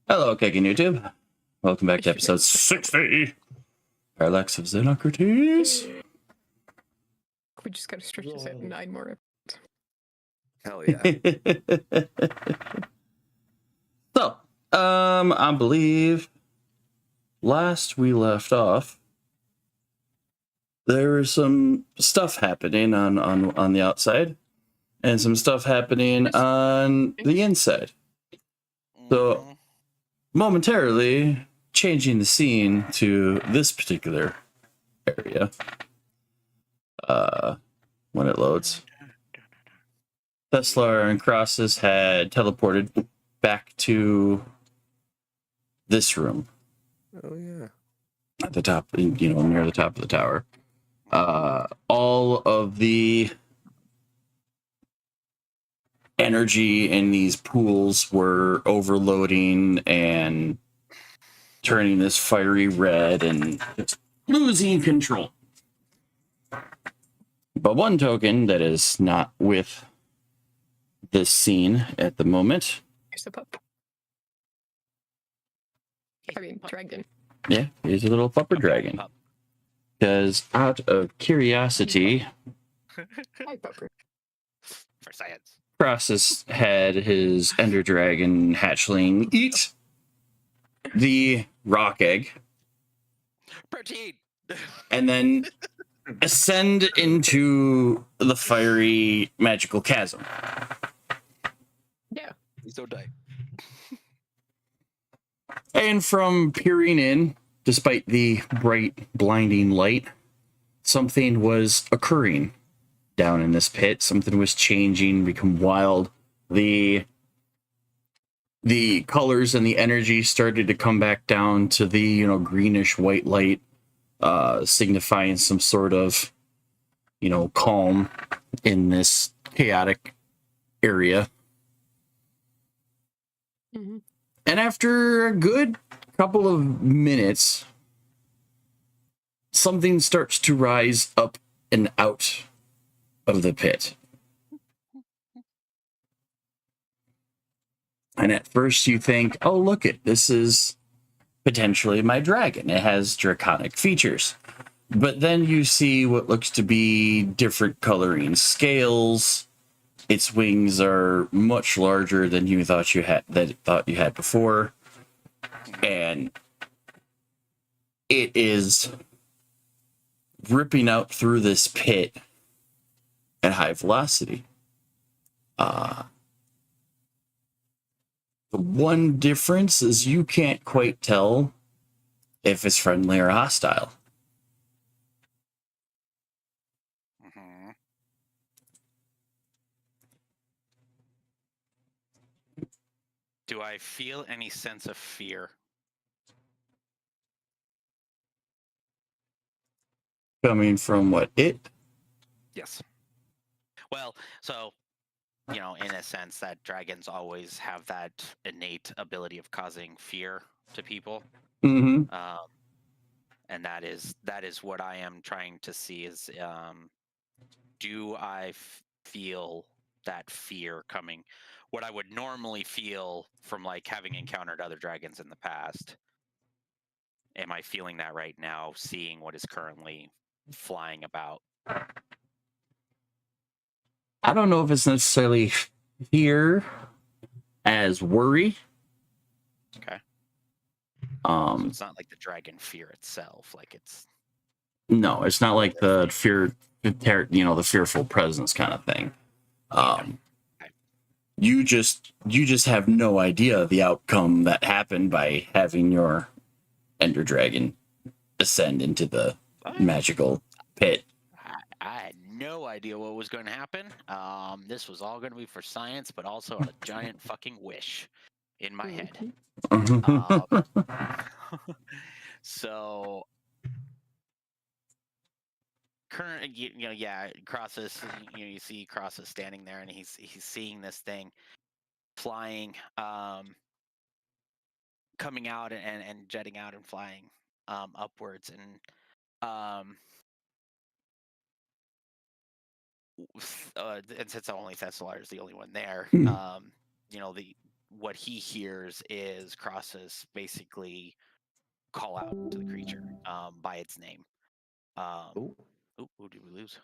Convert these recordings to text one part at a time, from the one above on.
Hello, kicking YouTube. Welcome back to episode 60. Parallax of Xenocrates. We just gotta stretch this out 9 more Hell yeah. So, I believe last we left off, there was some stuff happening on the outside and some stuff happening on the inside. So, momentarily changing the scene to this particular area when it loads. Tesla and Crosses had teleported back to this room. Oh yeah. At the top, near the top of the tower. All of the energy in these pools were overloading and turning this fiery red and it's losing control. But one token that is not with this scene at the moment. Here's a pup. I mean, dragon. Yeah, he's a little pupper dragon. Because out of curiosity, Hi, pupper. For science. Crossus had his Ender Dragon hatchling eat the rock egg Protein. and then ascend into the fiery magical chasm. Yeah. Please don't die. And from peering in, despite the bright, blinding light, something was occurring down in this pit. Something was changing, become wild. The colors and the energy started to come back down to the, greenish white light, signifying some sort of, calm in this chaotic area. Mm-hmm. And after a good couple of minutes, something starts to rise up and out of the pit. And at first you think, oh, look it, this is potentially my dragon. It has draconic features. But then you see what looks to be different coloring scales. Its wings are much larger than you thought you had before. And it is ripping out through this pit at high velocity. The one difference is you can't quite tell if it's friendly or hostile. Mm-hmm. Do I feel any sense of fear? Coming from what? It? Yes. Well, so, in a sense that dragons always have that innate ability of causing fear to people. Mm-hmm. And that is what I am trying to see is, do I feel that fear coming? What I would normally feel from like having encountered other dragons in the past. Am I feeling that right now, seeing what is currently flying about? I don't know if it's necessarily fear as worry. Okay. So it's not like the dragon fear itself, like it's... No, it's not like the fear, the fearful presence kind of thing. Okay. You just have no idea the outcome that happened by having your Ender Dragon ascend into the magical pit. I had no idea what was going to happen. This was all going to be for science, but also a giant fucking wish in my head. So current, Crossus, you see Crossus standing there, and he's seeing this thing flying, coming out and jetting out and flying upwards, and and since only Thessalar is the only one there, the what he hears is Crosses basically call out to the creature by its name. Who did we lose?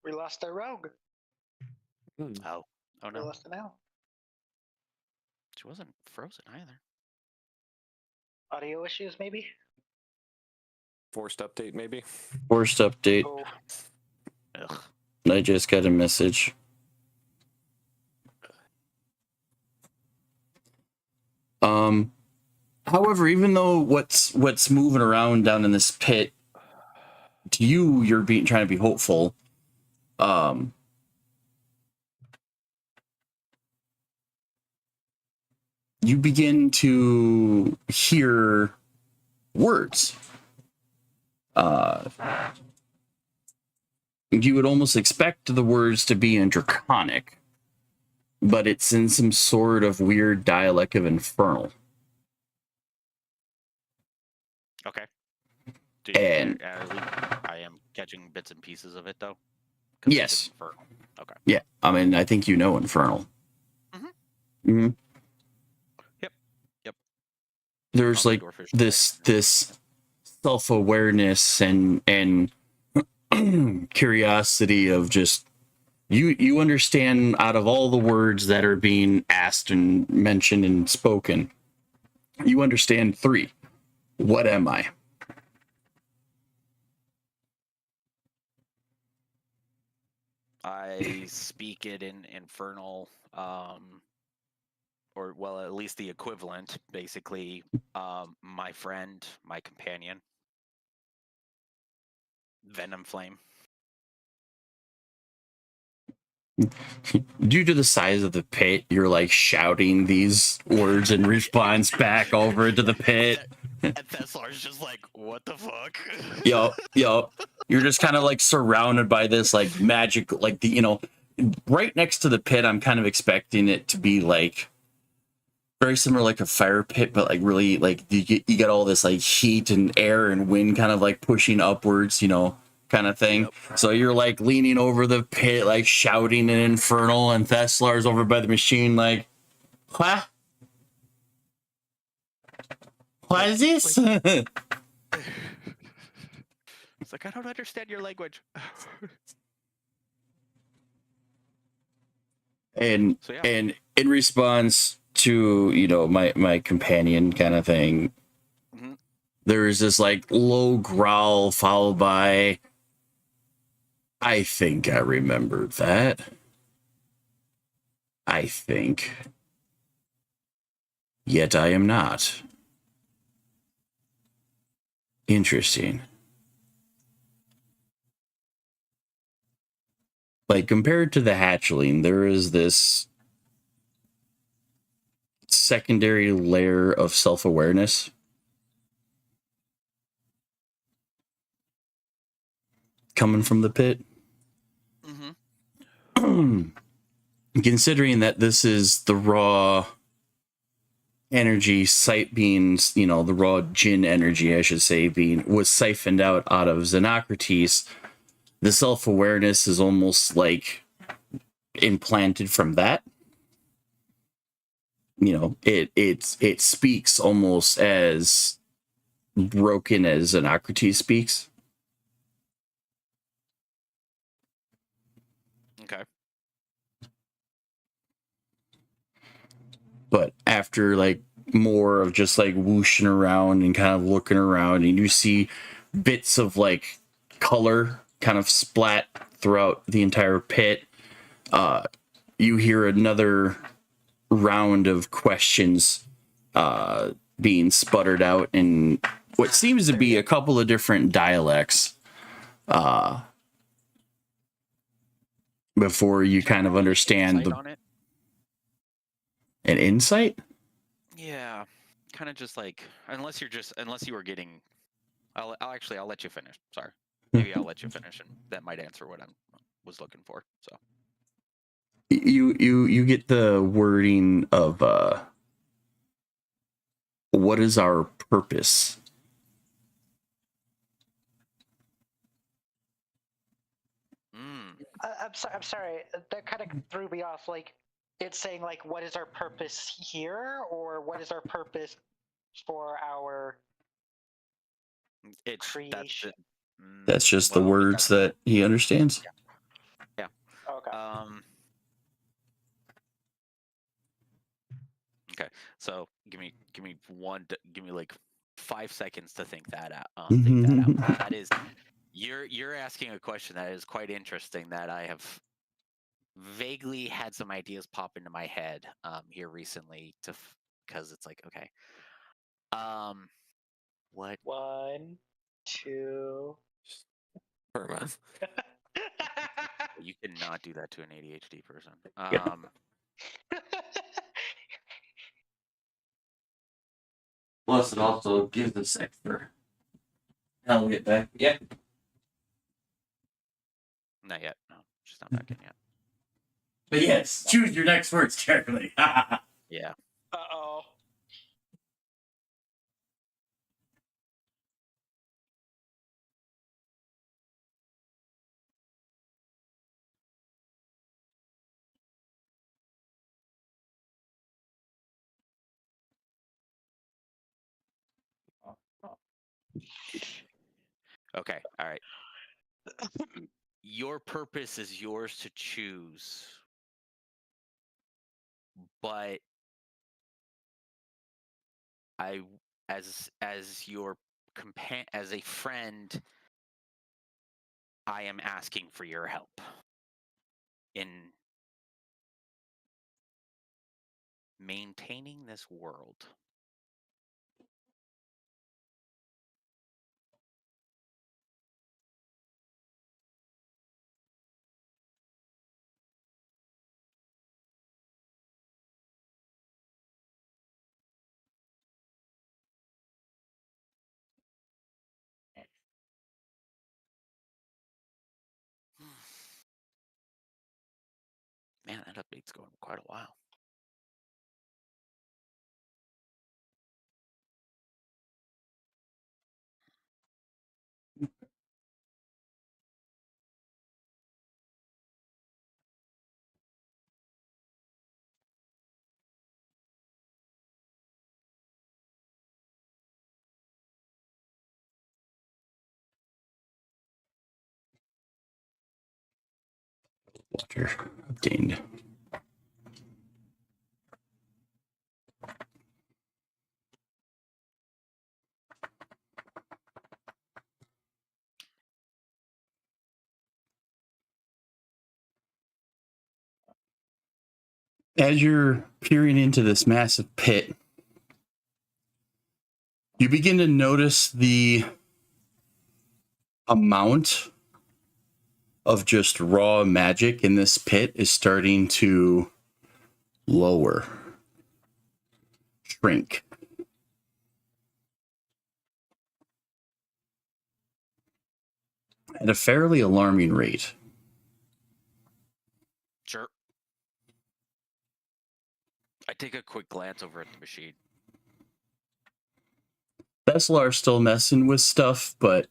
We lost our rogue. Oh We no, lost it now. she wasn't frozen either. Audio issues, maybe? Forced update, maybe. Forced update. Oh, Ugh. I just got a message. However, even though what's moving around down in this pit, to you, you're trying to be hopeful. You begin to hear words. You would almost expect the words to be in Draconic, but it's in some sort of weird dialect of Infernal. Okay. And I am catching bits and pieces of it, though. 'Cause it's yes. Infernal. Okay. Yeah, I mean, I think you know Infernal. Mm-hmm. Yep. There's I'll like make Dwarfish this self-awareness and curiosity of just you understand out of all the words that are being asked and mentioned and spoken, you understand 3. What am I? I speak it in Infernal, or well, at least the equivalent, basically. My friend, my companion, Venom Flame. Due to the size of the pit, you're like shouting these words in response back over into the pit. And Thesslar's just like, what the fuck? Yup. You're just kind of like surrounded by this like magic, like right next to the pit. I'm kind of expecting it to be like very similar, like a fire pit, but like really like you get all this like heat and air and wind kind of like pushing upwards, kind of thing. Yep. So you're like leaning over the pit, like shouting in Infernal, and Thesslar's over by the machine, like, what? What is this? It's like, I don't understand your language. And so, yeah. And in response to my companion kind of thing, there's this like low growl followed by, I think I remember that. I think. Yet I am not. Interesting. Like, compared to the hatchling, there is this secondary layer of self-awareness. Coming from the pit. Considering that this is the raw energy being, the raw Jinn energy, I should say, was siphoned out of Xenocrates, the self-awareness is almost like implanted from that. It speaks almost as broken as Xenocrates speaks. Okay. But after like more of just like whooshing around and kind of looking around, and you see bits of like color kind of splat throughout the entire pit, you hear another round of questions being sputtered out in what seems to be a couple of different dialects, before you kind of understand an insight. Yeah, kind of just like, unless you were getting, I'll let you finish. Sorry, maybe I'll let you finish, and that might answer what I was looking for. So you get the wording of what is our purpose? I'm sorry. That kind of threw me off. Like, it's saying like, what is our purpose here, or what is our purpose for our It's creation? That's just the well, words that he understands. Yeah. Okay. Okay. So give me like 5 seconds to think that out. That is, you're asking a question that is quite interesting that I have vaguely had some ideas pop into my head here recently because it's like, okay, what 1, 2. Per month. you cannot do that to an ADHD person. Plus, it also gives the sec for hell get back. Yeah. Not yet. No, she's not back in yet. But yes, choose your next words carefully. Yeah. Uh-oh. Okay. All right. Your purpose is yours to choose, but I, as your as a friend, I am asking for your help in maintaining this world. Man, that update's going quite a while. Water obtained. As you're peering into this massive pit, you begin to notice the amount of just raw magic in this pit is starting to lower, shrink. At a fairly alarming rate. Sure. I take a quick glance over at the machine. Veslar's still messing with stuff, but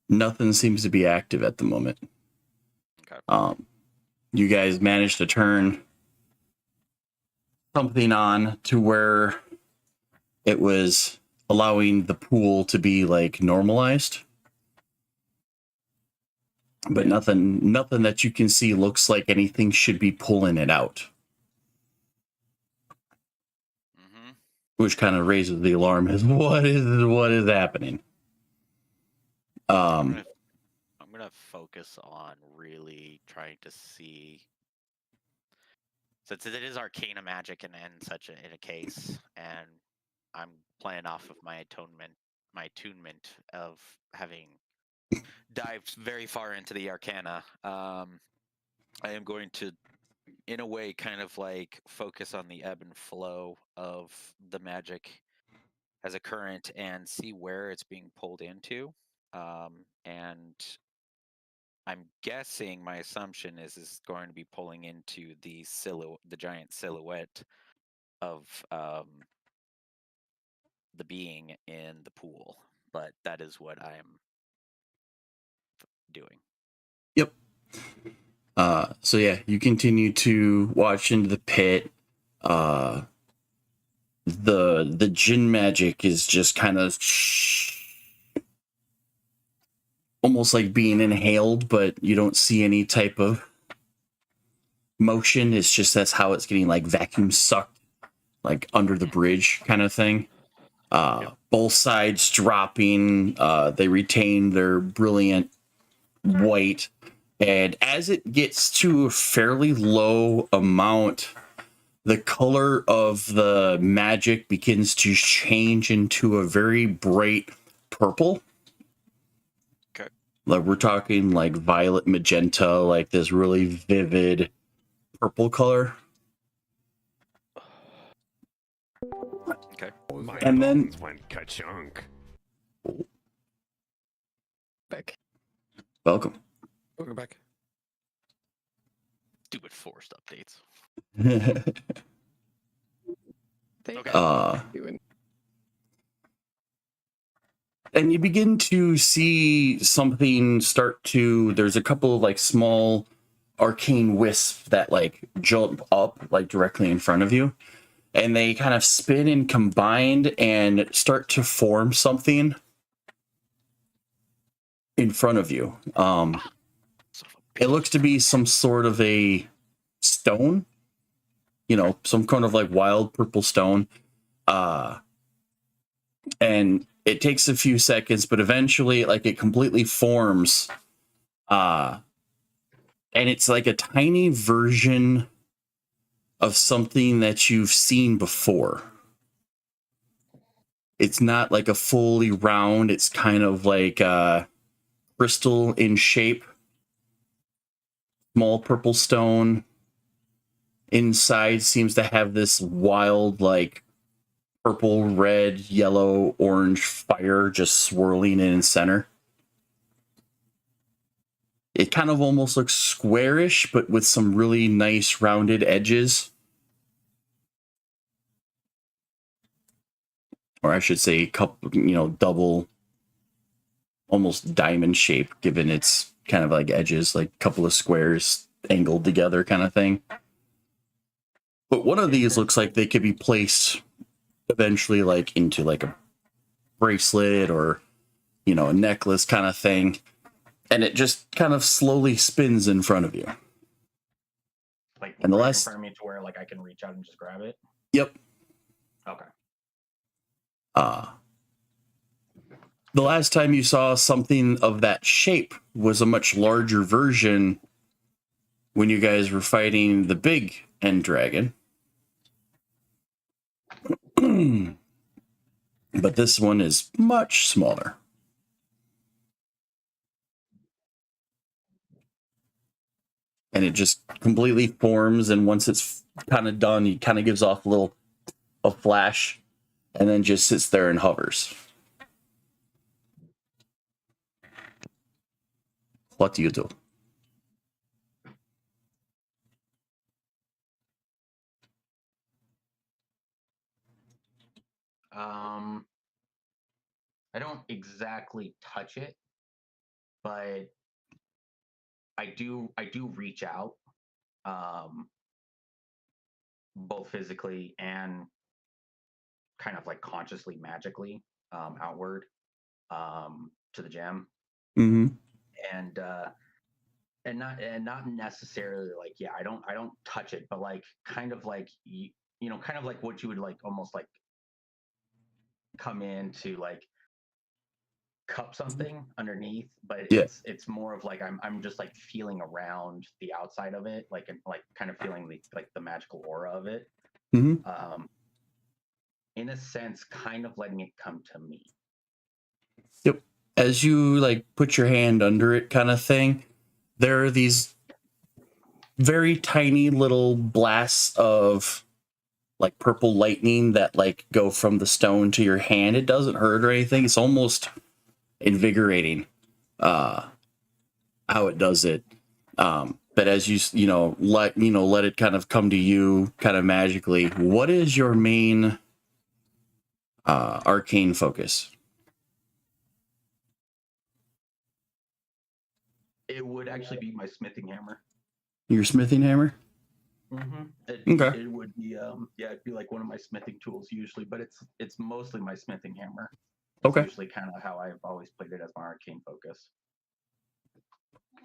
nothing seems to be active at the moment. Okay. You guys managed to turn something on to where it was allowing the pool to be like normalized. But nothing that you can see looks like anything should be pulling it out. Mm-hmm. Which kind of raises the alarm as what is happening. I'm gonna focus on really trying to see, since it is arcana magic and such in a case, and I'm playing off of my attunement of having dived very far into the arcana. I am going to, in a way, kind of like focus on the ebb and flow of the magic as a current and see where it's being pulled into. And I'm guessing my assumption is going to be pulling into the giant silhouette of the being in the pool. But that is what I am doing. Yep. So yeah, you continue to watch into the pit. The Jinn magic is just kind of almost like being inhaled, but you don't see any type of motion. It's just that's how it's getting like vacuum sucked, like under the bridge kind of thing. Both sides dropping. They retain their brilliant white, and as it gets to a fairly low amount, the color of the magic begins to change into a very bright purple. Okay. Like we're talking like violet magenta, like this really vivid purple color. Okay. My And then- bones went ka-chunk. Back. Welcome. Welcome back. Stupid forced updates. They Okay. doing And you begin to see something start to, there's a couple of like small arcane wisps that like jump up like directly in front of you, and they kind of spin and combine and start to form something in front of you. Son of a It looks to be some sort of a stone, some kind of like wild purple stone. And it takes a few seconds, but eventually like it completely forms. And it's like a tiny version of something that you've seen before. It's not like a fully round, it's kind of like crystal in shape. Small purple stone. Inside seems to have this wild, like purple, red, yellow, orange fire just swirling in its center. It kind of almost looks squarish, but with some really nice rounded edges. Or I should say, double, almost diamond shape, given its kind of like edges, like a couple of squares angled together kind of thing. But one of these looks like they could be placed eventually like into like a bracelet or, a necklace kind of thing. And it just kind of slowly spins in front of you. Like, And the right last- in front of me to where like I can reach out and just grab it. Yep. Okay. The last time you saw something of that shape was a much larger version when you guys were fighting the big end dragon. But this one is much smaller. And it just completely forms, and once it's kind of done, he kind of gives off a flash, and then just sits there and hovers. What do you do? I don't exactly touch it, but I do reach out, both physically and kind of like consciously, magically, outward, to the gem, Mm-hmm. and not necessarily like, yeah, I don't touch it, but like kind of like kind of like what you would like almost like come in to like cup something underneath, but Yeah. it's more of like I'm just like feeling around the outside of it, like, and like kind of feeling the magical aura of it. Mm-hmm. In a sense, kind of letting it come to me. Yep. As you like put your hand under it kind of thing, there are these very tiny little blasts of like purple lightning that like go from the stone to your hand. It doesn't hurt or anything. It's almost invigorating how it does it. But as you let it kind of come to you kind of magically, what is your main arcane focus? It would actually be my smithing hammer. Your smithing hammer? Okay. It would be yeah, it'd be like one of my smithing tools usually, but it's mostly my smithing hammer. It's Okay. usually kind of how I've always played it as my arcane focus.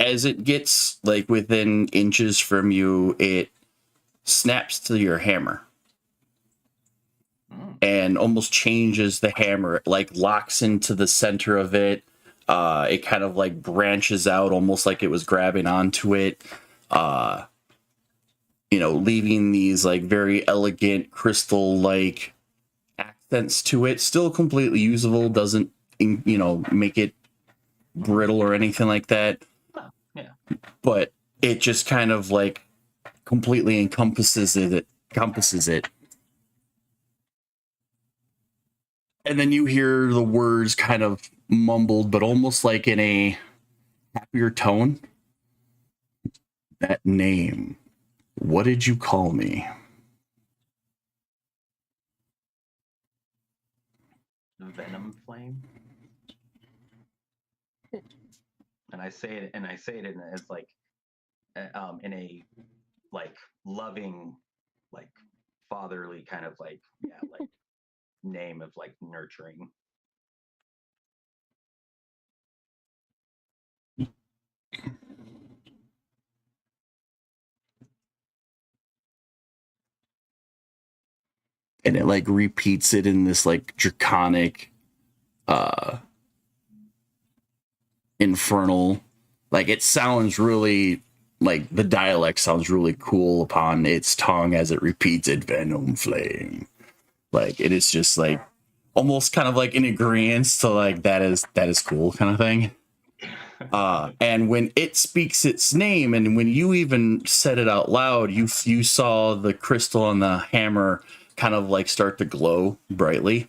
As it gets like within inches from you, it snaps to your hammer and almost changes the hammer. It like locks into the center of it. It kind of like branches out almost like it was grabbing onto it. You know, leaving these like very elegant crystal like accents to it. Still completely usable, doesn't, you know, make it brittle or anything like that. Yeah. But it just kind of like completely encompasses it. And then you hear the words kind of mumbled, but almost like in a happier tone. That name. What did you call me? Venom flame. And I say it in it's like in a like loving, like fatherly kind of like, yeah, like name of like nurturing. And it like repeats it in this like draconic infernal, like it sounds really like the dialect sounds really cool upon its tongue as it repeats it. Venom flame, like it is just like almost kind of like in agreement to like that is cool kind of thing. And when it speaks its name, and when you even said it out loud, you saw the crystal on the hammer kind of like start to glow brightly.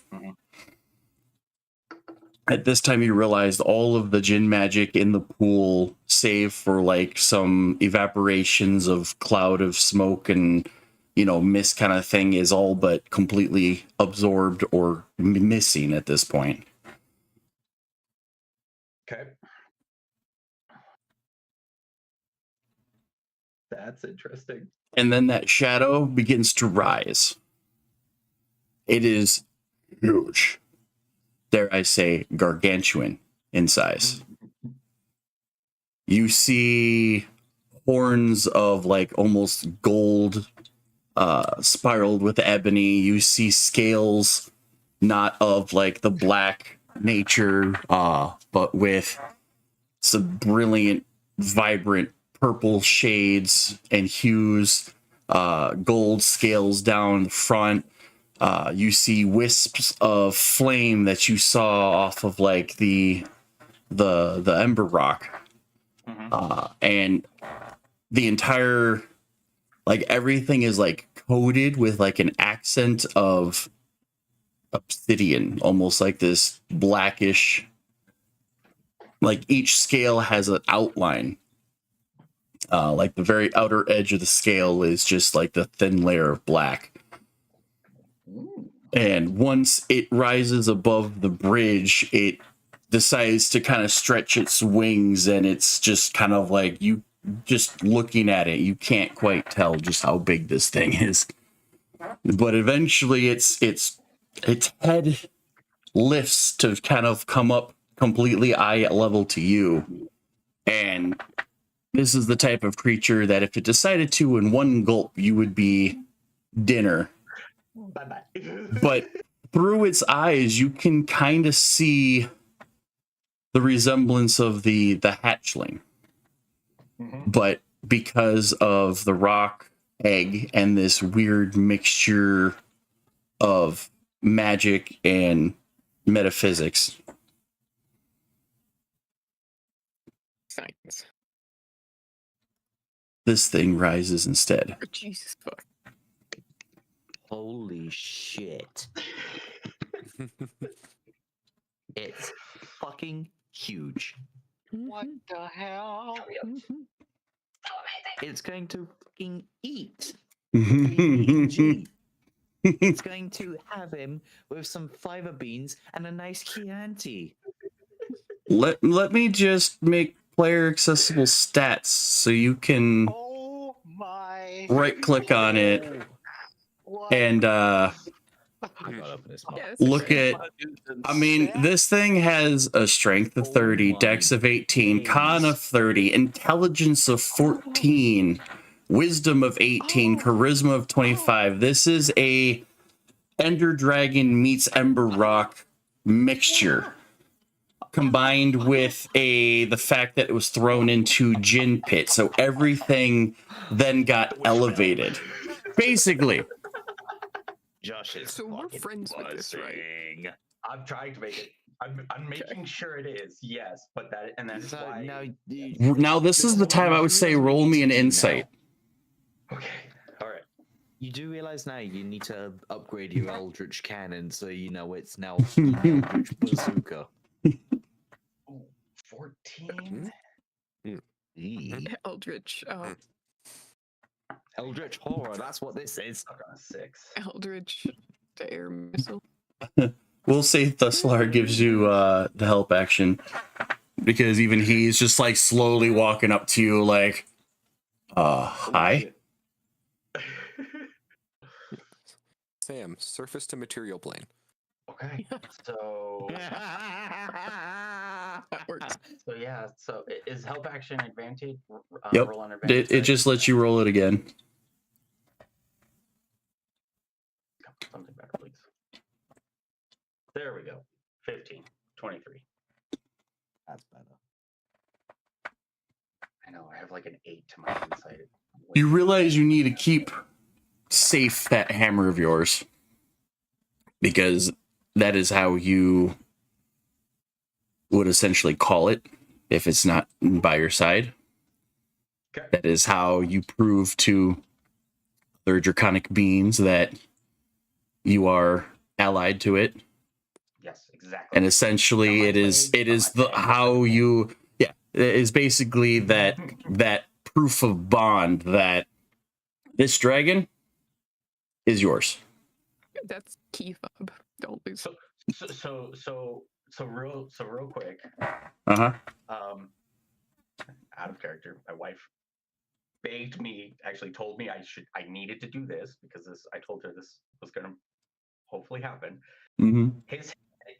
At this time, you realized all of the djinn magic in the pool, save for like some evaporations of cloud of smoke and, you know, mist kind of thing, is all but completely absorbed or missing at this point. Okay. That's interesting. And then that shadow begins to rise. It is huge. Dare I say, gargantuan in size. You see horns of like almost gold spiraled with ebony. You see scales not of like the black nature, but with some brilliant, vibrant purple shades and hues, gold scales down the front. You see wisps of flame that you saw off of like the ember rock, and the entire, like everything is like coated with like an accent of obsidian, almost like this blackish. Like each scale has an outline. Like the very outer edge of the scale is just like the thin layer of black. And once it rises above the bridge, it decides to kind of stretch its wings, and it's just kind of like, you just looking at it, you can't quite tell just how big this thing is. But eventually its head lifts to kind of come up completely eye level to you. And this is the type of creature that if it decided to in one gulp, you would be dinner. Bye-bye. But through its eyes, you can kind of see the resemblance of the hatchling. But because of the rock egg and this weird mixture of magic and metaphysics, Science. this thing rises instead. Oh, Jesus fuck. Holy shit. It's fucking huge. What the hell? It's going to fucking eat. Let It's going to have him with some fiber beans and a nice Chianti. me just make player accessible stats so you can Oh right click on it, What? and I gotta open this Yeah, up. that's a look great- at. I mean, this thing has a strength of 30, Oh my dex of 18, con days. of 30, intelligence of 14, wisdom of 18, charisma of 25. This is a Ender Dragon meets Ember Rock mixture, combined with the fact that it was thrown into Gin Pit. So everything then got elevated. Basically. Josh is So we're fucking friends with this, right? buzzing. I'm trying to make it. I'm making sure it is. Yes, but that's So why. Now this is the time I would say roll me an insight. Okay. All right. You do realize now you need to upgrade your Eldritch Cannon so you know it's now Eldritch Bazooka. Ooh, 14. Eee. Eldritch, Eldritch Horror, that's what this is. Stuck on a 6. Eldritch air missile. We'll say Thuslar gives you the help action, because even he's just like slowly walking up to you like, hi. Sam, surface to material plane. Okay. So. That works. So yeah. So is help action advantage? Yep. Roll on advantage. It just lets you roll it again. Something better, please. There we go. 15, 23. That's better. I know. I have like an 8 to my insight. You realize you need to keep safe that hammer of yours, because that is how you would essentially call it if it's not by your side. Okay. That is how you prove to other draconic beings that you are allied to it. Yes, exactly. And essentially it is the how you it is basically that proof of bond that this dragon is yours. That's key fob. Don't lose. So real quick. Uh-huh. Out of character. My wife begged me, actually told me I needed to do this because I told her this was gonna hopefully happen. Mm-hmm.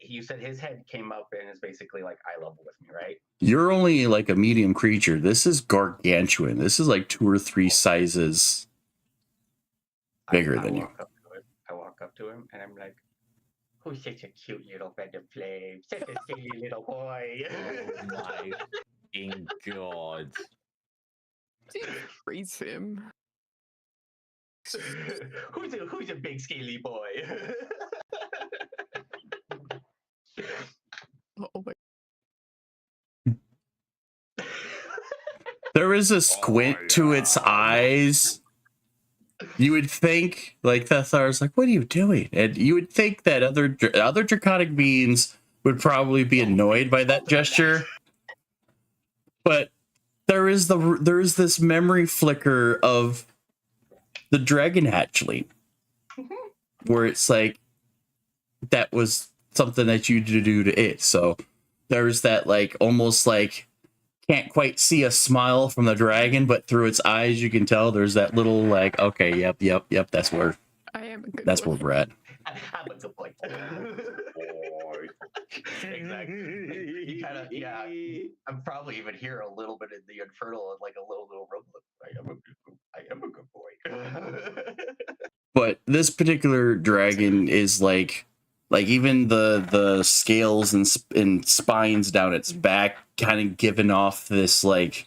You said his head came up and is basically like eye level with me, right? You're only like a medium creature. This is gargantuan. This is like 2 or 3 sizes bigger than you. I walk up to him and I'm like, "Who's such a cute little bed of flame? Such a silly little boy." Oh my fucking god. Praise him. who's a big scaly boy? Oh my. There is a squint to its eyes. You would think, like, Thethar's like, what are you doing? And you would think that other draconic beings would probably be annoyed by that gesture. But there is this memory flicker of the dragon hatchling, where it's like, that was something that you do to it. So there's that, like, almost like, can't quite see a smile from the dragon, but through its eyes you can tell there's that little like, okay, yep, that's where I am a good that's boy. where we're at. I'm a good boy. Exactly. You kind of, yeah. I'm probably even hear a little bit of the infernal, like a little rumble. I am a good boy. But this particular dragon is like even the scales and spines down its back kind of giving off this like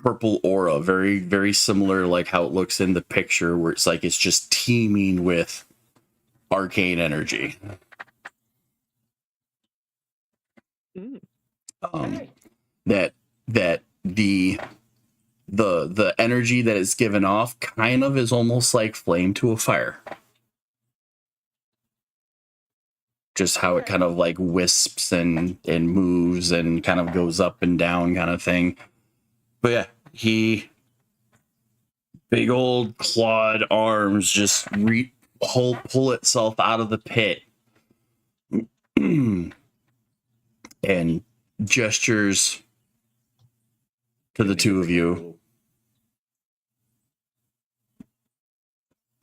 purple aura, very very similar like how it looks in the picture, where it's like it's just teeming with arcane energy. That the energy that it's given off kind of is almost like flame to a fire. Just how it kind of like wisps and moves and kind of goes up and down kind of thing. But yeah, big old clawed arms just pull itself out of the pit and gestures to the two of you.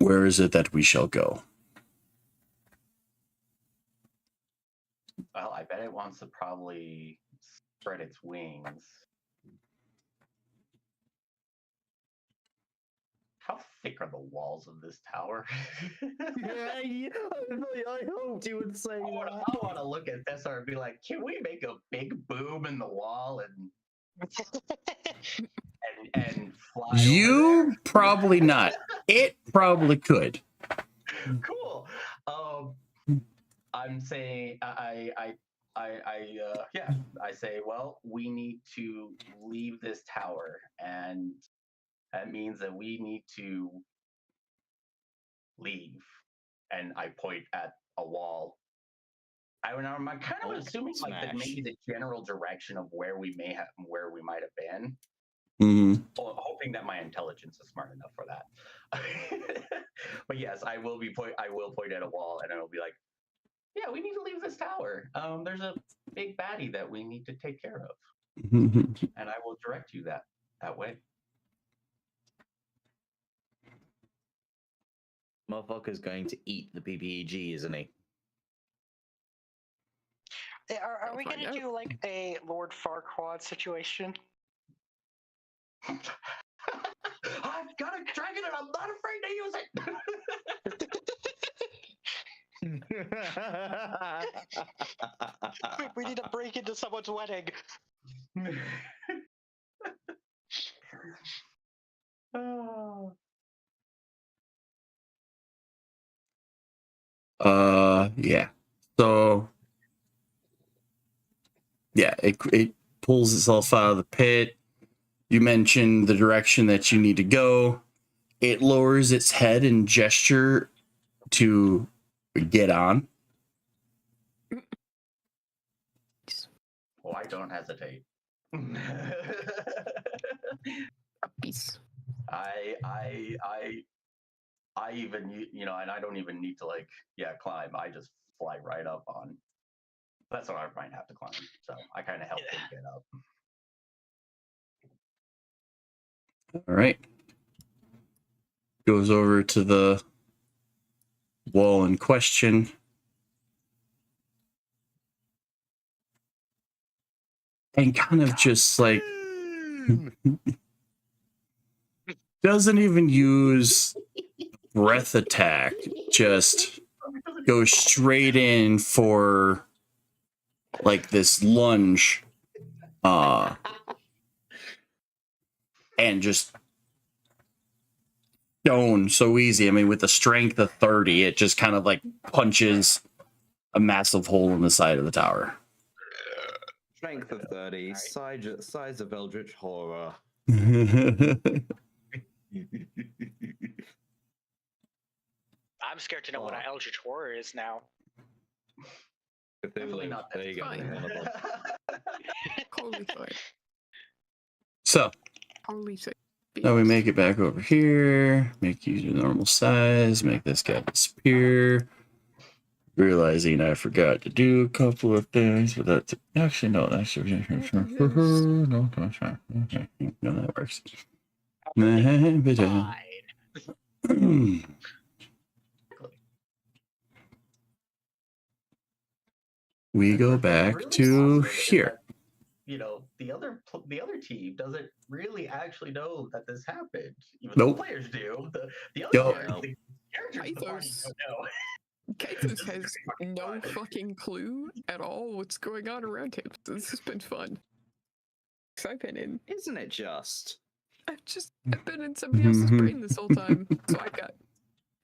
Where is it that we shall go? Well, I bet it wants to probably spread its wings. How thick are the walls of this tower? I hoped you would say I want to look at this and be like, can we make a big boom in the wall and fly over You there? probably not. It probably could. Cool. I'm saying I say, well, we need to leave this tower, and that means that we need to leave. And I point at a wall. I'm kind of assuming like that maybe the general direction of where we might have been. Mm-hmm. Hoping that my intelligence is smart enough for that. But yes, I will point at a wall, and I'll be like, yeah, we need to leave this tower. There's a big baddie that we need to take care of. And I will direct you that way. Motherfucker's going to eat the PPEG, isn't he? Are we find going to out. do like a Lord Farquaad situation? I've got a dragon and I'm not afraid to use it. We need to break into someone's wedding. Yeah. So yeah, it pulls itself out of the pit. You mentioned the direction that you need to go. It lowers its head and gesture to get on. Oh, I don't hesitate. Peace. I even, and I don't even need to climb. I just fly right up on. That's what I might have to climb. So I kind of help him get up. All right. Goes over to the wall in question. And kind of just like doesn't even use breath attack, just goes straight in for like this lunge, and just stone so easy. I mean, with the strength of 30, it just kind of like punches a massive hole in the side of the tower. Strength of 30, size of Eldritch Horror. I'm scared to know what an Eldritch Horror is now. Definitely not that There you go. fine. One of them. Totally fine. So Totally safe. now we make it back over here, make user normal size, make this guy disappear. Realizing I forgot to do a couple of things, but that's actually no, that's no, okay, no, that works. We go back to here. The other team doesn't really actually know that this happened. Even Nope. the players do. The other Yup. the characters in the party Kythos. don't know. Kythos has no fucking clue at all what's going on around him. So this has been fun. 'Cause I've been in Isn't it just? I've been in somebody else's brain this whole time, so I've got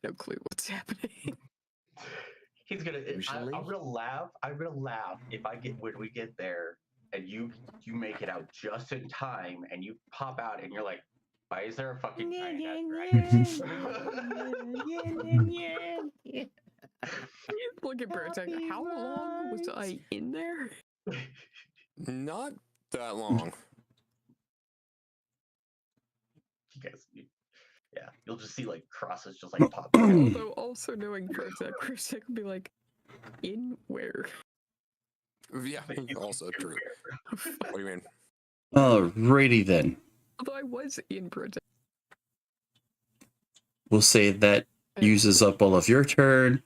no clue what's happening. He's gonna. Usually. I'm gonna laugh. I'm gonna laugh when we get there and you make it out just in time and you pop out and you're like, why is there a fucking giant ass dragon? Look at Bert's like, how long was I in there? Not that long. Yeah, you'll just see like crosses just like pop out. Although also knowing Bert's would be like, in where? Yeah, also true. What do you mean? Alrighty then. Although I was in Bert's. We'll say that uses up all of your turn.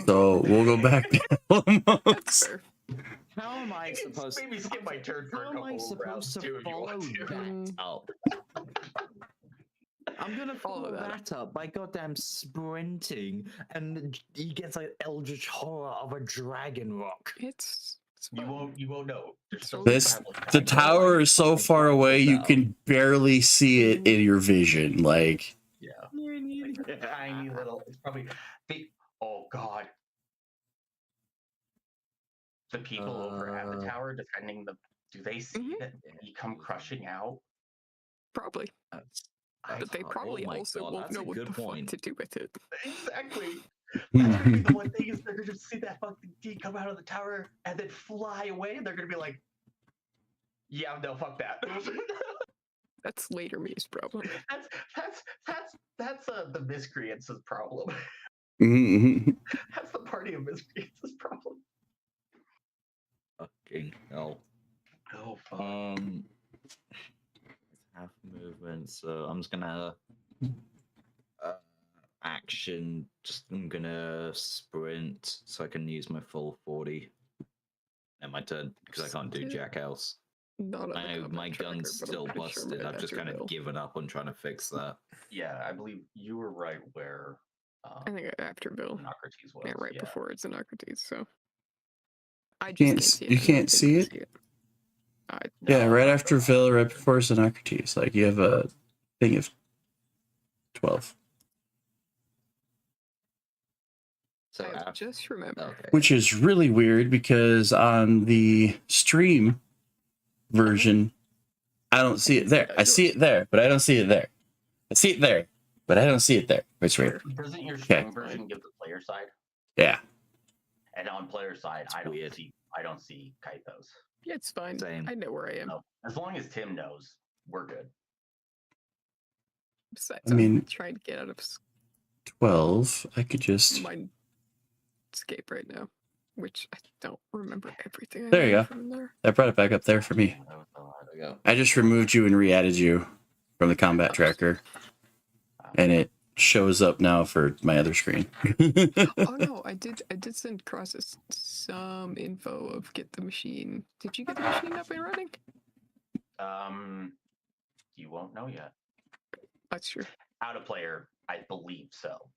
So we'll go back to That's Alamos. fair. How am I supposed? Maybe skip my turn for How a am I couple of rounds supposed too to if you follow want to. that up? I'm gonna follow that up by goddamn sprinting, and he gets like eldritch horror of a dragon rock. It's You fine. won't know. There's still This traveling the time. tower is so far away you can barely see it in your vision. Like Yeah. Like a tiny little. It's probably the. Oh God. The people over at the tower defending the. Do they see that you come crushing out? Probably. But they probably also won't know what the fuck to do with it. Exactly. That's gonna be the one thing is they're gonna just see that fucking D come out of the tower and then fly away, and they're gonna be like, "Yeah, no, fuck that." That's later me's problem. that's the miscreants' problem. mhm. That's the party of miscreants' problem. Fucking hell. Oh fuck. Half movement, so I'm just gonna action. I'm gonna sprint so I can use my full 40. And my turn because I can't do jack else. Not on the I know combat my tracker, gun's but I'm still pretty sure busted. right I've just after kind of Bill. given up on trying to fix that. Yeah, I believe you were right where. I think after Bill. Xenocrates was. Yeah, right before it's Xenocrates, so. I just Can't can't s- see it. you I know can't they see can it? Yeah, No, right not after Villa, right before Xenocrates. Like you have a thing of 12. So I just remember. okay. Which is really weird because on the stream version, I don't see it there. I see it there, but I don't see it there. I see it there, but I don't see it there. It's weird. Doesn't your Okay. stream version give the player side? Yeah. And on player side, It's I don't weird. see Kaitos. Yeah, it's fine. Same. I know where I am. So as long as Tim knows, we're good. Besides, I mean- I'm trying to get out of 12. I could just. my escape right now, which I don't remember everything. I There you know go. From there. I brought it back up there for me. That was a lot. There we go. I just removed you and re-added you from the combat tracker, and it shows up now for my other screen. Oh no, I did send Crosses some info of get the machine. Did you get the machine up and running? You won't know yet. That's true. Out of player, I believe so.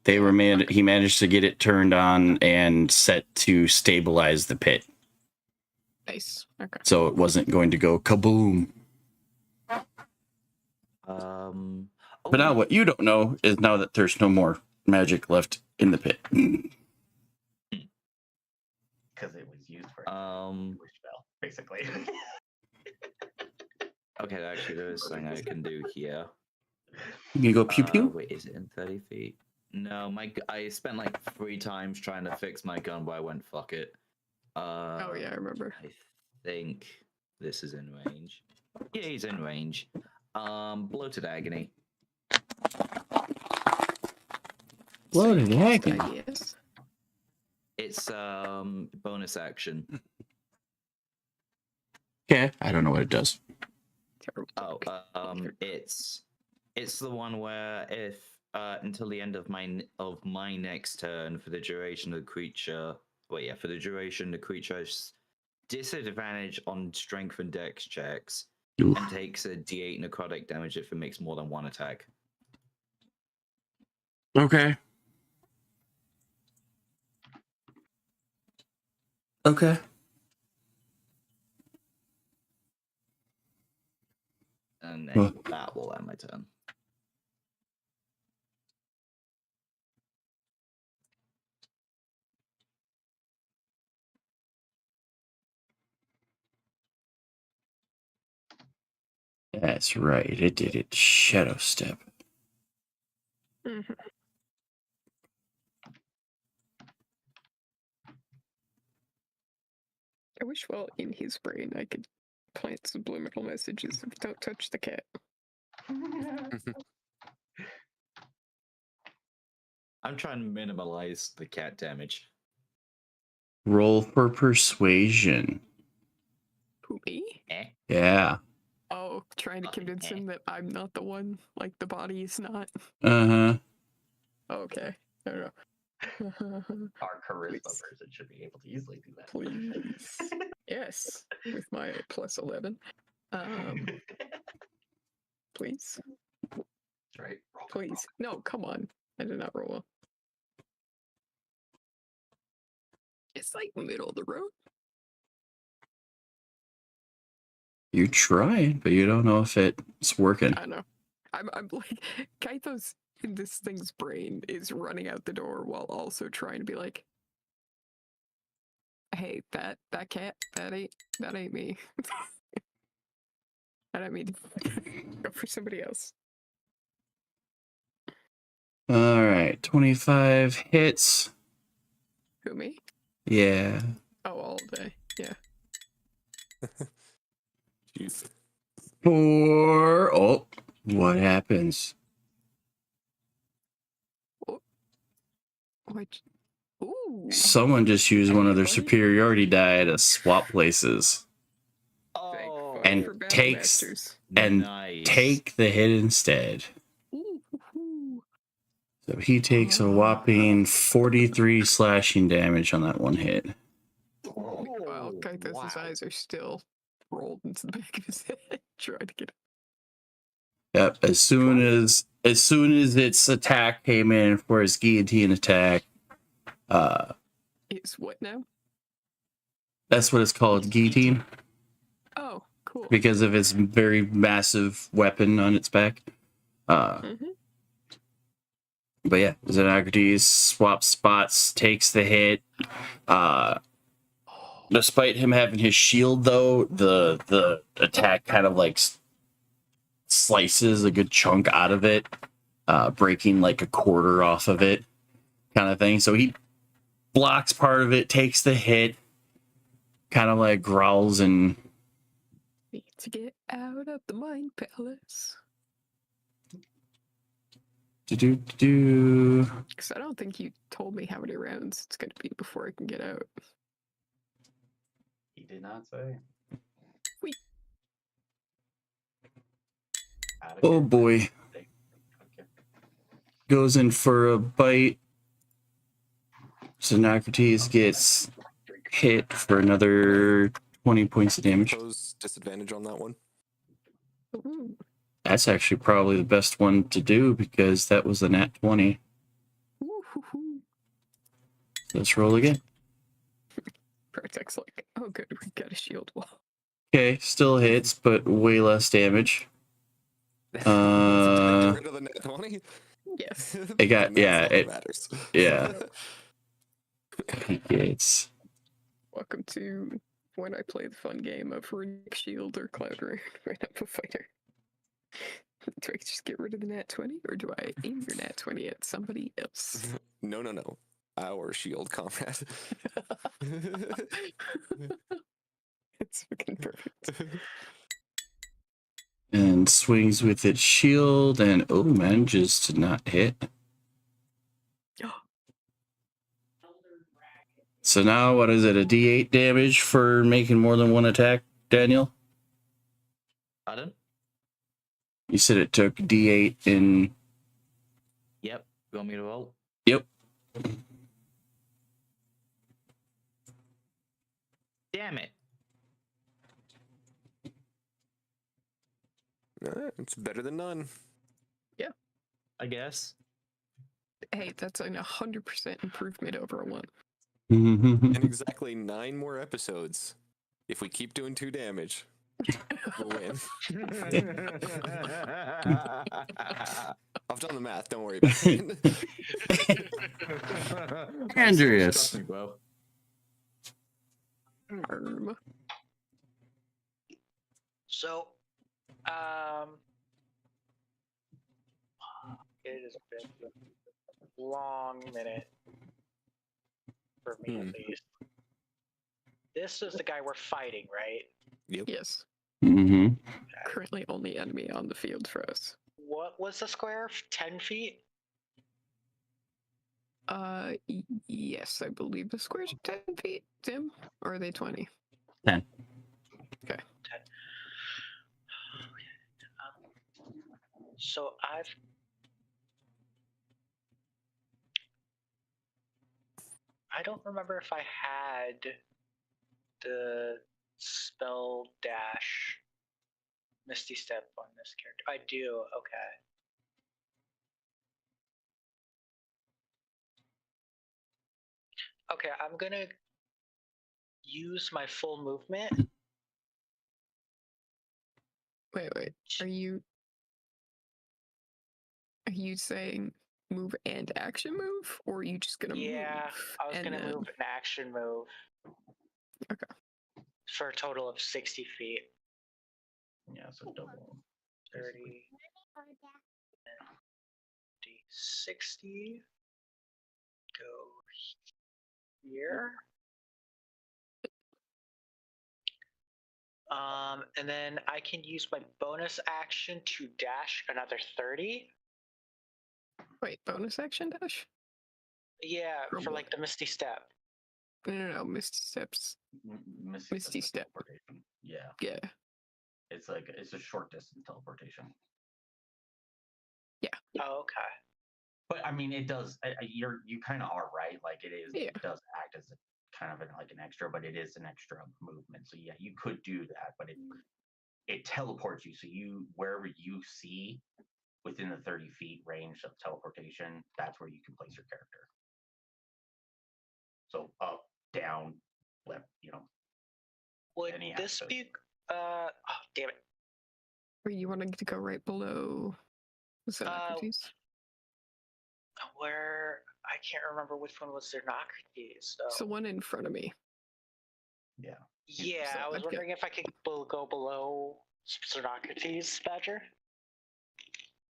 They were he managed to get it turned on and set to stabilize the pit, Nice. Okay. so it wasn't going to go kaboom. But now what you don't know is now that there's no more magic left in the pit. Because it was used for wish spell, basically. Okay, actually, there is something I can do here. You can go pew pew. Wait, is it in 30 feet? No, I spent like 3 times trying to fix my gun, but I went fuck it. Oh yeah, I remember. I think this is in range. Yeah, he's in range. Bloated agony. Bloated agony. Yes. It's bonus action. Okay, I don't know what it does. Terrible. Oh, it's the one where if until the end of my next turn for the duration of the creature. Well, yeah, for the duration the creature has disadvantage on strength and dex checks Oof. and takes a d8 necrotic damage if it makes more than 1 attack. Okay. Okay. And then Well. that will end my turn. That's right. It did it. Shadow step. Mhm. I wish, well, in his brain, I could plant subliminal messages of "Don't touch the cat." I'm trying to minimize the cat damage. Roll for persuasion. Who, me? Yeah. Oh, trying to convince him that I'm not the one, like the body is not. Uh-huh. Okay. I don't know. Our charisma Please. person should be able to easily do that. Please. Yes, with my plus 11. Please. That's right. Roll, Please. No, come on. I did not roll well. It's like middle of the road. You try, but you don't know if it's working. I know. I'm like, Kaito's in this thing's brain is running out the door while also trying to be like, hey, that cat, that ain't me. I don't mean to go for somebody else. All right, 25 hits. Who, me? Yeah. Oh, all day. Yeah. Jeez. Oh, what happens? What? Ooh. Someone just used one of their Anybody? superiority die to swap places Thank Oh, fuck And for Battle takes- Masters. and nice. take the hit instead. Ooh. So he takes a whopping 43 slashing damage on that one hit. Wow, Kaito's wow. eyes are still rolled into the back of his head, trying to get. Yep. As soon as its attack came in for his guillotine attack, Is what now? that's what it's called, guillotine, Oh, cool. because of its very massive weapon on its back. Mm-hmm. But yeah, Xenocrates swaps spots, takes the hit. Despite him having his shield, though, the attack kind of like slices a good chunk out of it, breaking like a quarter off of it, kind of thing. So he blocks part of it, takes the hit, kind of like growls and Need to get out of the Mind Palace. do. Because I don't think you told me how many rounds it's going to be before I can get out. He did not say. Wait. Oh boy, Okay. goes in for a bite. Xenocrates gets hit for another 20 points of damage. Pose disadvantage on that one. Ooh. That's actually probably the best one to do because that was a nat 20. Ooh-hoo-hoo. Let's roll again. Protect's like, oh good, we got a shield wall. Okay, still hits, but way less damage. Get Uh, rid of the net 20. Yes. It got- And that's yeah, all that it- matters. yeah. He gets. Welcome to when I play the fun game of Runic Shield or Cloud Rune when I'm a fighter. Do I just get rid of the nat 20 or do I aim your nat 20 at somebody else? No. Our shield comrade. It's fucking perfect. And swings with its shield and manages to not hit. So now what is it? A D8 damage for making more than one attack, Daniel? Pardon? You said it took D8 in. Yep. You want me to roll? Yep. Damn it. It's better than none. I guess. Hey, that's an 100% improvement over a 1. In exactly 9 more episodes, if we keep doing 2 damage, we'll win. I've done the math. Don't worry about it. Andreas. Trust me, bro. So, it has been a long minute for me at least. This is the guy we're fighting, right? Yep. Yes. Mm-hmm. Currently only enemy on the field for us. What was the square? 10 feet? Yes, I believe the squares are 10 feet, Tim. Or are they 20? 10. Okay. 10. So don't remember if I had the spell dash Misty Step on this character. I do. Okay. Okay, I'm gonna use my full movement. Wait. Are you saying move and action move, or are you just gonna Yeah, move? I was and gonna then... move an action move. Okay. For a total of 60 feet. Yeah, so double. 30, 60. Go here. And then I can use my bonus action to dash another 30. Wait, bonus action dash? Yeah, From for what? like the Misty Step. No, Misty Steps. Misty Step. Teleportation. Yeah, Yeah. it's like it's a short distance teleportation. Oh, okay. But I mean, it does. You kind of are right. Like it is. Yeah. It does act as a kind of like an extra, but it is an extra movement. So yeah, you could do that, but it teleports you. So you wherever you see within the 30 feet range of teleportation, that's where you can place your character. So up, down, left. Would Any this axis. be oh damn it. Or you wanting to go right below Xenocrates? Where I can't remember which one was Xenocrates. It's the one in front of me. Yeah. Yeah, So I was I'd get- wondering if I could go below Xenocrates, Badger.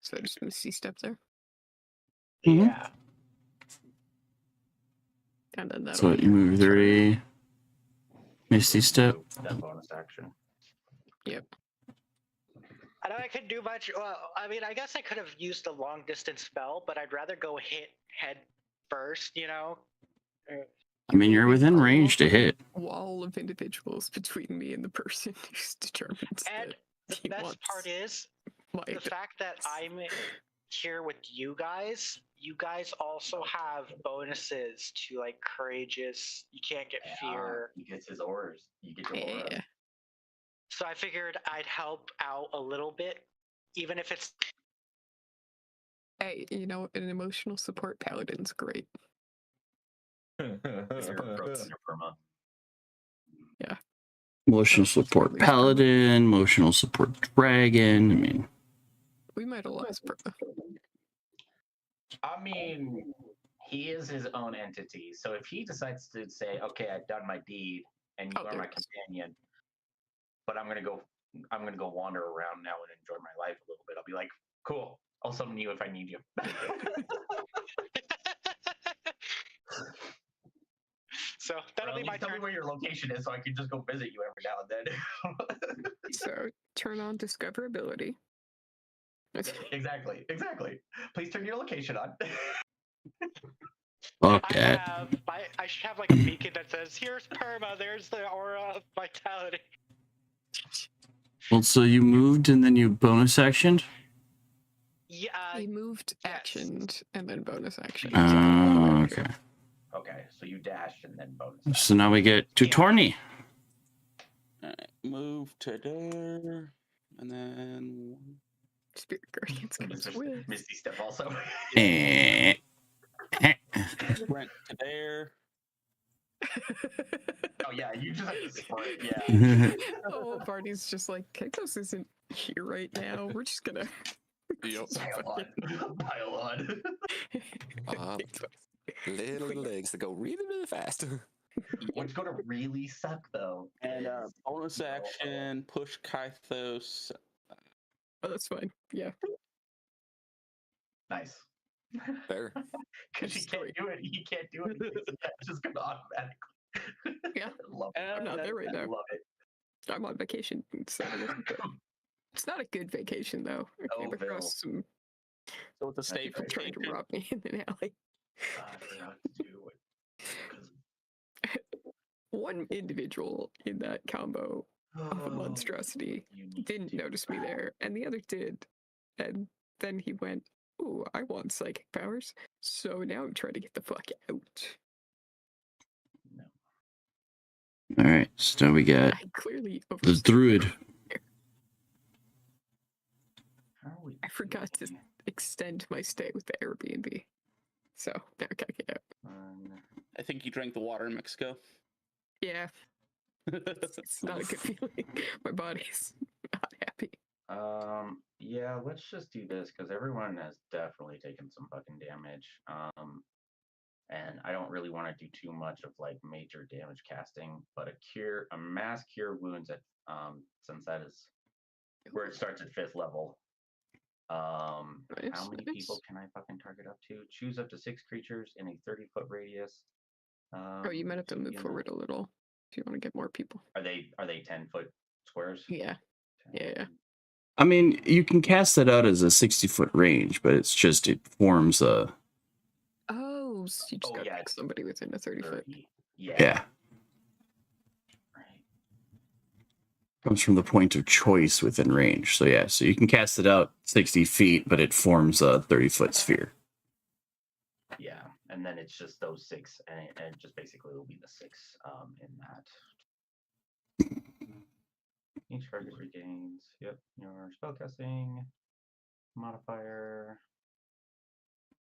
So just Misty Step there. Mhm. Yeah. And then that'll So be you your move turn. 30, Misty Step. That bonus action. Yep. I know I could do much. Well, I mean, I guess I could have used a long distance spell, but I'd rather go hit head first, you know? I mean, you're within range to hit. Wall of individuals between me and the person who's determined And that the he best wants part is my the fact that I'm here with you guys also have bonuses to like courageous. You can't get fear. He gets his auras. You get your aura. Yeah. So I figured I'd help out a little bit, even if it's Hey, you know, an emotional support paladin's great. Your perma. Motional So, support at least paladin, motional support dragon. I mean, we might have lost Perma. I mean, he is his own entity. So if he decides to say, "Okay, I've done my deed, and you Oh, are there my it is. companion, but I'm gonna go wander around now and enjoy my life a little bit," I'll be like, "Cool, I'll summon you if I need you." so Or that'll at be my least tell me turn. where your location is, so I can just go visit you every now and then. So turn on discoverability. Exactly. Please turn your location on. fuck I that. should have like a beacon that says, "Here's Perma. There's the aura of vitality." Well, so you moved and then you bonus actioned? Yeah. He moved, yes. actioned, and then bonus action. Oh, okay. Okay, so you dash and then bonus. So now we get to Yeah. Torny. Alright, move to there, and then Spirit Guardians comes with. Misty Step also. Eh. went to there. Oh yeah, you just have to sprint. Yeah. Oh, Barney's just like, Kekos isn't here right now. We're just gonna. Yep. Pile on. Little legs that go really, really fast. What's gonna really suck though? And is, bonus you know, action, push Kythos. Oh, that's fine. Yeah. Nice. Fair. Because he can't do it. He can't do anything. So that's just gonna automatically. Yeah. Love it. I'm not there right now. Love it. I'm on vacation, so it's not a good vacation though. I Oh, came across some So with the state people trying to rob me in an alley. I forgot to do it. 'Cause- One individual in that combo of a Oh, monstrosity you need didn't to- notice me there, and the other did. And then he went, "Ooh, I want psychic powers." So now I'm trying to get the fuck out. All right, so now we got I clearly the overstayed druid. How are we I forgot to doing? extend my stay with the Airbnb. So now I gotta get out. I think you drank the water in Mexico. Yeah, it's not a good feeling. My body's not happy. Yeah, let's just do this because everyone has definitely taken some fucking damage. And I don't really want to do too much of like major damage casting, but a mass cure wounds at since that is where it starts at 5th level. How Nice, many nice. people can I fucking target up to? Choose up to 6 creatures in a 30-foot radius. Oh, you might have to move forward a little if you want to get more people. Are they 10-foot squares? Yeah, yeah. I mean, you can cast it out as a 60-foot range, but it's just it forms a Oh, so you just Oh, gotta yeah, pick somebody within a 30-foot. 30. Yeah. yeah. Right. Comes from the point of choice within range. So yeah, so you can cast it out 60 feet, but it forms a 30-foot sphere. Yeah, and then it's just those 6, and it just basically will be the 6 in that. Each target regains, your spellcasting modifier.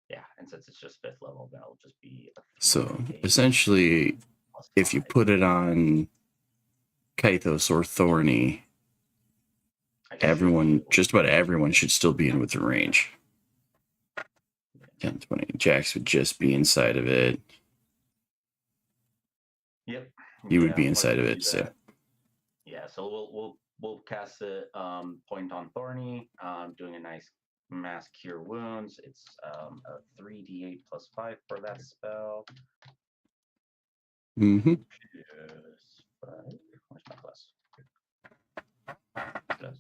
Yeah, and since it's just 5th level, that'll just be a So 3d8 essentially, plus if you 5. put it on Kythos or Thorny, just about everyone should still be in within range. 10, 20. Jax would just be inside of it. Yep. You would be let's inside of do it, so. that. Yeah, so we'll cast it point on Thorny, doing a nice mass cure wounds. It's a 3d8 plus 5 for that spell. Mm-hmm. Yes, 5. Where's my plus? Plus.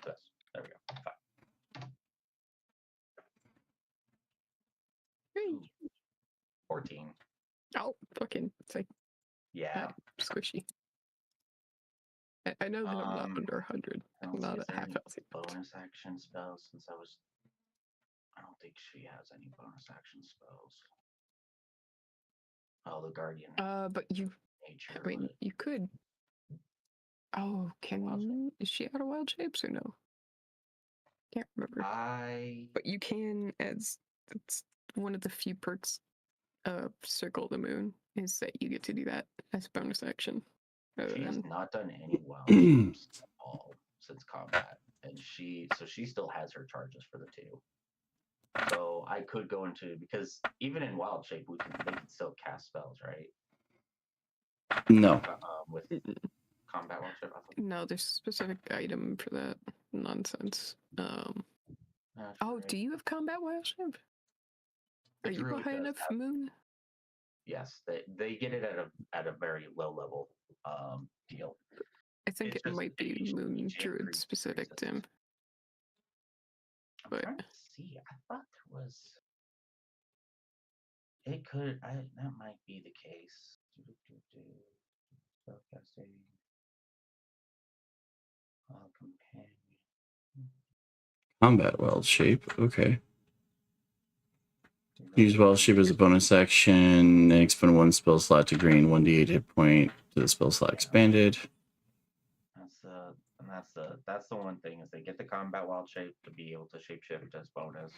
There we go. 5. Hey. 14. Oh, fucking, it's like Yeah. squishy. I know that I'm not under 100. I I'm don't see not is at there half any healthy. bonus action spells since I don't think she has any bonus action spells. Oh, the Guardian But you, Nature. I mean, you could. Oh, is she out of wild shapes or no? Can't remember. But you can, as it's one of the few perks of Circle of the Moon, is that you get to do that as a bonus action. She has than- not done any wild shapes at all since combat, and she still has her charges for the 2. So I could go into, because even in wild shape, they can still cast spells, right? No. With combat wild shape. No, there's a specific item for that nonsense. Oh, do you have combat wild shape? Are you a high enough moon? Yes, they get it at a very low level deal. I think it might be moon druid specific, Tim. I'm trying to see. I thought there was. It could. That might be the case. Spellcasting. Companion. Combat wild shape. Okay. Use wild shape as a bonus action and expend 1 spell slot to gain 1d8 hit point to the spell slot expanded. That's the one thing is they get the combat wild shape to be able to shapeshift as bonus.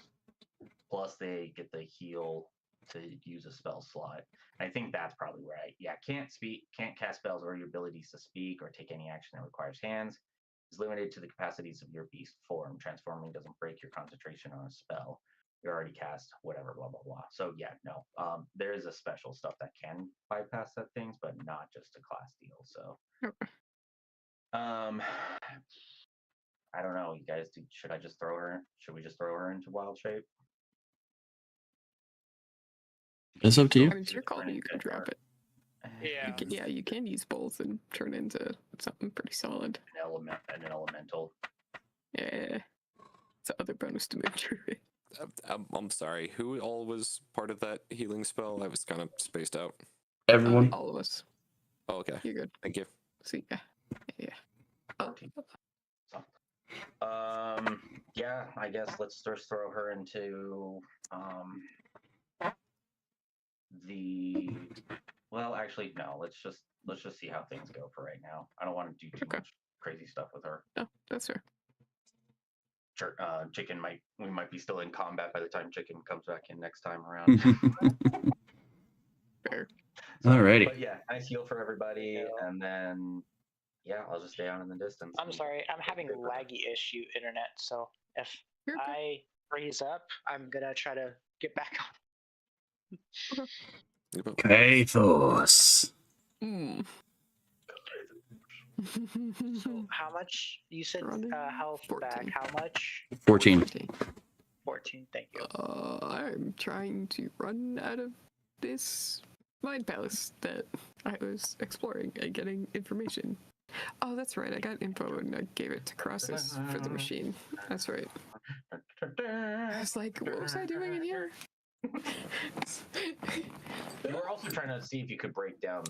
Plus they get the heal to use a spell slot. I think that's probably right. Yeah, can't cast spells or your abilities to speak or take any action that requires hands. Is limited to the capacities of your beast form. Transforming doesn't break your concentration on a spell. You already cast whatever, blah blah blah. So yeah, no. There is a special stuff that can bypass that things, but not just a class deal. So I don't know, you guys. Should we just throw her into wild shape? It's up to you. I mean, it's your call. You can drop it. Yeah. You can use both and turn into something pretty solid. An elemental. Yeah. It's other bonus to move through it. I'm sorry. Who all was part of that healing spell? I was kind of spaced out. Everyone. All of us. Oh, okay. You're good. Thank you. See, yeah. Oh. Yeah, I guess let's just throw her into the Well, actually, no. Let's just see how things go for right now. I don't want to do too Okay. much crazy stuff with her. No, that's fair. Chicken we might be still in combat by the time Chicken comes back in next time around. Fair. Alrighty. But yeah, nice heal for everybody, Yeah. and then yeah, I'll just stay out in the distance. I'm sorry, I'm having laggy issue internet, so if You're okay. I freeze up, I'm gonna try to get back on. Pathos. Mm. So how much you said Running health 14. back? How much? 14. 14. Thank you. I'm trying to run out of this mind palace that I was exploring and getting information. Oh, that's right. I got info and I gave it to Crossus for the machine. That's right. I was like, what was I doing in here? You were also trying to see if you could break down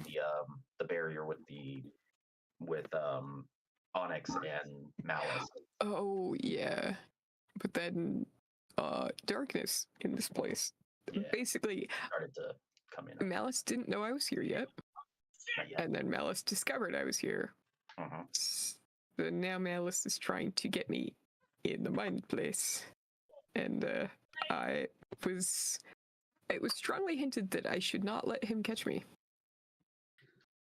the barrier with Onyx and Malice. Oh, yeah. But then, darkness in this place. Yeah. Basically, Started to come in. Malice didn't know I was here yet. Not yet. And then Malice discovered I was here. Mhm. So now Malice is trying to get me in the mind place. And it was strongly hinted that I should not let him catch me.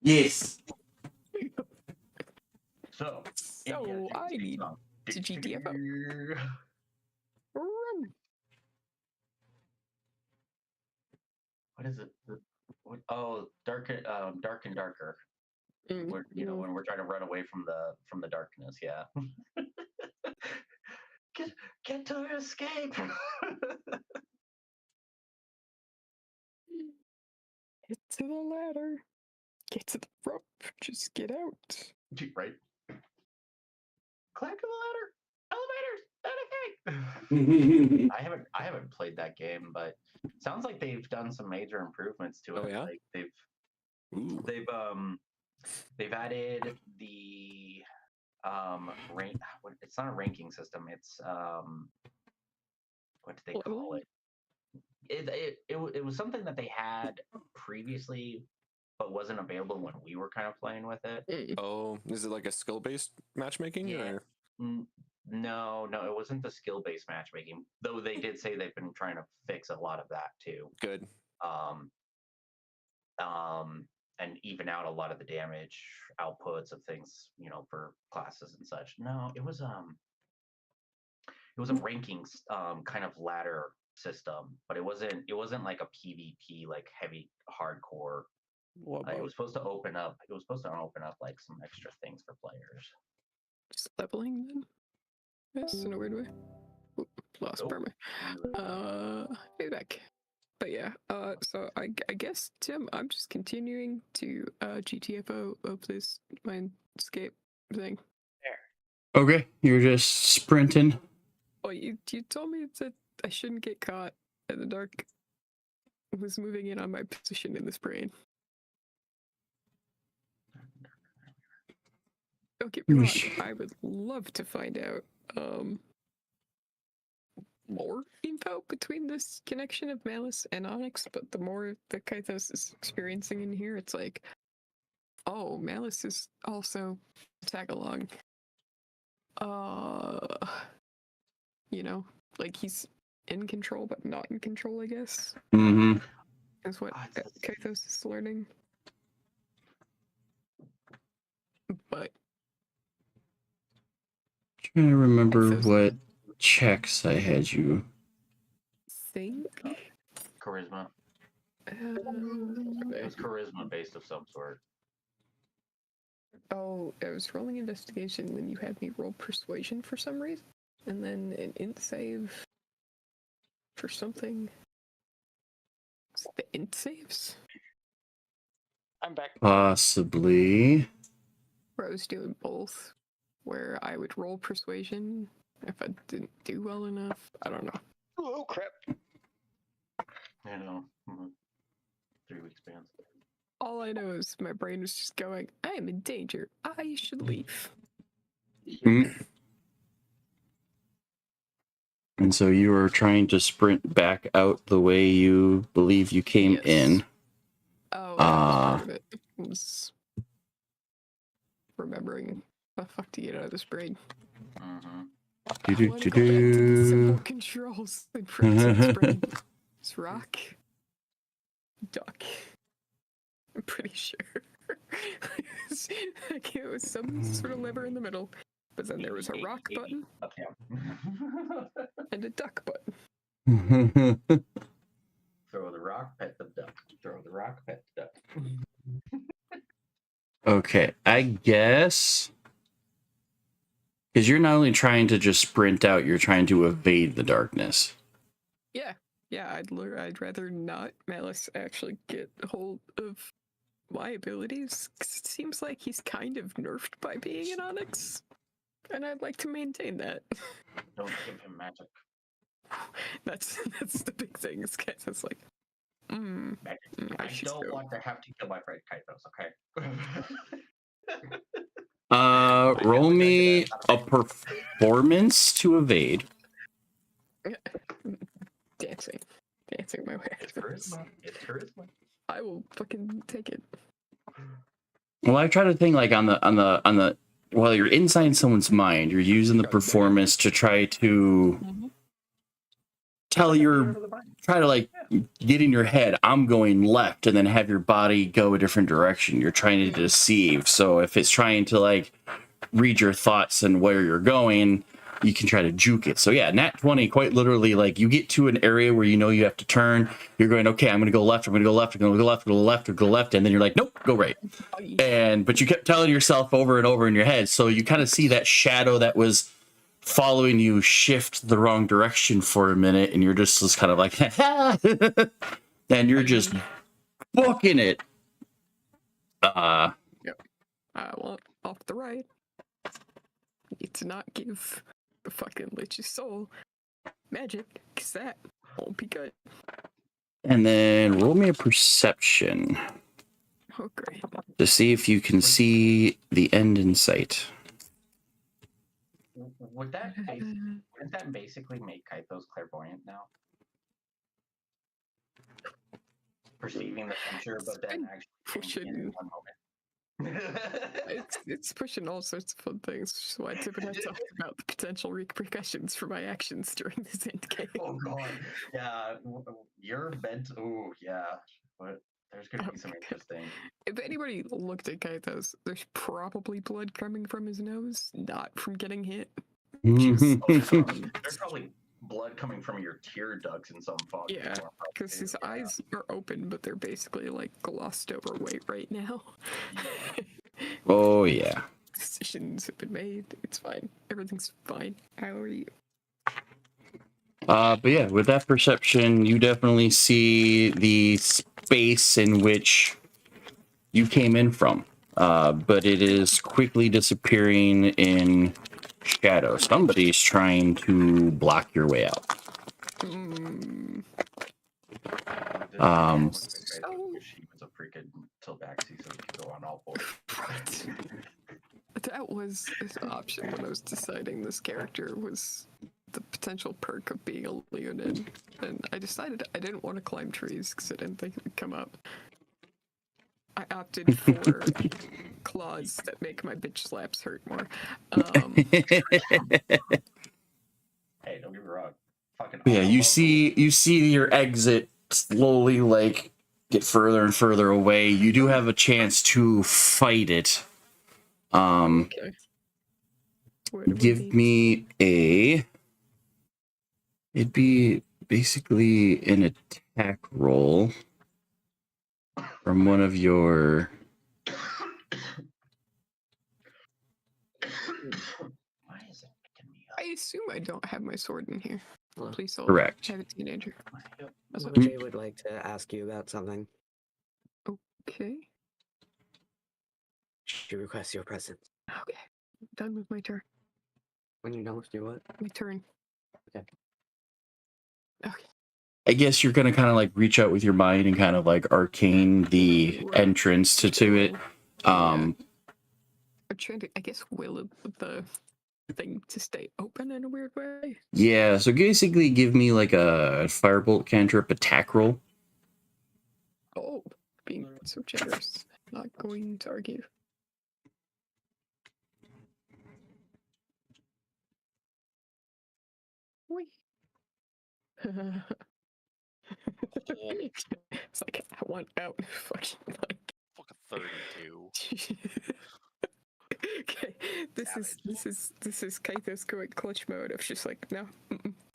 Yes. So I need to GTFO. Run. What is it? Oh, dark and darker. When we're trying to run away from the darkness, yeah. get to escape. Get to the ladder. Get to the rope. Just get out. Right. Climb to the ladder. Elevators. I haven't played that game, but sounds like they've done some major improvements to it. Oh, yeah? Like they've added the rank. It's not a ranking system. It's what do they call it? It was something that they had previously, but wasn't available when we were kind of playing with it. Oh, is it like a skill-based matchmaking? Yeah. Or? No, it wasn't the skill-based matchmaking. Though they did say they've been trying to fix a lot of that too. Good. And even out a lot of the damage outputs of things, for classes and such. No, it was a rankings kind of ladder system, but it wasn't like a PvP like heavy hardcore. It was supposed to open up like some extra things for players. Just leveling then? Yes, in a weird way. Oop, lost perma. Feedback. But yeah, so I guess, Tim, I'm just continuing to GTFO of this Mindscape thing. Okay, you're just sprinting. Oh, you told me that I shouldn't get caught in the dark. I was moving in on my position in this brain. Don't get me wrong, I would love to find out more info between this connection of Malice and Onyx, but the more that Kythos is experiencing in here, it's like, oh, Malice is also tag along. Like he's in control, but not in control, I guess. Mm-hmm. Is what Kythos is learning. But Trying to remember what checks I had you. Think Charisma. It was charisma based of some sort. Oh, I was rolling investigation, and then you had me roll persuasion for some reason, and then an int save for something. Is it the int saves? I'm back. Possibly. Where I was doing both, where I would roll persuasion if I didn't do well enough. I don't know. Oh crap! I know. 3 week spans. All I know is my brain was just going, I am in danger. I should leave. Mm. And so you were trying to sprint back out the way you believe you came in. Oh, Oh, that was part of it. Was remembering how the fuck to get out of this brain. Mhm. I want to go back to the simple controls in Frank's brain. It's rock, duck. I'm pretty sure. It was some sort of lever in the middle, but then there was a rock button Okay. and a duck button. Throw the rock, pet the duck. Throw the rock, pet the duck. Okay, I guess because you're not only trying to just sprint out, you're trying to evade the darkness. Yeah, I'd rather not Malice actually get hold of my abilities, 'cause it seems like he's kind of nerfed by being an Onyx, and I'd like to maintain that. Don't give him magic. That's the big thing. It's like, Magic. I should don't go. want to have to kill my friend Kaitos, okay? Roll me a performance to evade. Dancing my way. It's charisma. It's charisma. I will fucking take it. Well, I try to think like on the while you're inside someone's mind, you're using the performance to try to try to like get in your head, I'm going left, and then have your body go a different direction. You're trying to deceive. So if it's trying to like read your thoughts and where you're going, you can try to juke it. So yeah, nat 20, quite literally, like you get to an area where you know you have to turn. You're going, okay, I'm going to go left. I'm going to go left. I'm going to go left. Go left. Or go left. And then you're like, nope, go right. But you kept telling yourself over and over in your head. So you kind of see that shadow that was following you shift the wrong direction for a minute, and you're just kind of like, and you're just booking it. Yep. I want off the right. Need to not give the fucking Lich's soul magic, because that won't be good. And then roll me a perception Oh, great. to see if you can see the end in sight. Wouldn't that basically make Kaitos clairvoyant now? Perceiving the future, but then actually in one moment. It's pushing all sorts of fun things, which is why Tip and I talked about the potential repercussions for my actions during this end game. Oh god, yeah, you're bent. Oh yeah, but there's gonna be some interesting. If anybody looked at Kaitos, there's probably blood coming from his nose, not from getting hit. There's probably blood coming from your tear ducts in some fog. Yeah, because his eyes are open, but they're basically like glossed over white right now. Oh yeah. Decisions have been made. It's fine. Everything's fine. How are you? But yeah, with that perception, you definitely see the space in which you came in from. But it is quickly disappearing in shadow. Somebody's trying to block your way out. She was a freaking Tilbaxi, so you can go on all fours. That was an option when I was deciding this character, was the potential perk of being a Leonid, and I decided I didn't want to climb trees because I didn't think it would come up. I opted for claws that make my bitch slaps hurt more. Hey, don't get me wrong. Fucking Yeah, you see your exit slowly like get further and further away. You do have a chance to fight it. Okay. Give me a. It'd be basically an attack roll from one of your. Why is it picking me up? I assume I don't have my sword in here. Please hold. Correct. I have a teenager. Jay would like to ask you about something. Okay. She requests your presence. Okay. Done with my turn. When you're done with your what? My turn. Okay. Okay. I guess you're gonna kind of like reach out with your mind and kind of like arcane the entrance to it. I'm trying to, I guess, will the thing to stay open in a weird way. Yeah, so basically give me like a firebolt cantrip attack roll. Oh, being so generous. Not going to argue. Whee. It's like I want out. Fucking like. Fucking 32. Okay, this is Kaito's going clutch mode of just like, no,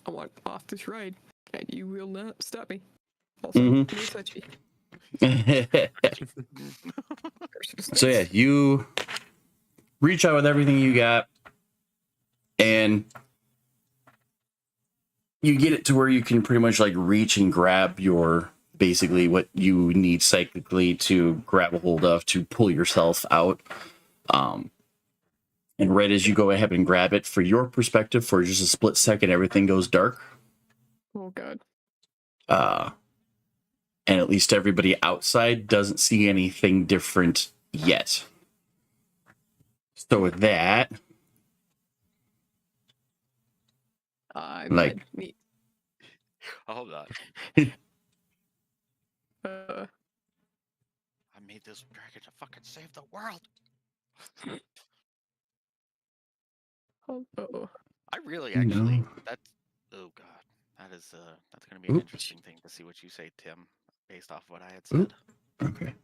I want off this ride, and you will not stop me. Also, Mhm. Personal So yeah, space. you reach out with everything you got, and you get it to where you can pretty much like reach and grab your basically what you need psychically to grab a hold of to pull yourself out. And right as you go ahead and grab it, for your perspective, for just a split second, everything goes dark. Oh god. And at least everybody outside doesn't see anything different yet. So with that, I'm like- neat. Hold on. Uh, I made this dragon to fucking save the world. oh. I really actually No. that's oh god. That's gonna be an Oops. interesting thing to see what you say, Tim, based off what I had Oop. said. Okay.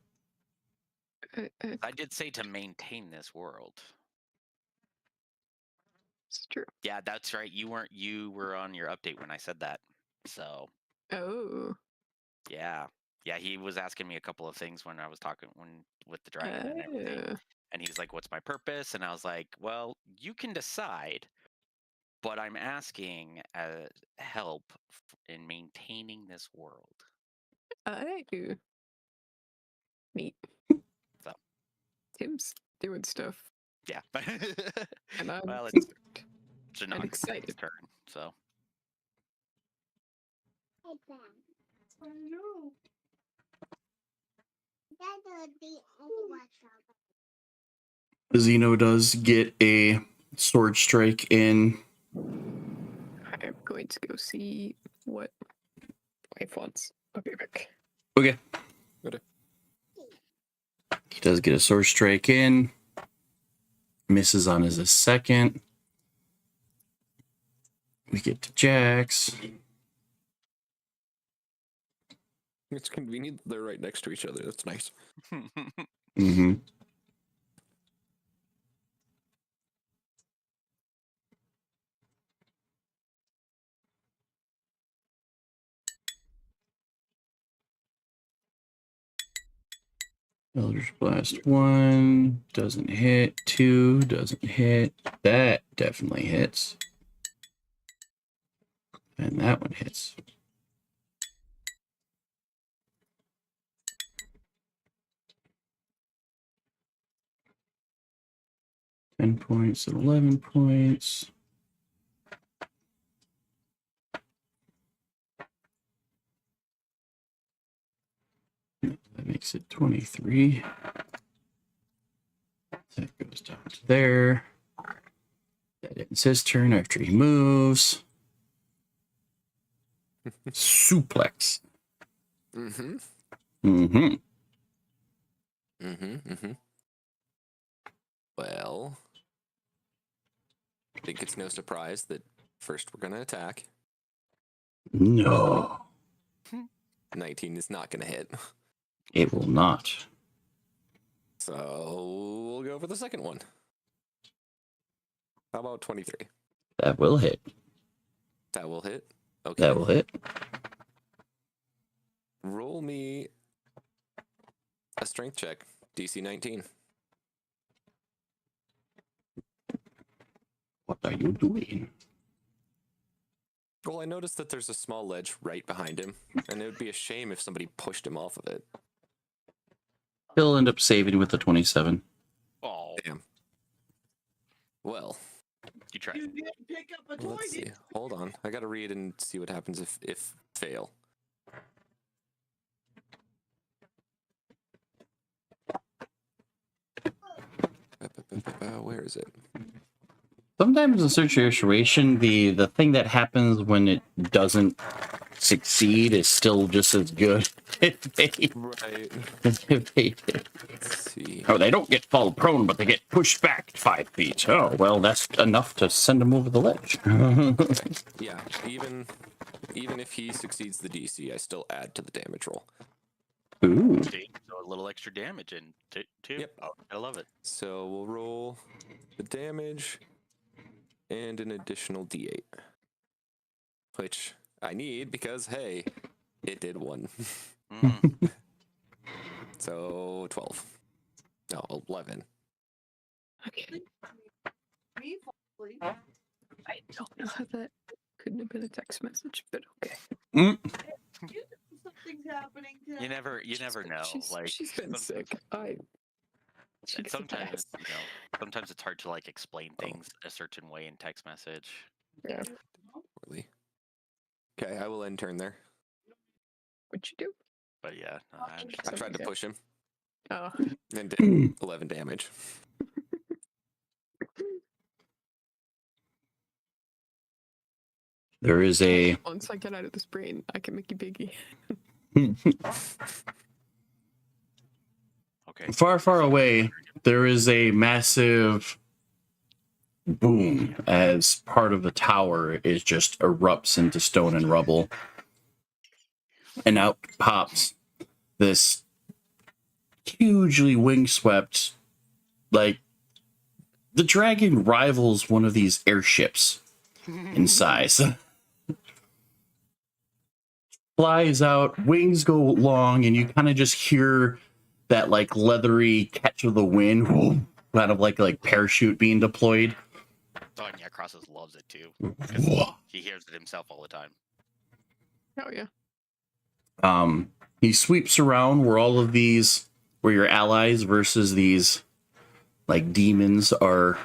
I did say to maintain this world. It's true. Yeah, that's right. You were on your update when I said that. So Oh. yeah. Yeah, he was asking me a couple of things when I was talking with the dragon and everything. And he's like, "What's my purpose?" And I was like, "Well, you can decide, but I'm asking help in maintaining this world." I do. Neat. So. Tim's doing stuff, Yeah. and I'm well, it's and excited. turn, so. Xeno does get a sword strike in. I'm going to go see what wife wants. I'll be back. Okay. Okay. He does get a sword strike in. Misses on his second. We get to Jax. It's convenient that they're right next to each other. That's nice. Mm-hmm. Eldritch Blast 1 doesn't hit. 2 doesn't hit. That definitely hits. And that one hits. $10 points and 11 points. That makes it 23. That goes down to there. That ends his turn after he moves. Suplex. Mm-hmm. Mm-hmm. Mm-hmm. Mm-hmm. Well, I think it's no surprise that first we're gonna attack. No, 19 is not gonna hit. it will not. So we'll go for the second one. How about 23? That will hit. That will hit. Okay. That will hit. Roll me a strength check. DC 19. What are you doing? Well, I noticed that there's a small ledge right behind him, and it would be a shame if somebody pushed him off of it. He'll end up saving with the 27. Oh, Damn. Well, you tried. You didn't pick up a toy, let's see. did you? Hold on. I gotta read and see what happens if fail. Where is it? Sometimes in such a situation, the thing that happens when it doesn't succeed is still just as good. if they, Right. if they, Let's see. oh, they don't get fall prone, but they get pushed back 5 feet. Oh, well, that's enough to send them over the ledge. Yeah, even if he succeeds the DC, I still add to the damage roll. Ooh. See, so a little extra damage in too. Yep. Oh, I love it. So we'll roll the damage and an additional D8, which I need because hey, it did 1. Mm. So 12. No, 11. Okay. I don't know how that couldn't have been a text message, but okay. Something's happening today. You never know. She's been sick. She And gets a sometimes pass. sometimes it's hard to like explain things a certain way in text message. Yeah. Poorly. Okay, I will end turn there. What'd you do? But yeah, I tried to push him Oh. and did 11 damage. There is a Once I get out of this brain, I can make you biggie. okay. far, far away. There is a massive boom as part of the tower is just erupts into stone and rubble, and out pops this hugely windswept, like the dragon rivals one of these airships in size. Flies out, wings go long, and you kind of just hear that like leathery catch of the wind, kind of like parachute being deployed. Oh, and yeah, Crosses loves it too. 'Cause he hears it himself all the time. Oh yeah. He sweeps around where all of these, where your allies versus these like demons are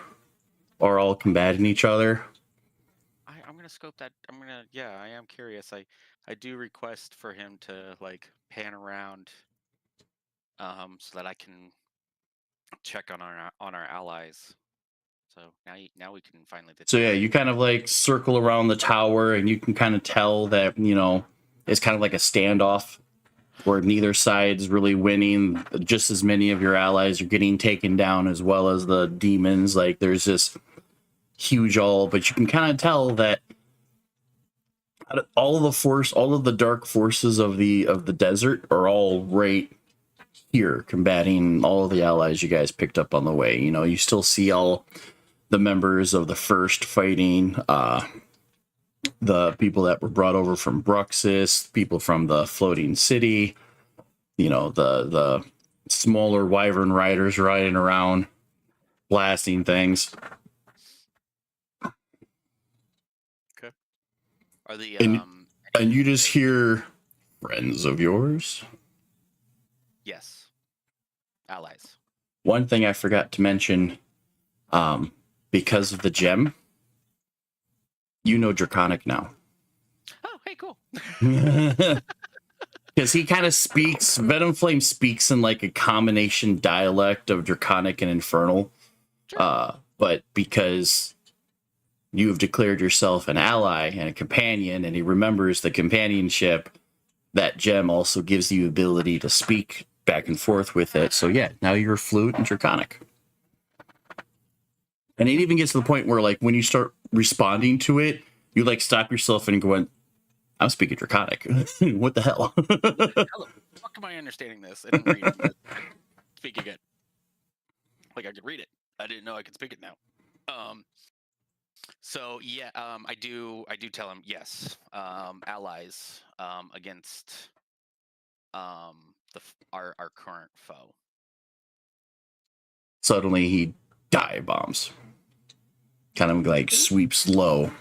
all combating each other. I'm gonna scope that. I am curious. I do request for him to like pan around, so that I can check on our allies. So now we can finally. So yeah, you kind of like circle around the tower, and you can kind of tell that it's kind of like a standoff where neither side's really winning. Just as many of your allies are getting taken down as well as the demons. Like there's this huge but you can kind of tell that all of the dark forces of the desert are all right here combating all of the allies you guys picked up on the way. You still see all the members of the first fighting, the people that were brought over from Bruxis, people from the floating city, the smaller wyvern riders riding around blasting things. Okay. Are the And you just hear friends of yours? Yes. Allies. One thing I forgot to mention, because of the gem, Draconic now. Oh, hey, cool. Because he kind of speaks, Venom Flame speaks in like a combination dialect of Draconic and Infernal. Sure. But because you have declared yourself an ally and a companion, and he remembers the companionship, that gem also gives you ability to speak back and forth with it. So yeah, now you're fluent and Draconic. And it even gets to the point where like when you start responding to it, you like stop yourself and go, I'm speaking Draconic. What the hell? How the fuck am I understanding this and reading it? Speak again. Like I could read it. I didn't know I could speak it now. So yeah, I do tell him yes. Allies against our current foe. Suddenly he dive bombs. Kind of like sweeps low.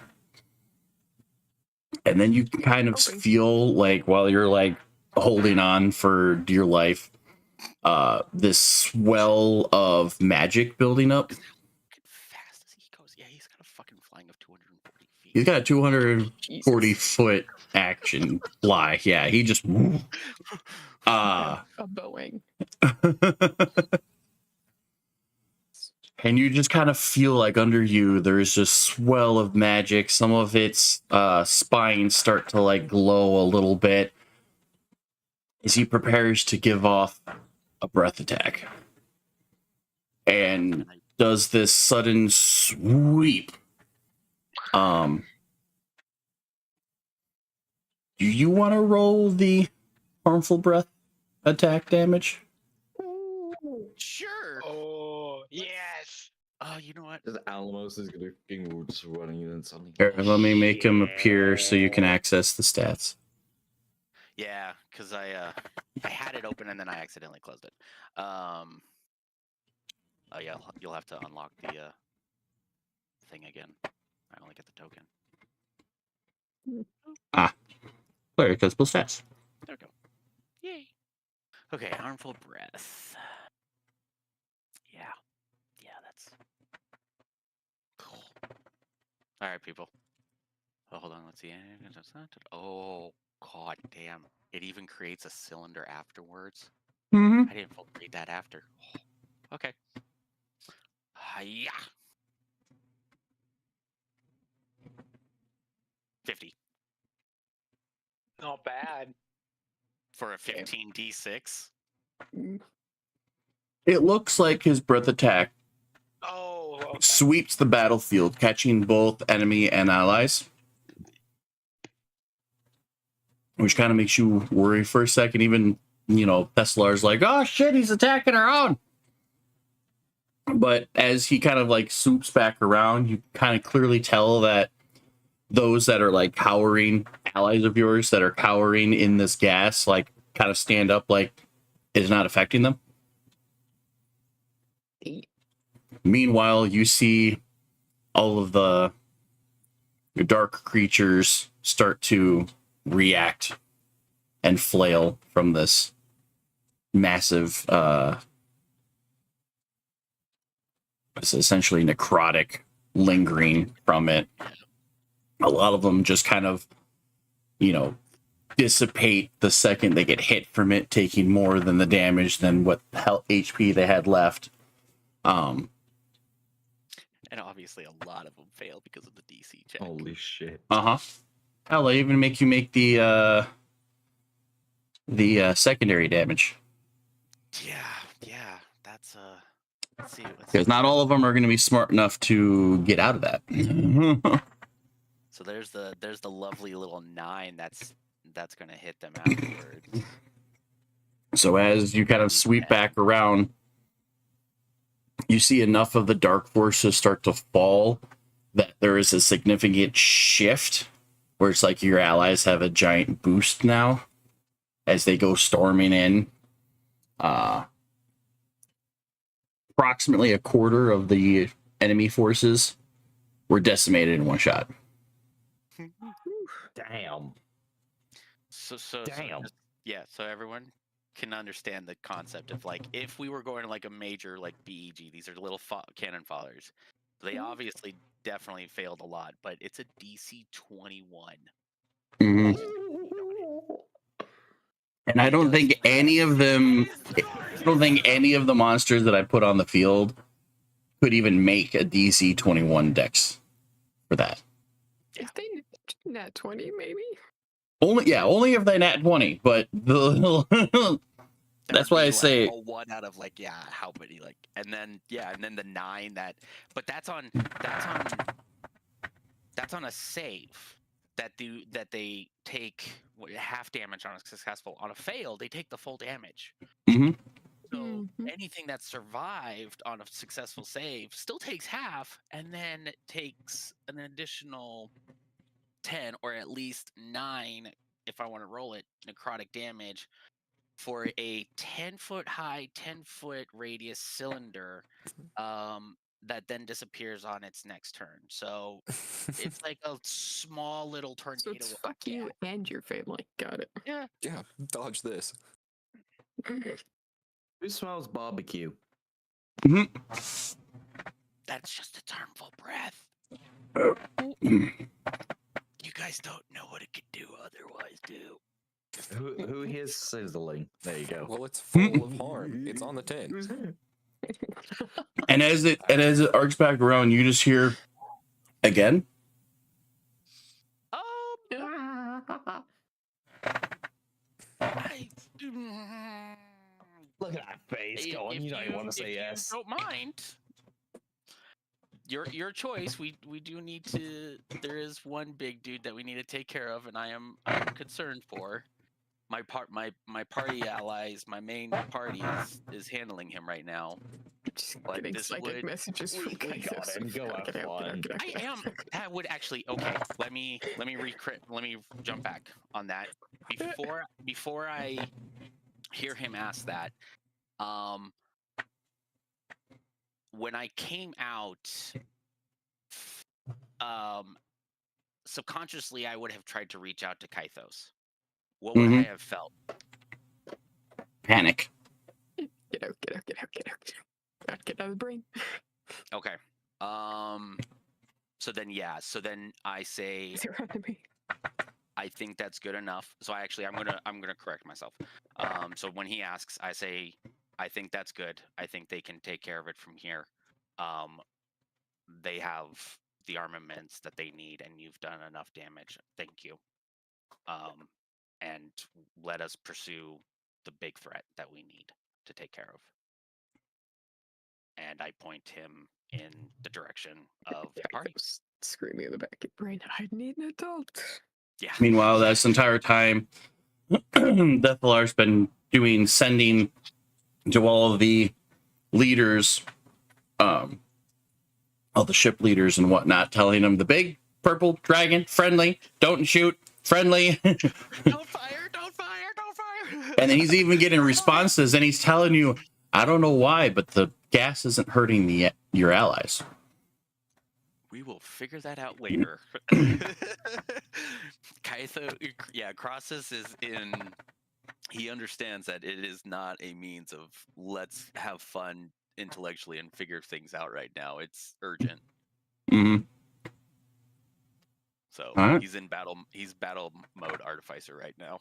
And then you can kind of feel like while you're like holding on for dear life, this swell of magic building up. Fast as he goes. Yeah, he's got a fucking flying of 240 feet. He's got a 240-foot action fly. Yeah, he just a Boeing. And you just kind of feel like under you there's a swell of magic. Some of its spines start to like glow a little bit as he prepares to give off a breath attack. And does this sudden sweep. Do you want to roll the harmful breath attack damage? Sure. Oh, yes. Oh, you know what? Just Alamos is gonna fucking just running in and something. Here, let me make him appear so you can access the stats. Yeah, because I had it open and then I accidentally closed it. Oh yeah, you'll have to unlock the thing again. I only get the token. Player accessible stats. There we go. Yay. Okay, harmful breath. Yeah. Yeah, that's cool. All right, people. Oh, hold on. Let's see. Oh, god damn. It even creates a cylinder afterwards. Mm-hmm. I didn't read that after. Oh, okay. Yeah. 50 Not bad. for a 15d6. It looks like his breath attack Oh, okay. sweeps the battlefield, catching both enemy and allies. Which kind of makes you worry for a second. Even, Thessalar's like, oh shit, he's attacking our own. But as he kind of like swoops back around, you kind of clearly tell that those that are like cowering, allies of yours that are cowering in this gas, like kind of stand up like it's not affecting them. Meanwhile, you see all of the dark creatures start to react and flail from this massive it's essentially necrotic lingering from it. A lot of them just kind of dissipate the second they get hit from it, taking more than the damage than what health HP they had left. And obviously a lot of them fail because of the DC check. Holy shit. Hell, they even make you make the secondary damage. Yeah, that's let's see. Because not all of them are going to be smart enough to get out of that. So there's the lovely little 9 that's going to hit them afterwards. So as you kind of sweep back around, you see enough of the dark forces start to fall that there is a significant shift where it's like your allies have a giant boost now as they go storming in. Approximately a quarter of the enemy forces were decimated in one shot. Damn. So Damn. so everyone can understand the concept of like if we were going to like a major like BEG, these are little cannon fallers. They obviously definitely failed a lot, but it's a DC 21. Mm-hmm. And I don't think any of them, I don't think any of the monsters that I put on the field could even make a DC 21 dex for that. If they nat 20, maybe? Only if they nat 20, but that's why I say a 1 out of like how many like and then the 9 but that's on a save that they take half damage on a successful. On a fail, they take the full damage. Mm-hmm. So anything that survived on a successful save still takes half, and then takes an additional 10 or at least 9 if I want to roll it necrotic damage for a 10-foot high, 10-foot radius cylinder that then disappears on its next turn. So it's like a small little tornado. So it's fuck you and your family. Got it. Yeah. Yeah, dodge this. Who smells barbecue? Mm-hmm. That's just its harmful breath. You guys don't know what it could do otherwise, do. Who here's sizzling? There you go. Well, it's full of harm. It's on the tin. And as it arcs back around, you just hear again. Look at that face. Go on, you know you want to say yes. Don't mind. Your choice. We do need to. There is one big dude that we need to take care of, and I'm concerned for. My party allies, my main party is handling him right now. Just But getting this psychic would messages from we got Kaisos. him. Go have fun. I am. That would actually okay. Let me jump back on that before I hear him ask that. When I came out, subconsciously I would have tried to reach out to Kythos. What would I have felt? Panic. Get out of the brain. Okay. So then I say Surrounding me. I think that's good enough. So I'm gonna correct myself. So when he asks, I say I think that's good. I think they can take care of it from here. They have the armaments that they need, and you've done enough damage. Thank you. And let us pursue the big threat that we need to take care of. And I point him in the direction of the party. Screaming in the back of your brain, I need an adult. Yeah. Meanwhile, this entire time, Deathalar's been sending to all of the leaders, all the ship leaders and whatnot, telling them the big purple dragon, friendly, don't shoot, friendly. Don't fire, don't fire, don't fire. And then he's even getting responses, and he's telling you, I don't know why, but the gas isn't hurting your allies. We will figure that out later. Crosses is in. He understands that it is not a means of let's have fun intellectually and figure things out right now. It's urgent. Mm-hmm. So right. He's in battle. He's battle mode artificer right now.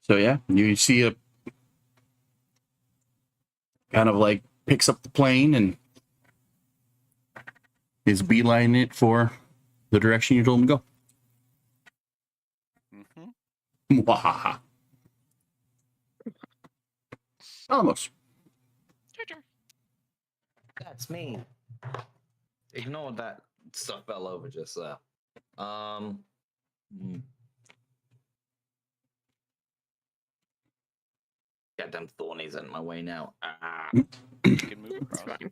So yeah, you see a kind of like picks up the plane and is beelining it for the direction you told him to go. Wahaha. Almost. That's me. Ignore that stuff fell over just there. Goddamn Thorny's in my way now. You can move It's across. fine.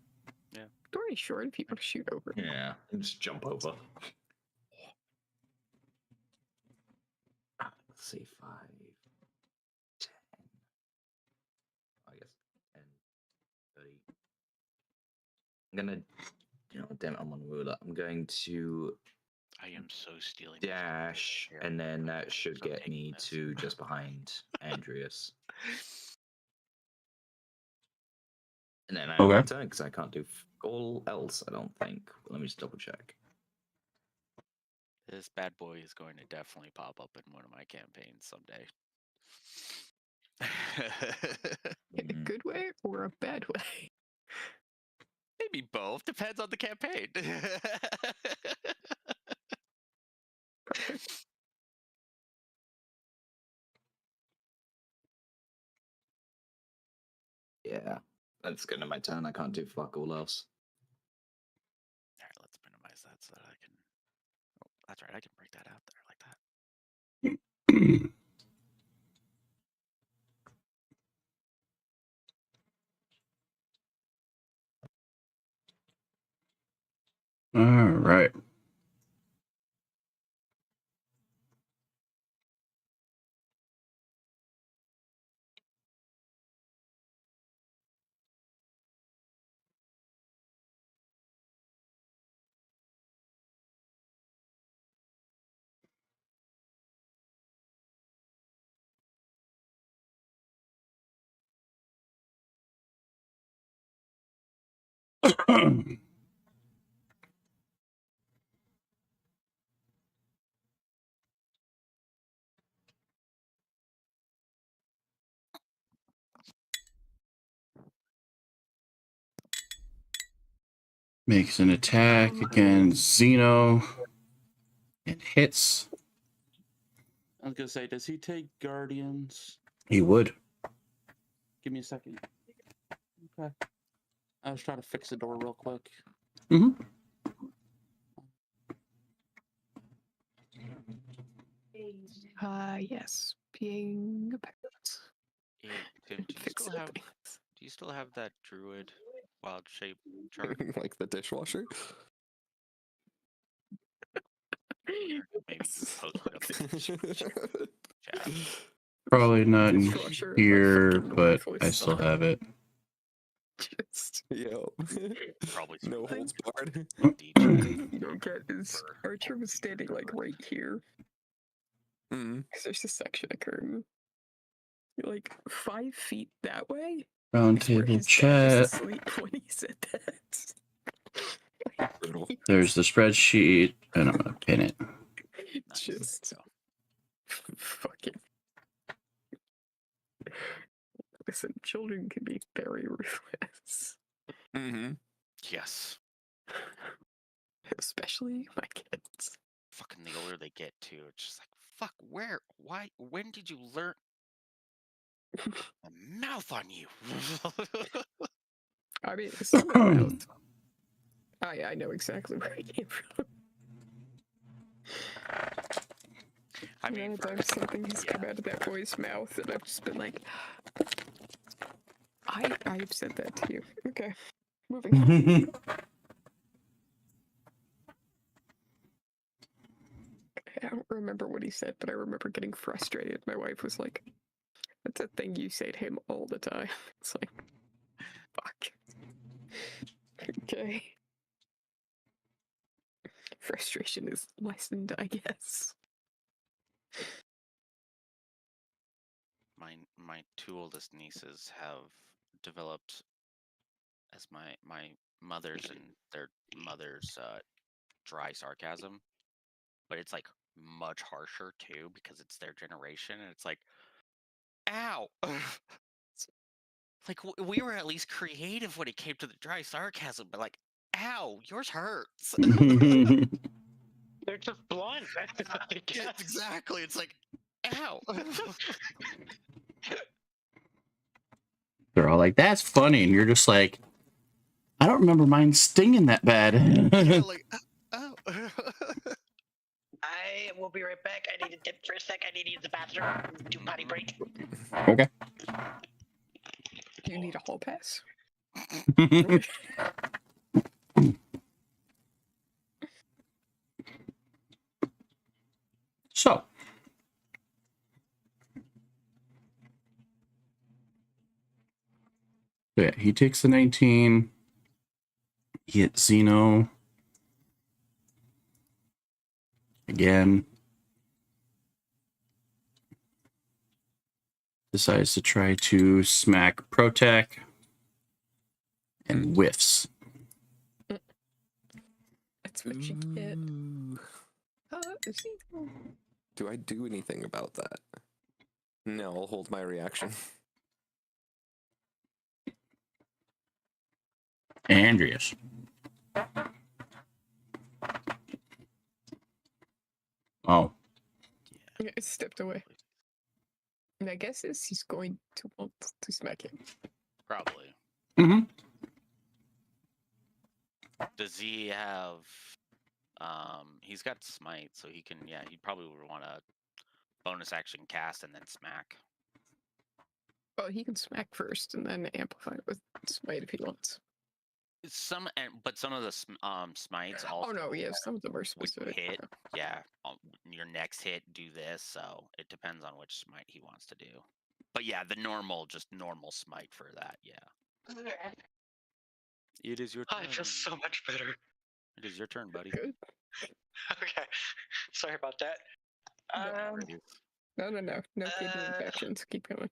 Yeah. Dory short if you want to shoot over. Yeah, just jump over. Let's see, 5, 10. I guess 10, 30. I'm gonna, damn it, I'm on ruler. I'm going to I am so stealing. dash, and then that should So get taking me this. to just behind Andreas. And then I have my turn because I can't do all else, I don't think. Let me just double check. This bad boy is going to definitely pop up in one of my campaigns someday. In a good way or a bad way? Maybe both. Depends on the campaign. Yeah, that's good in my turn. I can't do fuck all else. All right, let's minimize that so that I can. Oh, that's right. I can break that out there like that. All right. Makes an attack against Xeno. It hits. I was gonna say, does he take guardians? He would. Give me a second. Okay. I was trying to fix the door real quick. Mm-hmm. Yes. Being a pet. Hey, Tim, do you Fix still the have things. that druid wild shape chart? Like the dishwasher. Maybe you posted up in the chat. Probably not in Dishwasher, my here, fucking but wife was I still stuck. have it. Just Yo. Probably No some holds barred. D the chat. thing you don't get is Archer was standing like right here. Mm. Because there's a section of curtain. You're like 5 feet that way? Round Is where table his dad chat. was asleep when he said that. Brutal. There's the spreadsheet, and I'm gonna pin it. Nice. Just So, fucking. Listen, children can be very ruthless. Mm-hmm. yes. Especially my kids. Fucking the older they get too, it's just like, fuck, where? Why? When did you learn? A mouth on you. I mean, some of the mouth. I know exactly where it came from. I mean, Many times something has come out of that boy's mouth, and I've just been like, I've said that to you. Okay, moving on. I don't remember what he said, but I remember getting frustrated. My wife was like, "That's a thing you say to him all the time." It's like, fuck. Okay. Frustration is lessened, I guess. my two oldest nieces have developed as my mother's and their mother's dry sarcasm, but it's like much harsher too because it's their generation, and it's like, ow. Like we were at least creative when it came to the dry sarcasm, but like, ow, yours hurts. They're just blunt. That's what they Yeah, get. exactly. It's like, ow. They're all like, "That's funny," and you're just like, "I don't remember mine stinging that bad." Yeah, like, oh. I will be right back. I need to dip for a sec. I need to use the bathroom. Do potty break. Okay. Do you need a hall pass? So, yeah, he takes the 19. He hits Xeno again. Decides to try to smack Protec and whiffs. That's what you get. Ooh. Do I do anything about that? No, I'll hold my reaction. Andreas. Oh, Yeah, it stepped away. And I guess he's going to want to smack him. Probably. mm-hmm. Does he have? He's got smite, so he can. Yeah, he probably would want to bonus action cast and then smack. Well, he can smack first and then amplify it with smite if he wants. But some of the smites also. Oh no, yeah, some of them are When you specific. hit, yeah, your next hit, do this. So it depends on which smite he wants to do. But yeah, just normal smite for that. Yeah. It is your turn. I feel so much better. It is your turn, buddy. Good. Okay. Sorry about that. No. No kidney infections. Keep going.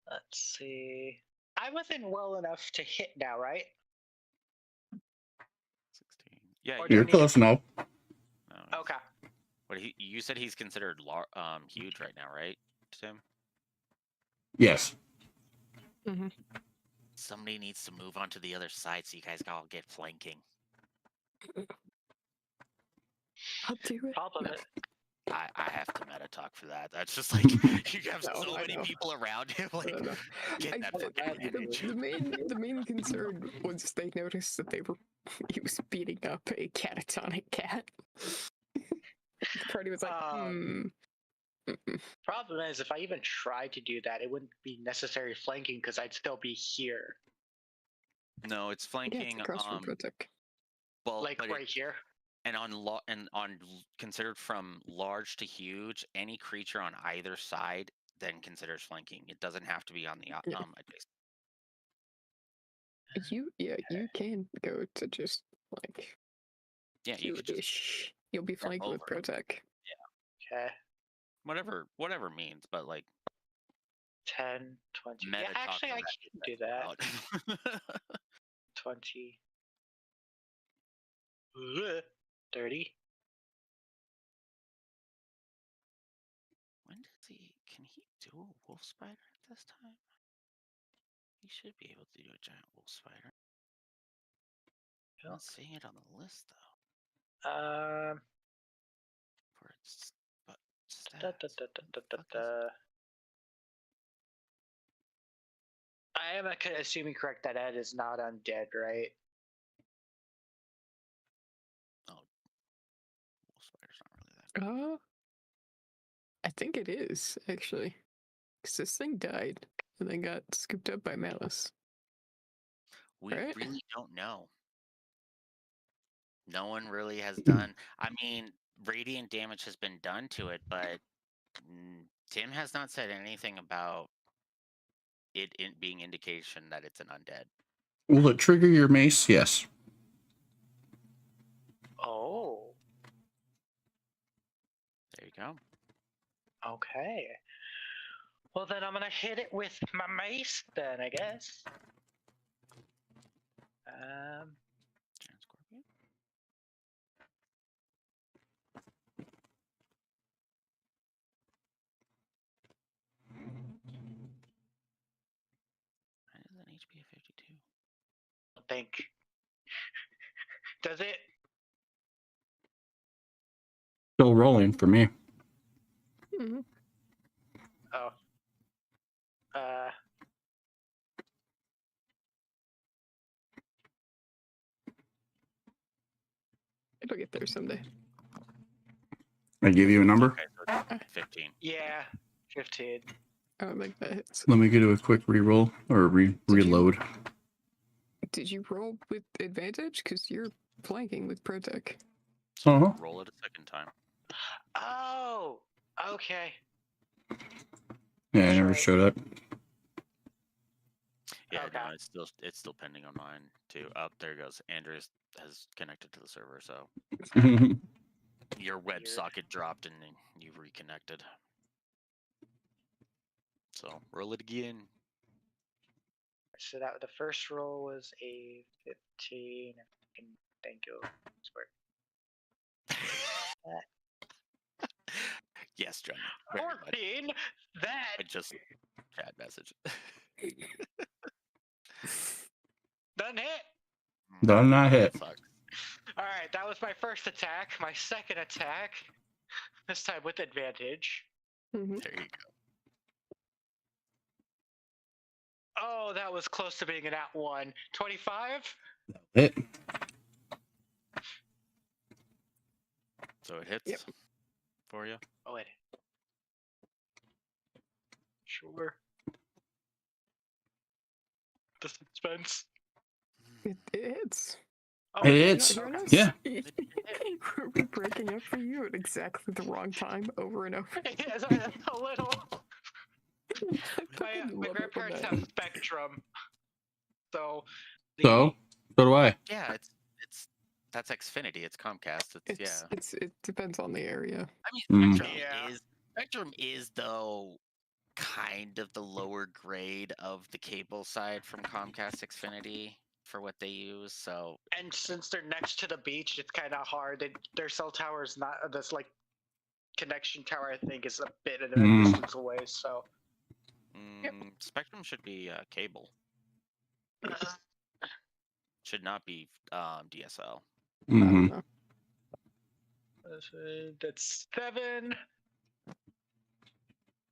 Let's see. I'm within well enough to hit now, right? 16. Yeah, Or do You're I need close enough. No, Okay. But you said he's considered huge right now, right, Tim? Yes. Mm-hmm. Somebody needs to move onto the other side so you guys all get flanking. I'll do it. Problem No. is, I have to meta talk for that. That's just like you have No, so I many know. people around him. Like, No. get that fucking advantage. The main concern was they noticed that he was beating up a catatonic cat. The party was like, Mm-mm. problem is, if I even tried to do that, it wouldn't be necessary flanking because I'd still be here, No, it's Yeah, it's flanking. across from Protec. Well, like but right here. and considered from large to huge, any creature on either side then considers flanking. It doesn't have to be on the Yeah. adjacent. You can go to just like Yeah, you could just huge-ish. You'll be jump flanked with over. Protec. Okay. whatever means, but like 10, 20. meta Yeah, talk actually, for I that can do that. out. 20. Ugh, 30. When does can he do a wolf spider at this time? He should be able to do a giant wolf spider. I'm not seeing it on the list though. For its but Da, stats. da, da, da, da, Fuck da, is it? da. I am assuming correct that Ed is not undead, right? Wolf spider's not really that. I think it is actually, because this thing died and then got scooped up by Malice. We Right? really don't know. No one really has done. I mean, radiant damage has been done to it, but Tim has not said anything about it being indication that it's an undead. Will it trigger your mace? Yes. Oh, There you go. okay. Well, then I'm gonna hit it with my mace, then I guess. Giant scorpion. That is an HP of 52. I think. Does it? Still rolling for me. Mm-hmm. Oh. It'll get there someday. I give you a number. Okay, so it's 15. Yeah, 15. I don't think that hits. Let me get a quick reroll or reload. Did you roll with advantage? Because you're flanking with Protec. So Uh-huh. roll it a second time. Oh, okay. Yeah, I That's never right. showed up. Yeah, Okay. no, it's still pending on mine too. Oh, there it goes. Andrew has connected to the server, so your Weird. WebSocket dropped and then you've reconnected. So roll it again. So that the first roll was a 15. Thank you. Yes, Johnny. Very much. 14. That. I just chat message. Doesn't hit. Does not hit. Sucks. All right, that was my first attack. My second attack, this time with advantage. Mm-hmm. There you go. Oh, that was close to being an at one. 25. Hit. So it hits Yep. for you. Oh wait. Sure. The suspense. It hits. Oh, It yeah, hits. You're not- Yeah. We're breaking up for you at exactly the wrong time over and over. Yes, a little. I My fucking love it when grandparents that- have Spectrum, so. So do I. Yeah, that's Xfinity. It's Comcast. It depends on the area. I mean, Spectrum Yeah. Spectrum is though kind of the lower grade of the cable side from Comcast Xfinity for what they use. So And since they're next to the beach, it's kind of hard. Their cell tower is not this like connection tower. I think is a bit of a distance away. So Spectrum should be cable. Should not be DSL. Hmm. That's 7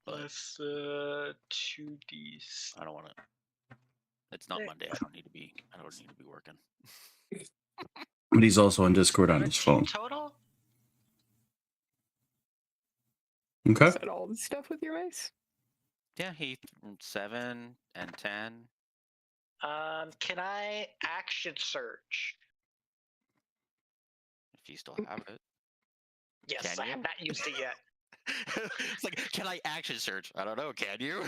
plus 2d. I don't want to. It's not Monday. I don't need to be working. But he's also on Discord on his 17 phone. total. Okay. Is that all the stuff with your mace? Yeah, he 7 and 10. Can I action search? If you still have it. Yes, Can I have you? not used it yet. It's like, can I action search? I don't know. Can you?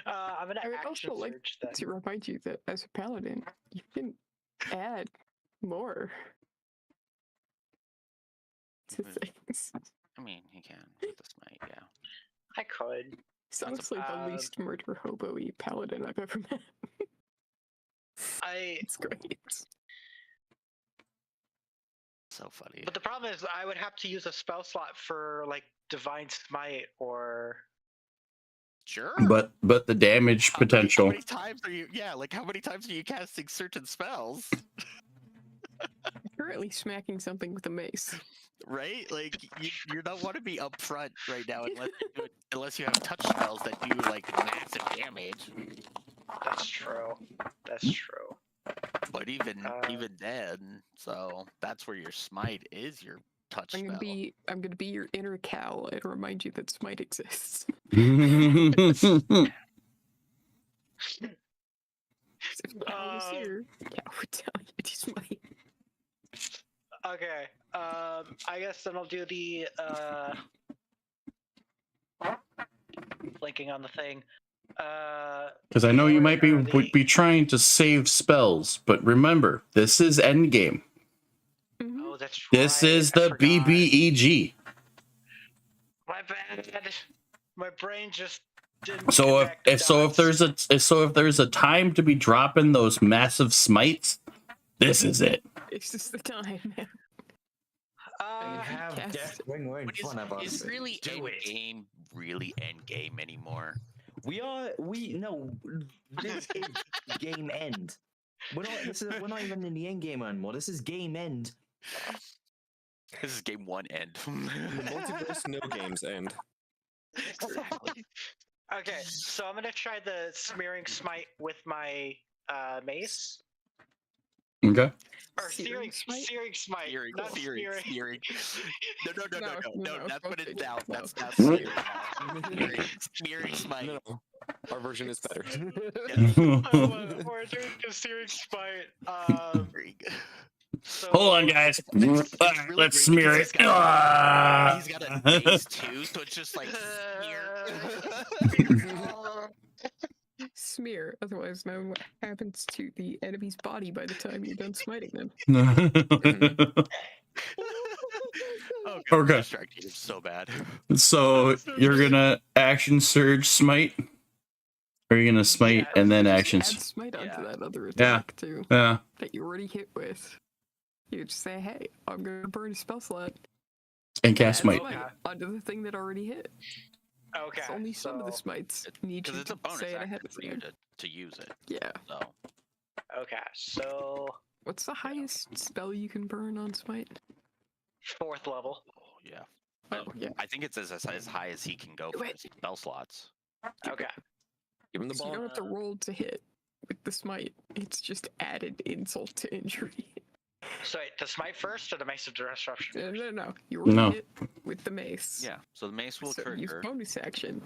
I'm gonna I would action also like search that. to remind you that as a paladin, you can add more to things. I mean, he can with the smite. Yeah. I could. It's honestly the uh, least murder hobo-y paladin I've ever met. I. It's great. So funny. But the problem is, I would have to use a spell slot for like divine smite or. Sure. But the damage potential. How many times are you? Yeah, like how many times are you casting certain spells? I'm currently smacking something with a mace. Right? Like you don't want to be upfront right now unless you have touch spells that do like massive damage. That's true. That's true. But even then, so that's where your smite is your touch I'm spell. gonna be your inner cow and remind you that smite exists. If cow was here, cow would tell you to smite. Okay. I guess then I'll do the blinking on the thing. Because I know you might be trying to save spells, but remember, this is endgame. Oh, that's This right. is I the forgot. BBEG. My bad. My brain just didn't. So connect the if there's a time to be dropping those massive smites, this is it. It's just the time, man. You have Yes. Deathwing right in front of us. Is really Do it. endgame really endgame anymore? No, this is game end. We're not even in the end game anymore. This is game end. This is game 1 end. In the multiverse, no games end. Exactly. Okay, so I'm gonna try the smearing smite with my mace. Okay. Or searing smite. Searing, Not searing. No, No, that's what it's down. no. That's searing. Smearing smite. No, our version is better. We're doing the searing smite. So Hold on, guys. Really Let's great smear because it. He's got a face too, so it's just like Smear, otherwise known what happens to the enemy's body by the time you're done smiting them. Oh, God, Okay. distracting is so bad. So you're gonna action surge smite? Or you're gonna smite and then action Add smite onto Yeah. that other attack too Yeah. that you already hit with. You just say, "Hey, I'm gonna burn a spell slot." And cast Add smite. onto the thing that already hit. Okay. It's only some of the so- smites need Because you it's a to bonus say it action ahead of for you time. to use it. Yeah. So Okay, so What's the highest spell you can burn on smite? 4th level. yeah. Oh, yeah. I think it's as high as he can go for his spell slots. Okay. Give him the So you ball. don't have to roll to hit with the smite. It's just added insult to injury. So wait, the smite first or the mace of disruption? No. You already No. hit with the mace. Yeah. So the mace will So use trigger. bonus action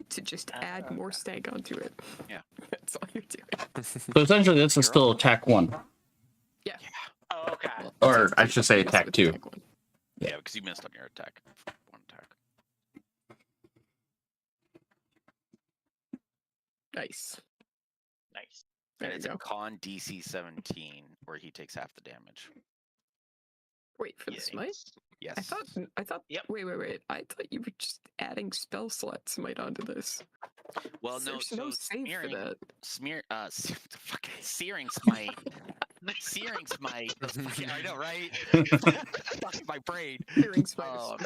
to just add more stag onto it. Yeah. That's all you're doing. So essentially this is still attack 1. Yeah. Oh, okay. Or I should say Miss attack with 2. attack one. Yeah, because you missed on your attack. One attack. Nice. Nice. There And you it's go. a con DC 17 where he takes half the damage. Wait, for the smite? Yes. I thought. Yep. Wait. I thought you were just adding spell slot smite onto this. Well, no. There's So no save for that. fucking searing smite. Searing smite. I know, right? Fucking my brain. Hearing smite. Um,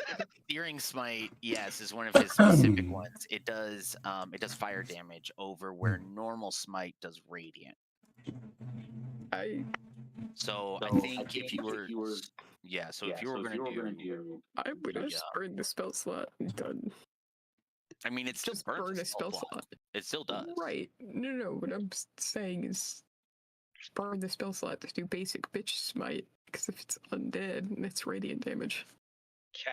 Searing Smite, yes, is one of his specific ones. It does fire damage over where normal Smite does radiant. So I think if you were, yeah, so if you were gonna do, I would have Yeah. just burned the spell slot and done. I mean, it still Just burns burn a a spell spell slot. slot. It still does. Right. No. What I'm saying is burn the spell slot to do basic bitch smite. Because if it's undead, and it's radiant damage. Okay.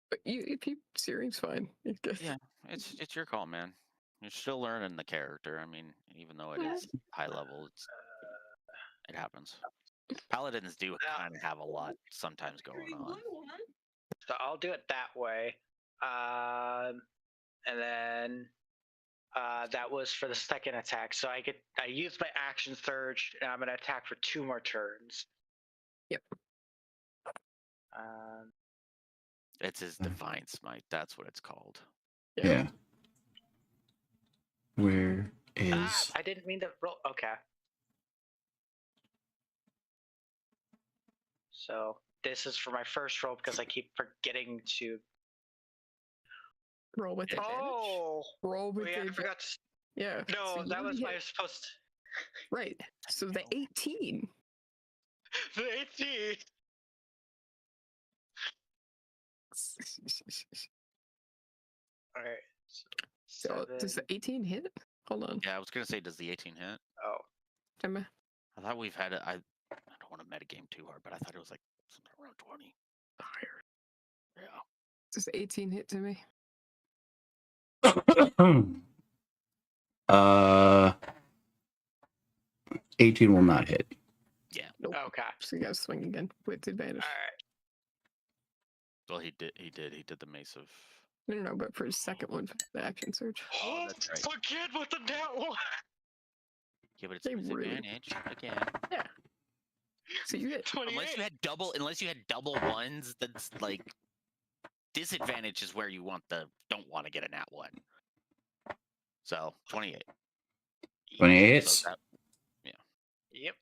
But if you Searing's fine. You're good. Yeah, it's your call, man. You're still learning the character. I mean, even though it is high level, it happens. Paladins do kind of have a lot sometimes going on. So I'll do it that way. And then that was for the second attack. So I used my action surge, and I'm gonna attack for 2 more turns. Yep. It's his divine smite. That's what it's called. Yeah. Where is? I didn't mean to roll. Okay. So this is for my first roll because I keep forgetting to. Roll with advantage. Oh, Roll with yeah, I advantage. forgot. To... Yeah. No, so you that was already I hit. was supposed to. Right. So the 18. The 18. All right. So does the 18 hit? Hold on. Yeah, I was gonna say, does the 18 hit? Oh. Emma. I thought we've had it. I don't want to metagame too hard, but I thought it was like something around 20. Higher. Yeah. Does 18 hit to me? 18 will not hit. Yeah. Nope. Okay. So you gotta swing again with advantage. All right. Well, he did the mace of. No, but for his second one, the action surge. Oh, that's right. Again with the nat one. Yeah, but it's They with really- advantage again. Yeah. So you get 28. Unless you had double ones, that's like disadvantage is where you don't want to get a nat one. So 28. 28. So Yep.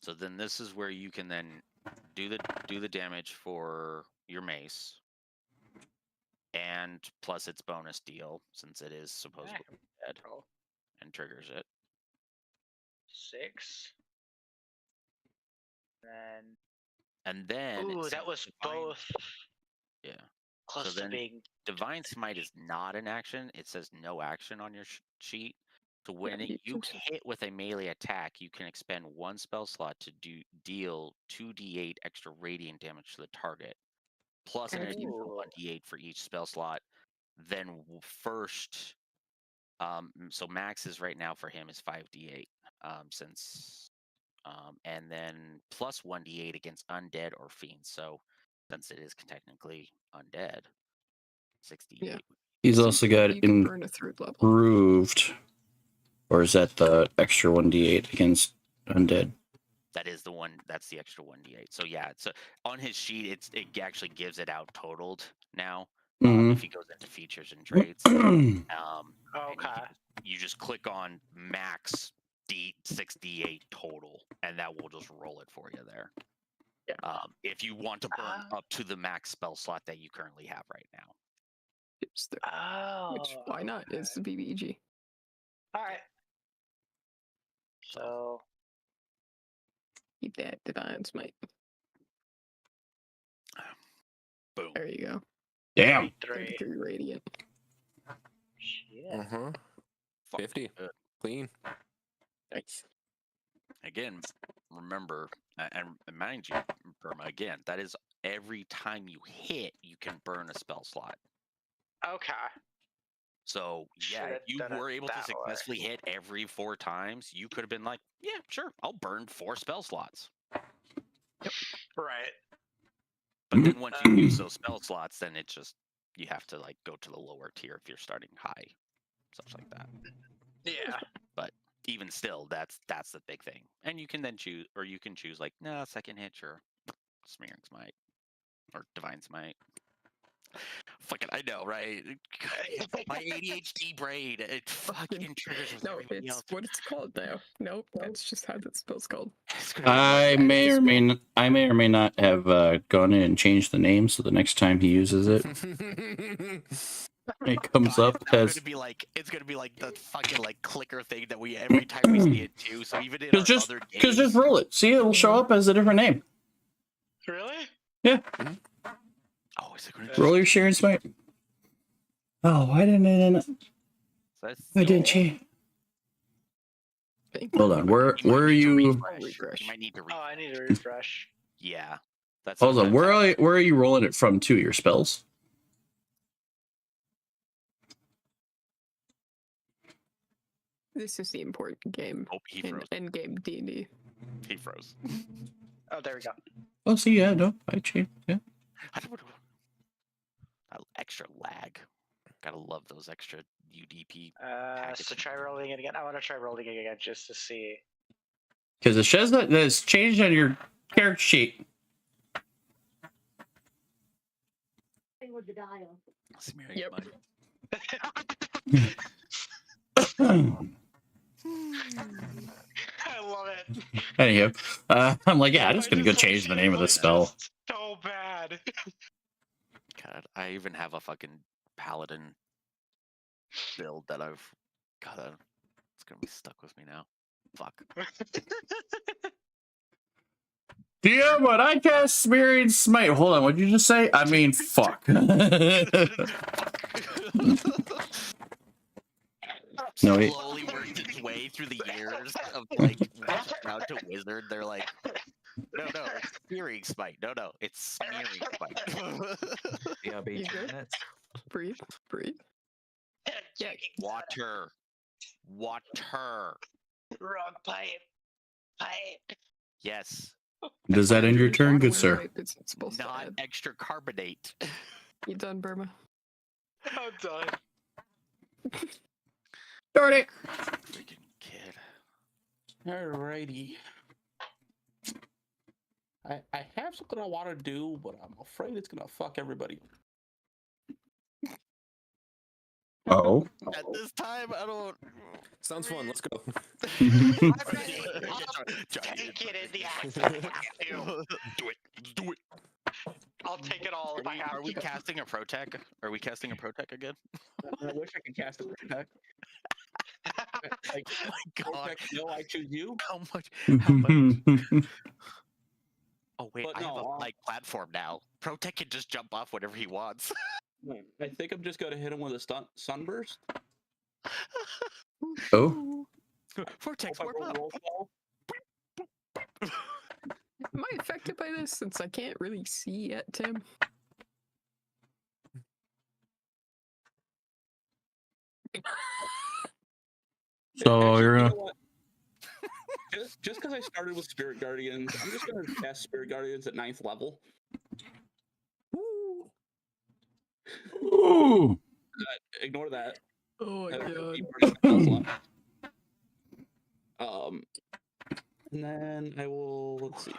So then this is where you can then do the damage for your mace, and plus its bonus deal since it is supposedly dead Roll and triggers it. 6. And then Ooh, since that was divine- both Yeah. close to then- being. Divine Smite is not an action. It says no action on your sheet. So when you you can- hit with a melee attack, you can expend 1 spell slot to deal 2d8 extra radiant damage to the target, plus an additional Ooh. 1d8 for each spell slot. Then first, so max is right now for him is 5d8, and then plus 1d8 against undead or fiends. So since it is technically undead, 68. Yeah. He's so also got you can burn a third level. improved. Or is that the extra 1d8 against undead? That is the one. That's the extra 1d8. So yeah, so on his sheet, it actually gives it out totaled now. Mhm. If he goes into features and traits, Okay. you just click on max 6d8 total, and that will just roll it for you there. Yeah. If you want to burn up to the max spell slot that you currently have right now. It's the, Oh. which why not? It's the BBEG. All right. So Keep that divine smite. Boom. There you go. Damn. 3. 33 radiant. Shit. Uh-huh. Fucking 50. good. Clean. Nice. Again, remember, and mind you, Burma, again, that is every time you hit, you can burn a spell slot. Okay. So, yeah, Should've if you done it were able to that way. successfully hit every 4 times, you could have been like, yeah, sure, I'll burn 4 spell slots. Right. But then once you use those spell slots, then it's just, you have to like go to the lower tier if you're starting high, stuff like that. Yeah. But even still, that's the big thing. And you can then choose, or you can choose like, no, second hit or Smearing Smite or Divine Smite. fucking, I know, right? My ADHD brain, it fucking triggers with No, everybody it's else. what it's called now. Nope, that's just how that spell's called. It's gonna be I may or may not, have gone in and changed the name, so the next time he uses it, it comes God, up it's now as gonna be like, it's gonna be like the fucking like clicker thing that we every time we see it too. So even in our just other just games, roll it. See, it will show up as a different name. Really? oh, is it gonna Roll your share and smite. Oh, why didn't I? That's I didn't change. Hold on. Where are you? You might need to Oh, I refresh. need to refresh. Yeah, that's. Hold on. Where are you rolling it from? To your spells? This is the important game Oh, he in froze. endgame D&D. He froze. Oh, there we go. Oh, see, yeah, no, I changed. Yeah. Extra lag. Gotta love those extra UDP. So try rolling it again. I want to try rolling it again just to see. Because it says that it's changed on your character sheet. With the dial. Yep. I love it. Anyhow, I'm like, yeah, I'm just gonna go change the name of the spell. So bad. God, I even have a fucking paladin build that I've got. It's gonna be stuck with me now. Fuck. DM, when I cast Smearing Smite, hold on, what did you just say? I mean, fuck. No, wait. Slowly worked its way through the years of like down to wizard. They're like, no, it's smearing smite. No, it's smearing smite. BRB You 2 good? minutes. Breathe. Yeah. Water. Wrong pipe. Yes. Does that end your turn, good sir? Pipe, it's supposed to Not add. extra carbonate. You done, Burma? I'm done. Darn it. Freaking kid. Alrighty. I have something I want to do, but I'm afraid it's gonna fuck everybody. Oh. At this time, I don't. Sounds fun. Let's go. I'm ready. Take it in the act. Do it. Do it. I'll take it all if I have Are we to. casting a Protec? Are we casting a Protec again? I wish I could cast a protect. Like, Oh my god. protect, no, I choose you. How much? How much? Oh wait, But I have no, a like platform now. Protec can just jump off whenever he wants. I think I'm just gonna hit him with a sunburst. Oh. Vortex, Hope I warp roll up. well. Am I affected by this since I can't really see yet, Tim? So Actually, you're you gonna. know what? Just because I started with Spirit Guardians, I'm just gonna cast Spirit Guardians at 9th level. Woo! Ooh. Ignore that. Oh my I have god. 15 party spells left. And then I will, let's see.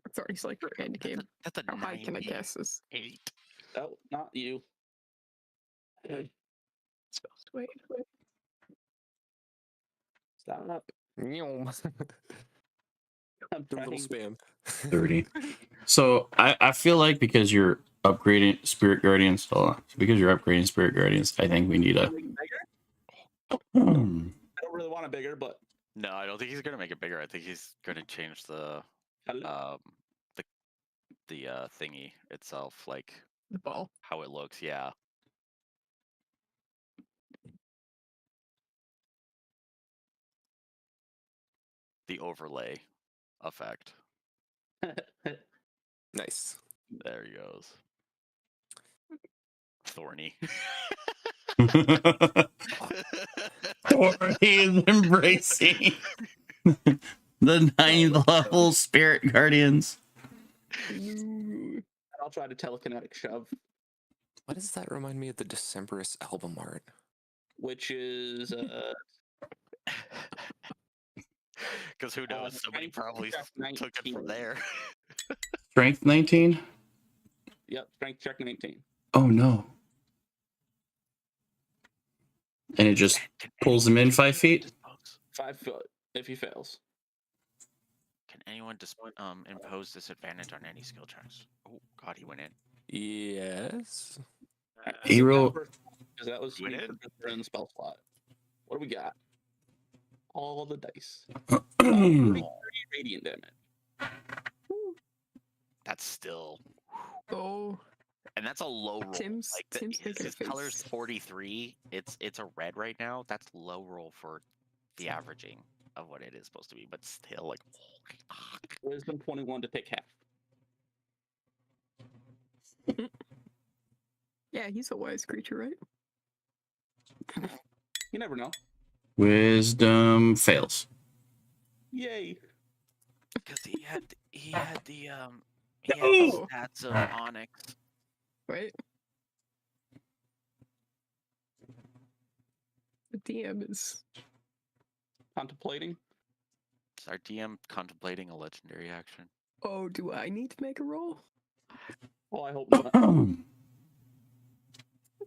It's already like for end game. That's a How high can I 98. cast this? Oh, not you. Spells. Wait. Stop. I'm The little trying. spam. 30. So I feel like because you're upgrading Spirit Guardians, I think we need a. Make it bigger? I don't really want it bigger, but No, I don't think he's gonna make it bigger. I think he's gonna change the thingy itself, like The ball. how it looks. Yeah. The overlay effect. Nice. There he goes. Thorny. He is embracing the 9th level Spirit Guardians. I'll try to telekinetic shove, Why does that remind me of the Decemberist album art? which is Because who knows? Somebody strength probably check took it from 19. there. Strength 19. Yep, strength check 19. Oh no. And it just pulls him in 5 feet? 5 foot if he fails. Can anyone impose disadvantage on any skill checks? Oh God, he went in. Yes. He rolled. Because that was Went me in? for in the spell slot. What do we got? All the dice. 30 radiant damage. That's still, Oh, and that's a low roll. Tim's his making a color's face. 43. It's a red right now. That's low roll for the averaging of what it is supposed to be, but still, like, holy fuck. Wisdom 21 to take half. Yeah, he's a wise creature, right? You never know. Wisdom fails. Yay. Because he had the No. stats of Onyx. Right? The DM is Contemplating. Is our DM contemplating a legendary action? Oh, do I need to make a roll? Well, I hope not.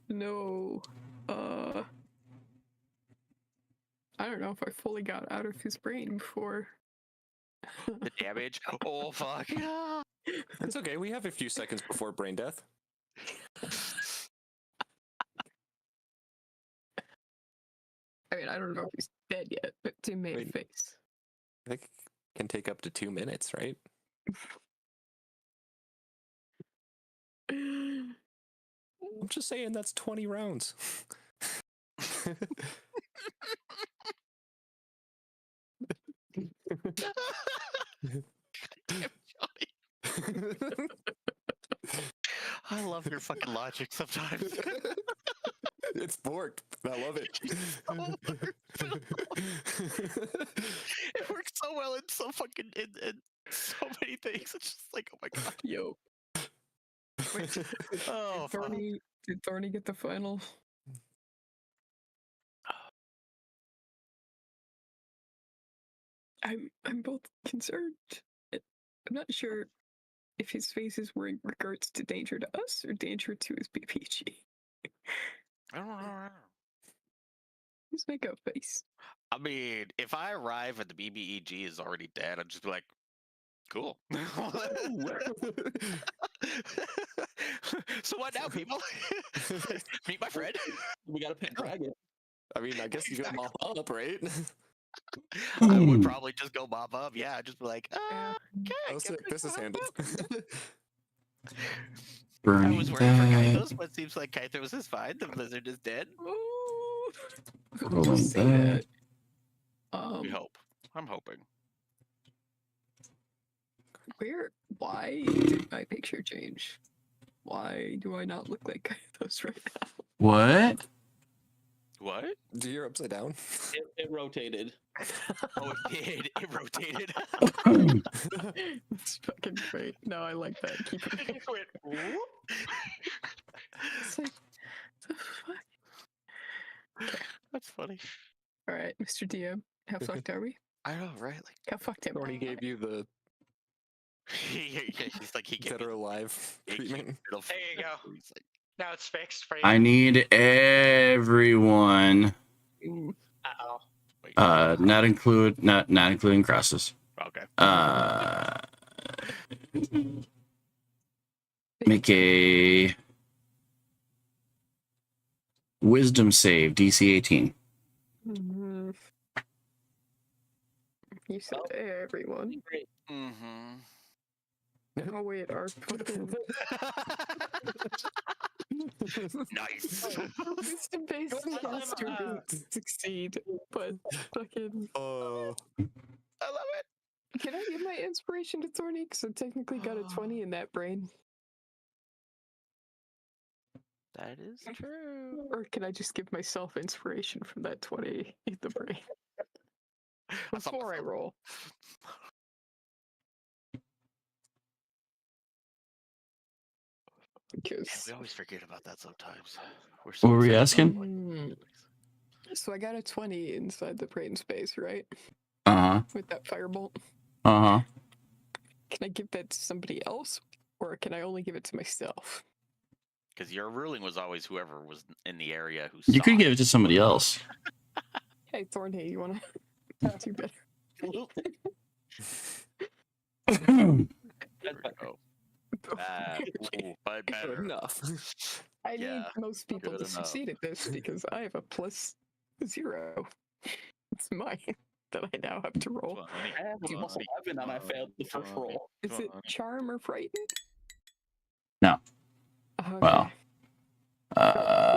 No. I don't know if I fully got out of his brain before. The damage? Oh fuck. It's okay. We have a few seconds before brain death. I mean, I don't know if he's dead yet, but Tim made a Wait. face. I think it can take up to 2 minutes, right? I'm just saying that's 20 rounds. Damn, Johnny. I love your fucking logic sometimes. It's worked. I love it. It works so well in so fucking in so many things. It's just like, oh my god. Yo. Wait, Oh fuck. did Thorny get the final? I'm both concerned. I'm not sure if his faces were in regards to danger to us or danger to his BPG. I don't know. His makeup face. I mean, if I arrive and the BBEG is already dead, I'd just be like, cool. So what now, people? Meet my friend. We got a pet dragon. I mean, I guess you can mop up, right? I would probably just go mop up. Yeah, I'd just be like, Yeah. okay. Oh, sick. This is handled. I Burning was worried for that. Kythos, but it seems like Kythos is fine. The blizzard is dead. Ooh. Rolling Just say that. that. We hope. I'm hoping. Why did my picture change? Why do I not look like those right now? What? What? You're upside down. It rotated. Oh, it did. It rotated. It's fucking great. No, I like that. Keep it. It went, whoop. It's like, the fuck? That's funny. All right, Mr. DM, how fucked are we? I know, right? Like, How fucked am Thorny I? gave you the he's like, he gave dead me or alive the treatment. middle There you finger. go. He's like, Now it's fixed for you. I need everyone, Ooh. Uh-oh. wait. not including crosses. Okay. Make a wisdom save, DC 18. Mhm. You said everyone. Mm-hmm. Oh wait, our fucking Nice. wisdom based caster didn't succeed, but fucking. Oh, I love it. Can I give my inspiration to Thorny? Because I technically got a 20 in that brain. That is true. Or can I just give myself inspiration from that 20 in the brain? Before I roll. Yeah, Because we always forget about that sometimes. We're What were we excited about asking? so I got a 20 inside the brain space, right? Uh-huh. With that firebolt. Uh-huh. Can I give that to somebody else? Or can I only give it to myself? Because your ruling was always whoever was in the area who. You saw could give it to somebody else. Hey, Thornhay, you wanna talk to you better? That's There we better. go. Ooh, but Good better. enough. I need Yeah, most people good to enough. succeed at this because I have a +0. It's mine that I now have to roll. Funny, I have a plus funny, 11 and I failed the first funny, roll. Is it funny. charm or frighten? No. Okay. Well,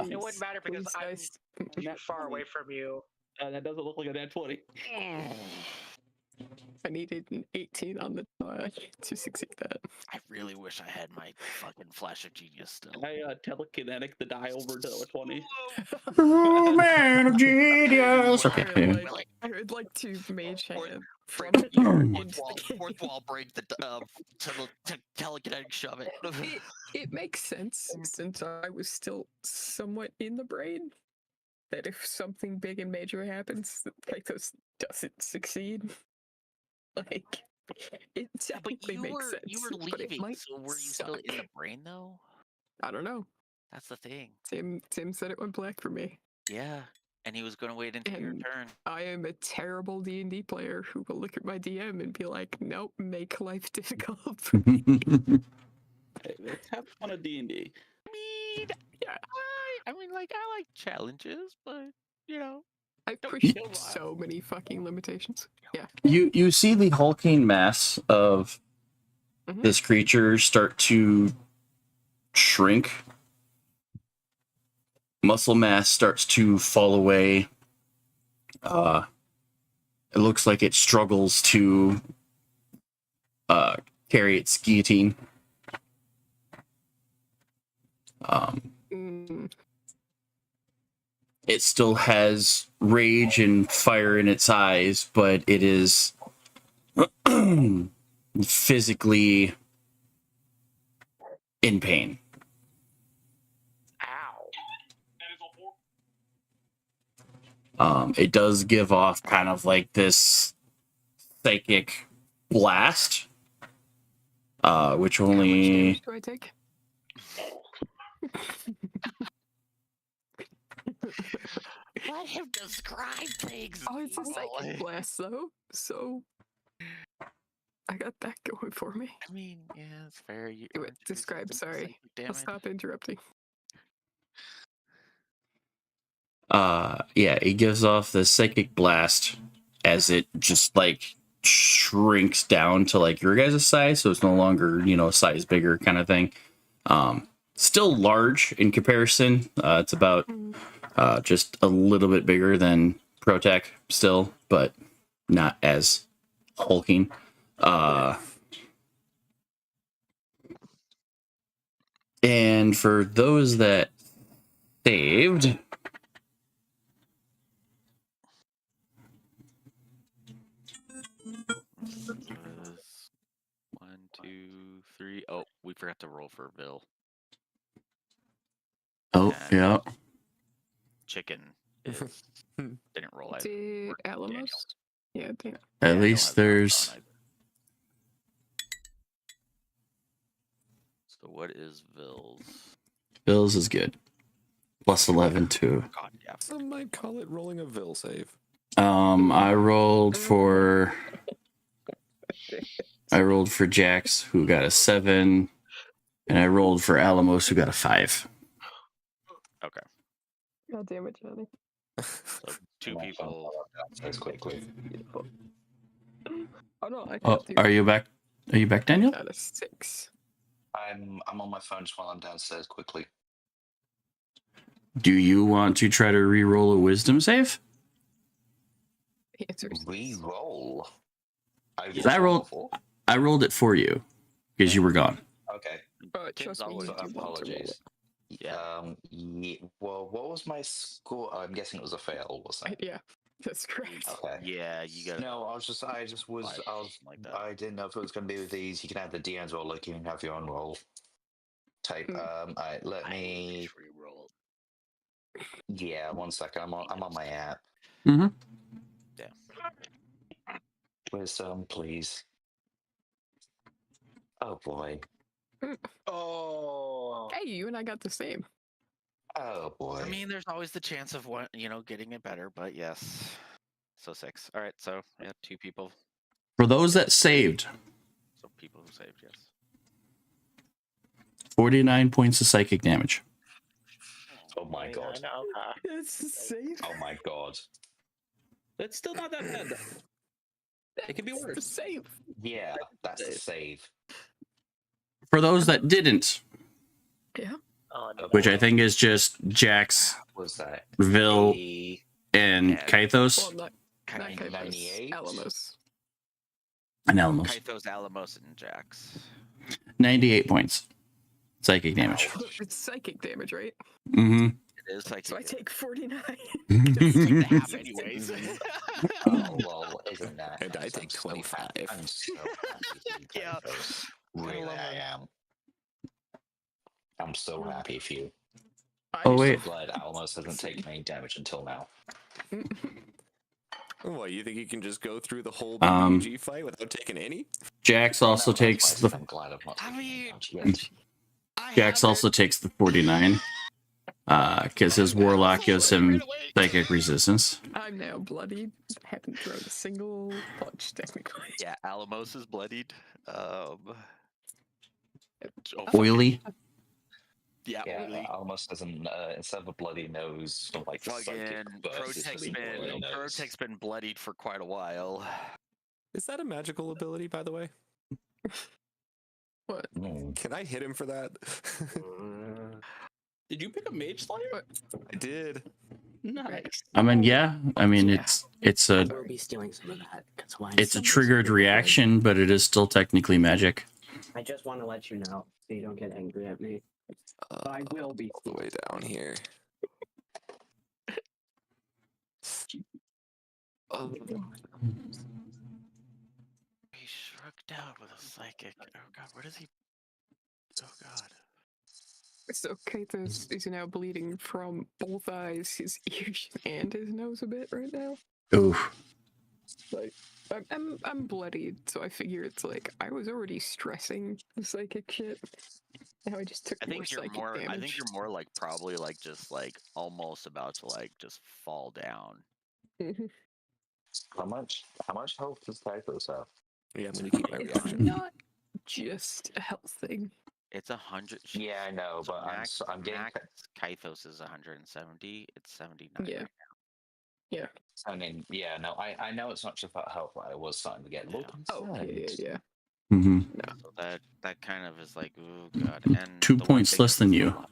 It wouldn't matter because please, I'm guys. too Nat far 20. away from you. That doesn't look like a nat 20. I needed an 18 on the die to succeed that. I really wish I had my fucking flash of genius still. I telekinetic the die over to a 20. oh, man of genius. Okay. I would anyway. I would like to mage Or- hand from Break here Fourth into the fourth wall break the telekinetic shove it. it makes sense since I was still somewhat in the brain that if something big and major happens, that Pythos doesn't succeed. Like it But technically makes sense. you were but it leaving, might so were you still in the suck. brain though? I don't know. That's the thing. Tim said it went black for me. Yeah, and he was gonna wait until your And turn. I am a terrible D&D player who will look at my DM and be like, "Nope, make life difficult for me." Hey, let's have fun at D&D. I mean, Yeah. I mean, like I like challenges, but you know, I Don't pushed kill so many fucking limitations. Yeah. You see the hulking mass of Mhm. this creature start to shrink. Muscle mass starts to fall away. It looks like it struggles to carry its guillotine. Mm, It still has rage and fire in its eyes, but it is physically in pain. Ow. It does give off kind of like this psychic blast, which how much only damage do I take? let him describe things. Oh, it's a psychic blast though, so I got that going for me. I mean, yeah, it's fair. You Do it. earned yourself Describe. some Sorry, psychic I'll damage. stop interrupting. yeah, it gives off the psychic blast as it just like shrinks down to like your guys' size, so it's no longer, a size bigger kind of thing. Still large in comparison. It's about just a little bit bigger than Protec still, but not as hulking. And for those that saved, This was 1, 2, 3. Oh, we forgot to roll for Bill. oh And yeah, Chicken is didn't roll either. Did Or Daniel. Alamos? Yeah, damn. at Daniel least has not there's gone either. So what is Ville's? Bill's is good. Plus 11 too. God, yeah. Some might call it rolling a Vil save. I rolled for Jax, who got a 7, and I rolled for Alamos, who got a 5. Okay. God damn it, Johnny. So two people. Downstairs quickly. Beautiful. Oh no, I Oh, got you. are you back? Are you back, Daniel? Got a 6. I'm on my phone just while I'm downstairs quickly. Do you want to try to re-roll a wisdom save? The answer is yes. Re-roll. I rolled it for you because you were gone. Okay. Tim's Trust me, always you do want to roll Apologies. it. Yeah. Well, what was my score? I'm guessing it was a fail, wasn't it? Yeah, that's correct. Okay. Yeah, you got. No, I was. Five, like that. I didn't know if it was going to be with these. You can have the DM's roll, like you can have your own roll. Type. Alright, let me. Re-roll. Yeah, 1 second. I'm on my app. Mm-hmm. Wisdom, please. Oh boy. Oh. Hey, you and I got the same. Oh boy. I mean, there's always the chance of one, getting it better, but yes. So 6. All right, so yeah, 2 people. For those that saved, So people who saved, yes. 49 points of psychic damage. Oh my god. Okay. It's safe. Oh my god. That's still not that bad, though. It could be It's the worse. save. Yeah, that's the save. For those that didn't, Yeah. Oh, no. which I think is just Jax, Was that Vil, 80, and Yeah. Kythos, Well, not Kythos. 98? Alamos. and Elmos. Kythos, Alamos, and Jax. 98 points. Psychic damage. It's psychic damage, right? Mm-hmm. It is like So I take 49. the half anyways. Oh, well, isn't that And I nice? take I'm so 25. happy- I'm so happy for you, Yeah. Kythos. Really, I am. I'm so happy for you. Oh, I'm wait. so glad Alamos hasn't taken any damage until now. What, you think you can just go through the whole Um, BBG fight without taking any? Jax also No, that's why I takes said the I'm glad I've not I taken any mean- damage yet. Jax also takes the 49. Because his warlock gives him psychic resistance. I'm now bloodied. Haven't thrown a single punch, technically. Yeah, Alamos is bloodied. Oh, Oily. Yeah, Yeah, oily. Alamos doesn't, instead of a bloody nose, from like Fucking psychic burst, it's just a bloody nose. Protec's been bloodied for quite a while. Is that a magical ability, by the way? What? Can I hit him for that? Did you pick a Mage Slayer? I did. Nice. I mean, yeah. I mean, Yeah. it's I a will be stealing some of that. That's why it's a triggered reaction, but it is still technically magic. I just want to let you know so you don't get angry at me. But I will be. All the way down here. He shrugged out with a psychic. Oh god, where does he? Oh god. So Kythos is now bleeding from both eyes, his ears, and his nose a bit right now. Oof. Like, I'm bloodied, so I figure it's like I was already stressing the psychic shit. Now I just took I more think you're psychic more. damage. I think you're more like probably like just like almost about to like just fall down. Mhm. How much health does Kythos have? Yeah, I'm gonna keep my It's reaction. not just a health thing. It's 100. Yeah, I know, So but max, I'm getting. max Kythos is 170. It's 79. Yeah. right Yeah. I mean, yeah, no, I know it's not just about health, but I was starting to get a little Oh, concerned. yeah. Mm-hmm. now. So that kind of is like, oh god. And 2 the one points thing less is than a you. lot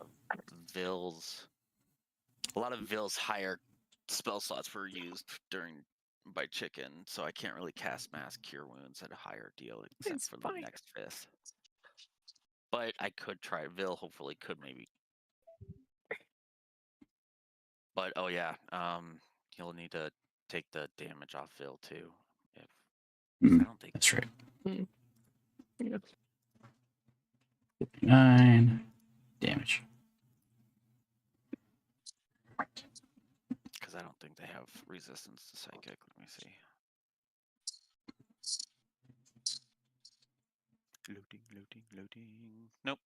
of a lot of Vil's higher spell slots were used by Chicken, so I can't really cast Mass Cure Wounds at a higher deal except It's for fine. the next 5th. But I could try. Vil hopefully could maybe. But oh yeah, you'll need to take the damage off Vil too. If 'cause I don't think That's right. Yeah. 9 damage. because I don't think they have resistance to psychic. Let me see. Loading. Nope.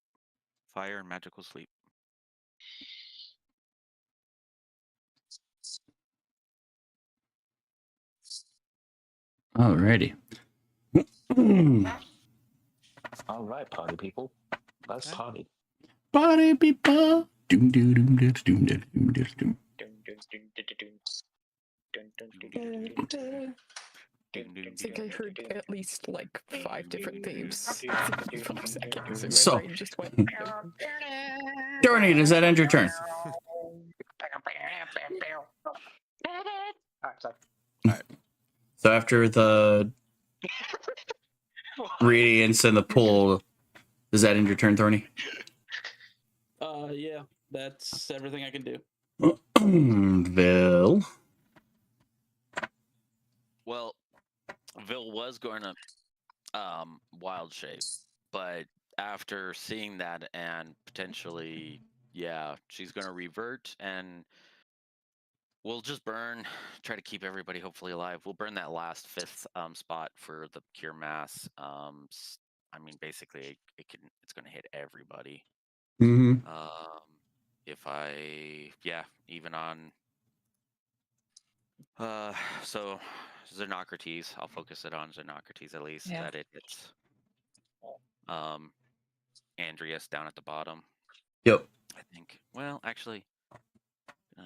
Fire and magical sleep. Alrighty. All right, party people, let's Okay. party. Party people. Doom, doom, doom, doom, doom, doom, doom, doom, doom. I think I heard at least like 5 different themes. 5 seconds, and my So- brain just went. Dorney, does that end your turn? Alright, sorry. So after the radiance and the pull, does that end your turn, Thorny? Yeah, that's everything I can do. Vil. Well, Vil was going to wild shape, but after seeing that and potentially, yeah, she's going to revert and we'll just burn, try to keep everybody hopefully alive. We'll burn that last 5th spot for the cure mass. I mean, basically, it's going to hit everybody. Mm-hmm. If I, yeah, even on, so Xenocrates, I'll focus it on Xenocrates at least, Yeah. that it hits, Andreas down at the bottom. Yep. I think, well, actually,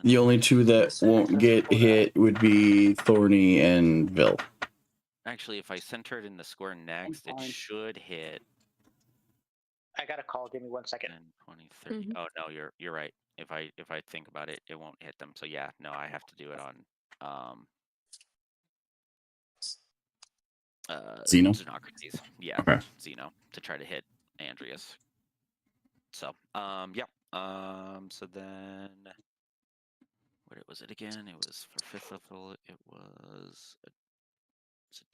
The only two that won't get hit would be Thorny and Vil. actually, if I center it in the square next, it fine. should hit I got a call. Give me 1 second. 10, 20, 30. Mhm. Oh no, you're right. If I think about it, it won't hit them. So yeah, no, I have to do it on Xeno? Xenocrates. Yeah, Okay. Xeno to try to hit Andreas. So yeah. So then what was it again? It was for fifth level, it was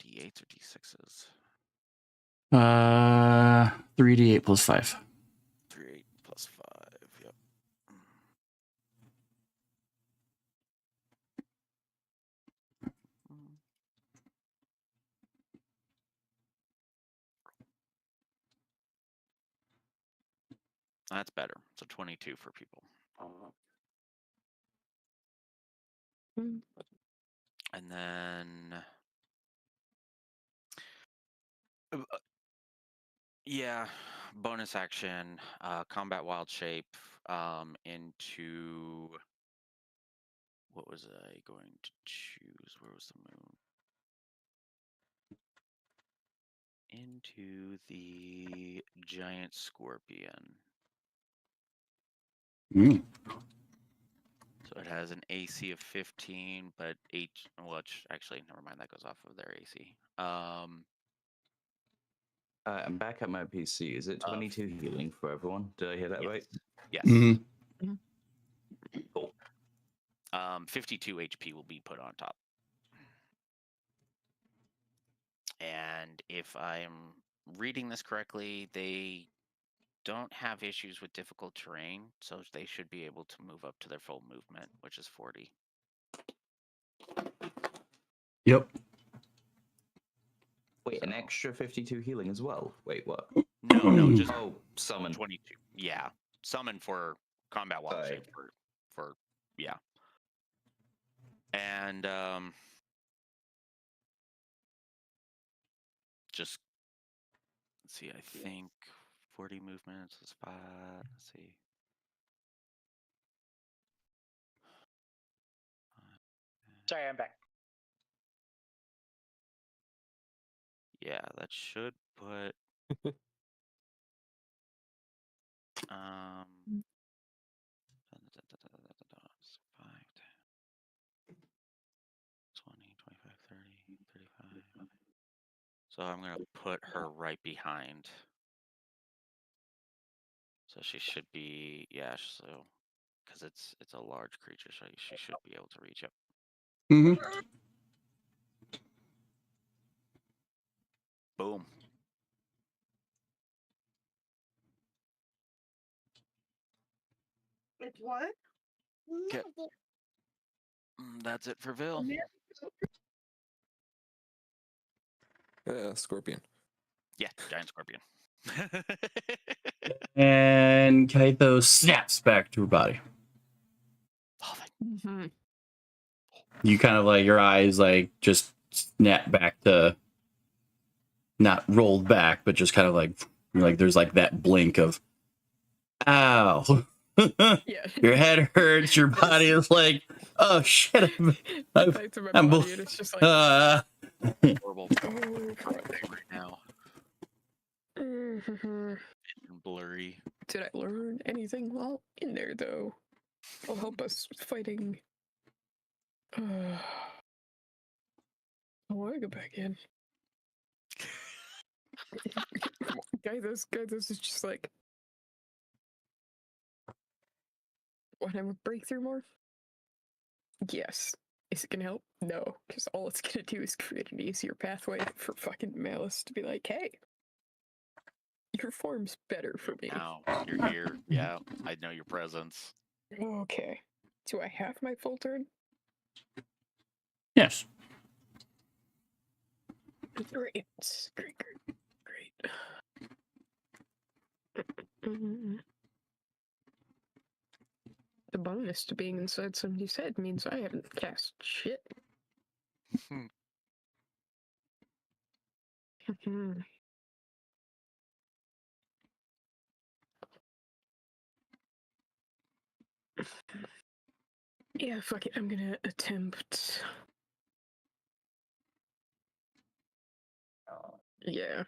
D8s or D6s? 3d8 plus 5. 3, 8 plus 5, yep. That's better. So 22 for people. Mm. And then yeah, bonus action, combat wild shape into, what was I going to choose? Where was the moon? Into the giant scorpion. Mm. So it has an AC of 15, but actually, never mind, that goes off of their AC. I'm back at my PC. Is it 22 healing for everyone? Did I hear that Yes. right? Yes. Mm-hmm. Cool. 52 HP will be put on top. And if I'm reading this correctly, they don't have issues with difficult terrain, so they should be able to move up to their full movement, which is 40. Yep. Wait, an extra 52 healing as well? Wait, what? No, just Oh, summon. 22. Yeah, summon for combat wild Sorry. shape for yeah. And just let's see, I think 40 movements is 5. Let's see. Sorry, I'm back. Yeah, that should put um 5, 10, 20, 25, 30, 35. So I'm gonna put her right behind. So she should be, yeah, so because it's a large creature, so she should be able to reach up. Mm-hmm. Boom. It's what? Okay. That's it for Vil. Scorpion. Yeah, giant scorpion. And Kaito snaps back to her body. Mhm. You kind of like, your eyes like just snap back to, not rolled back, but just kind of like there's like that blink of, ow. Yeah. Your head hurts, your body is like, oh shit. Back to my I'm body, and it's just like, Horrible. oh, fuck. Right now. Mhm. And blurry. Did I learn anything while in there, though? Will help us fighting. I want to go back in. Guys, is just like, want to have a breakthrough more? Yes. Is it gonna help? No, because all it's gonna do is create an easier pathway for fucking Malice to be like, hey, your form's better for me. Now you're here. Yeah, I know your presence. Okay. Do I have my full turn? Yes. Great. Great. Mm. The bonus to being inside somebody's head means I haven't cast shit. Mhm. Yeah, fuck it. I'm gonna attempt. Yeah.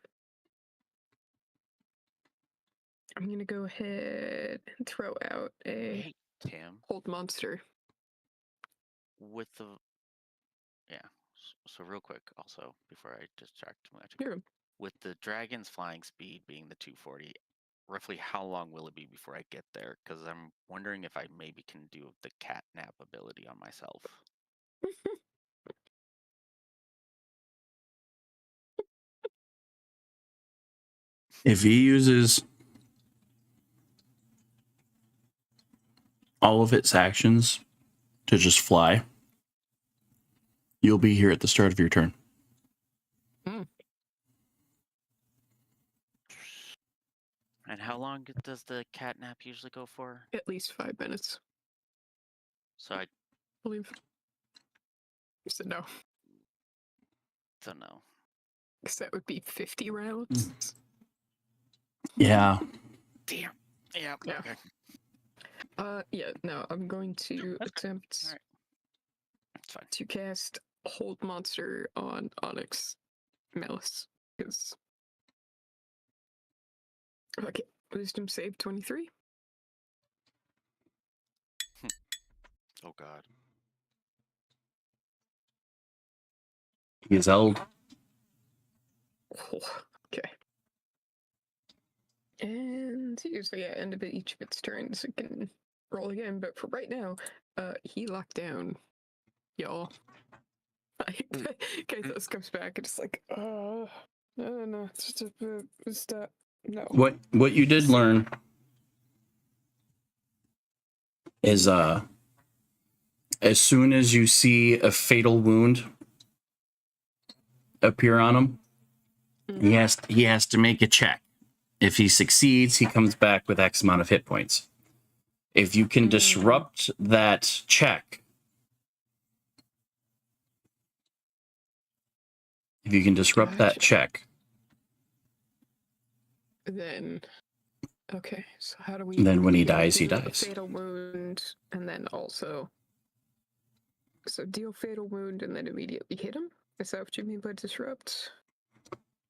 I'm gonna go ahead and throw out a Hey, Tim, hold monster. with the so real quick, also before I distract too much, Here. with the dragon's flying speed being the 240, roughly how long will it be before I get there? Because I'm wondering if I maybe can do the catnap ability on myself. If he uses all of its actions to just fly, you'll be here at the start of your turn. And how long does the catnap usually go for? At least 5 minutes, So I I believe. So no, don't know. because that would be 50 rounds. Yeah. Damn. Yeah. Yeah. Okay. Yeah, no, I'm going to That's good. attempt All right. That's fine. to cast hold monster on Onyx Malice, because okay, wisdom save 23. Oh God. He is held. Oh, okay. And so yeah, end of each of its turns it can roll again, but for right now, he locked down, y'all. Kathos comes back and it's like, no, stop. No. What you did learn is as soon as you see a fatal wound appear on him, he has to make a check. If he succeeds, he comes back with X amount of hit points. If you can disrupt that check, that check, then okay, so how do we then when he do dies, he a dies. fatal wound and then also so deal fatal wound and then immediately hit him? Is that what you mean by disrupt?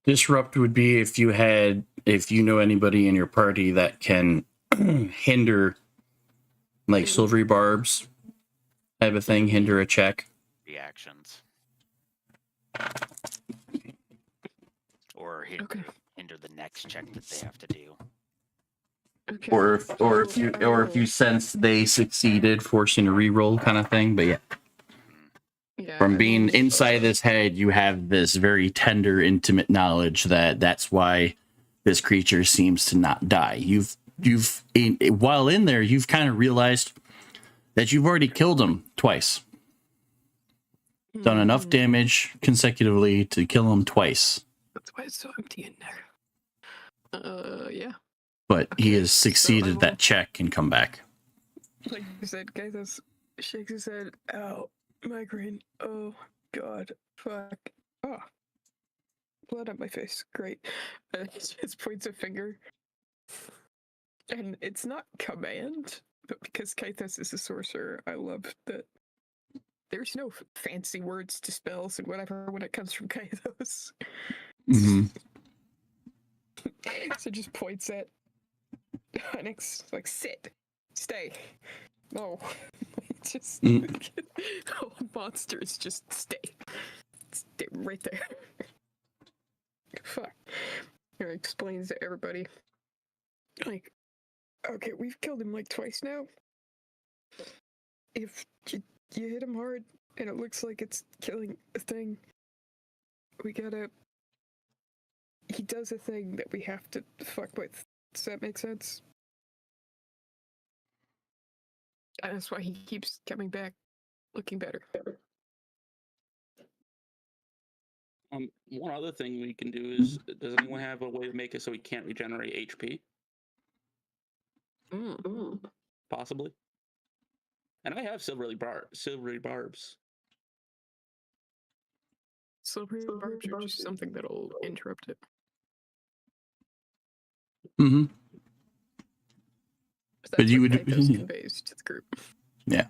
Disrupt would be if you know anybody in your party that can hinder, like silvery barbs type of thing, hinder a check. Reactions. Or hinder the next check that they have to do. Okay. Or if you sense they succeeded, forcing a reroll kind of thing. But yeah. Yeah, From being inside this head, you have this very tender, intimate knowledge that that's why this creature seems to not die. While in there, you've kind of realized that you've already killed him twice. Done enough damage consecutively to kill him twice. That's why it's so empty in there. Yeah. But he has succeeded that check and come back. Like you said, guys, shakes his head. Ow, migraine. Oh, God. Fuck. Oh. Blood on my face. Great. Just points a finger. And it's not command, but because Kaithos is a sorcerer, I love that there's no fancy words to spells and whatever when it comes from Kaithos. Mm-hmm. So just points at Onyx, like, sit, stay. No. Just oh, monsters just stay right there. Fuck. He explains to everybody, like, okay, we've killed him like twice now. If you hit him hard and it looks like it's killing a thing, we gotta. He does a thing that we have to fuck with. Does that make sense? And that's why he keeps coming back, looking better. One other thing we can do is, does anyone have a way to make it so he can't regenerate HP? possibly. And I have silvery barbs. Silvery barbs are just something that'll interrupt it. Mm-hmm. But you what would- Kythos conveys to the group. Yeah.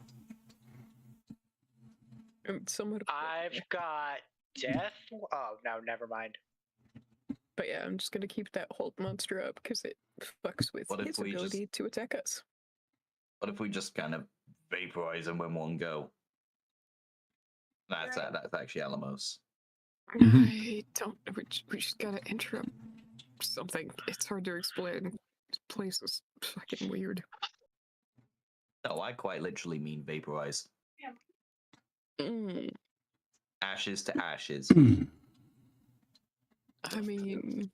Somewhat. I've got death. Oh no, never mind. But yeah, I'm just gonna keep that hold monster up because it fucks with What if his we ability to attack us. What if we just kind of vaporize them in one go? That's actually Alamos. I don't. We just gotta interrupt something. It's hard to explain. This place is fucking weird. No, I quite literally mean vaporize. Mm, Ashes to ashes. I mean,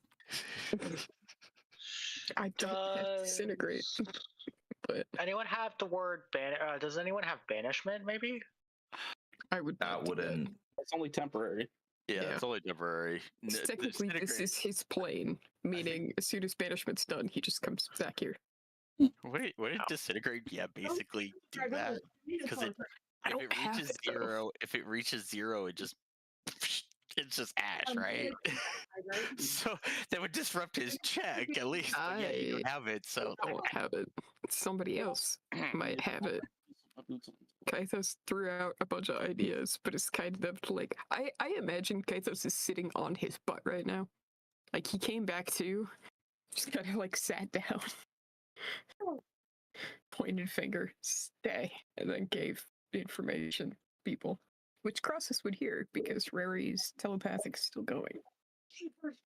I don't have disintegrate, but Anyone have the word does anyone have banishment? Maybe. I would. That not do wouldn't. It's only temporary. Yeah, Yeah. it's only temporary. 'Cause technically, this Disintegrate- is his plane, meaning as soon as banishment's done, he just comes back here. Wait, what did disintegrate? Yeah, basically do that because I if don't it have reaches it, though. zero, it just it's just ash, right? So that would disrupt his check at least. But yeah, you don't have it, so I don't have it. Somebody else might have it. Kythos threw out a bunch of ideas, but it's kind of like I imagine Kythos is sitting on his butt right now. Like he came back to, just kind of like sat down, pointed finger, stay, and then gave the information people, which Crosses would hear because Rary's telepathic still going. Creepers,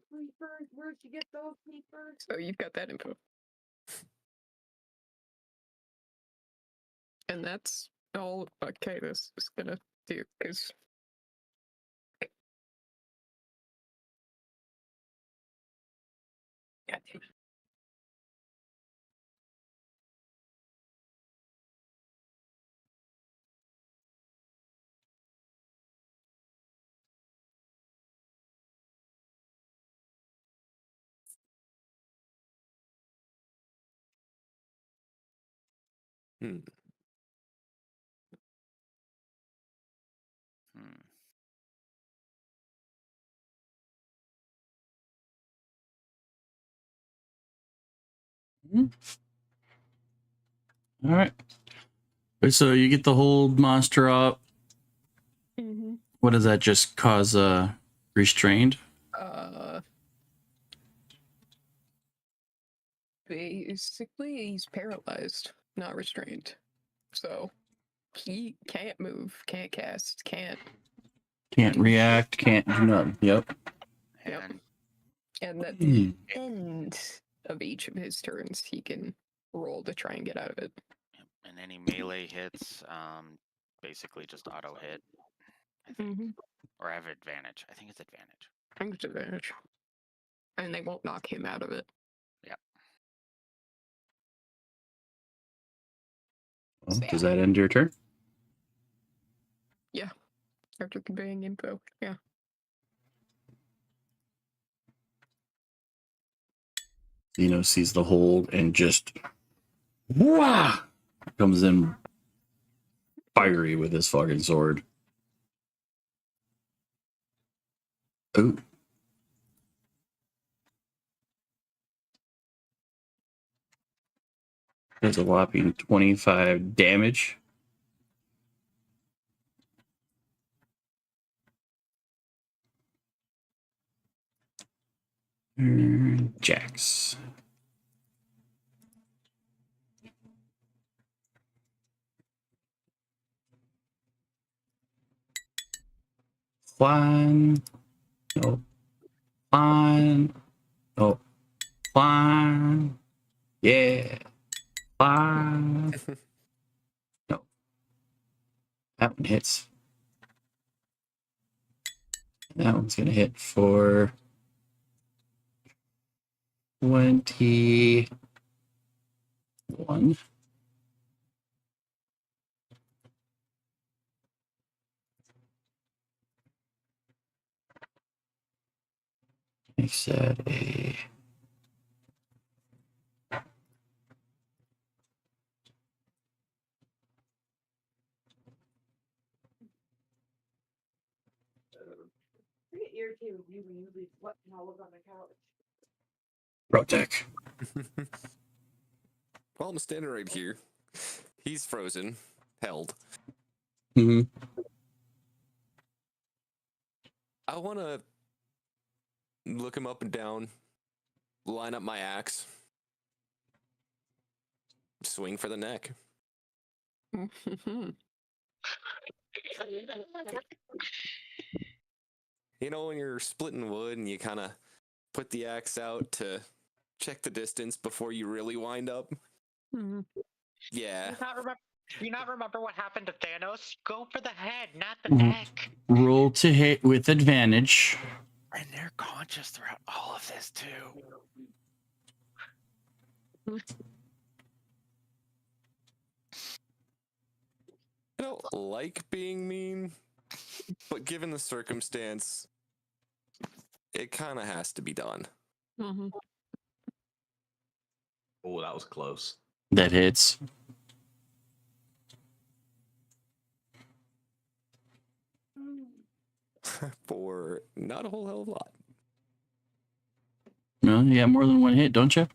where'd you get those creepers? So you've got that info. And that's all Kythos is gonna do, because God damn it. Hmm. Hmm. All right. So you get the hold monster up. Mm-hmm. What does that just cause? Restrained. Basically, he's paralyzed, not restrained. So he can't move, can't cast, can't. Can't react. Can't do nothing. Yep. Yep. And And at the end of each of his turns, he can roll to try and get out of it. and any melee hits, basically just auto hit. I think, Mm-hmm. or have advantage. I think it's advantage. I think it's advantage. And they won't knock him out of it. Yep. Well, does that end your turn? After conveying info. Yeah. Xeno sees the hold and just wah comes in fiery with his fucking sword. Ooh. There's a whopping 25 damage. Jax. One. No. One. No. One. Yeah. One. No. That one hits. That one's going to hit for 21. Makes that a here with you when you leave sweat towels on the couch. Protect. Well, I'm standing right here. He's frozen, held. Hmm. I want to look him up and down, line up my axe, swing for the neck. You know, when you're splitting wood and you kind of put the axe out to check the distance before you really wind up? Mhm. Yeah. You not remember what happened to Thanos? Go for the head, not the Mhm. neck. Roll to hit with advantage. And they're conscious throughout all of this too. I don't like being mean, but given the circumstance, it kind of has to be done. Mhm. Oh, that was close. That hits. For not a whole hell of a lot. No, you got more than one hit, don't you?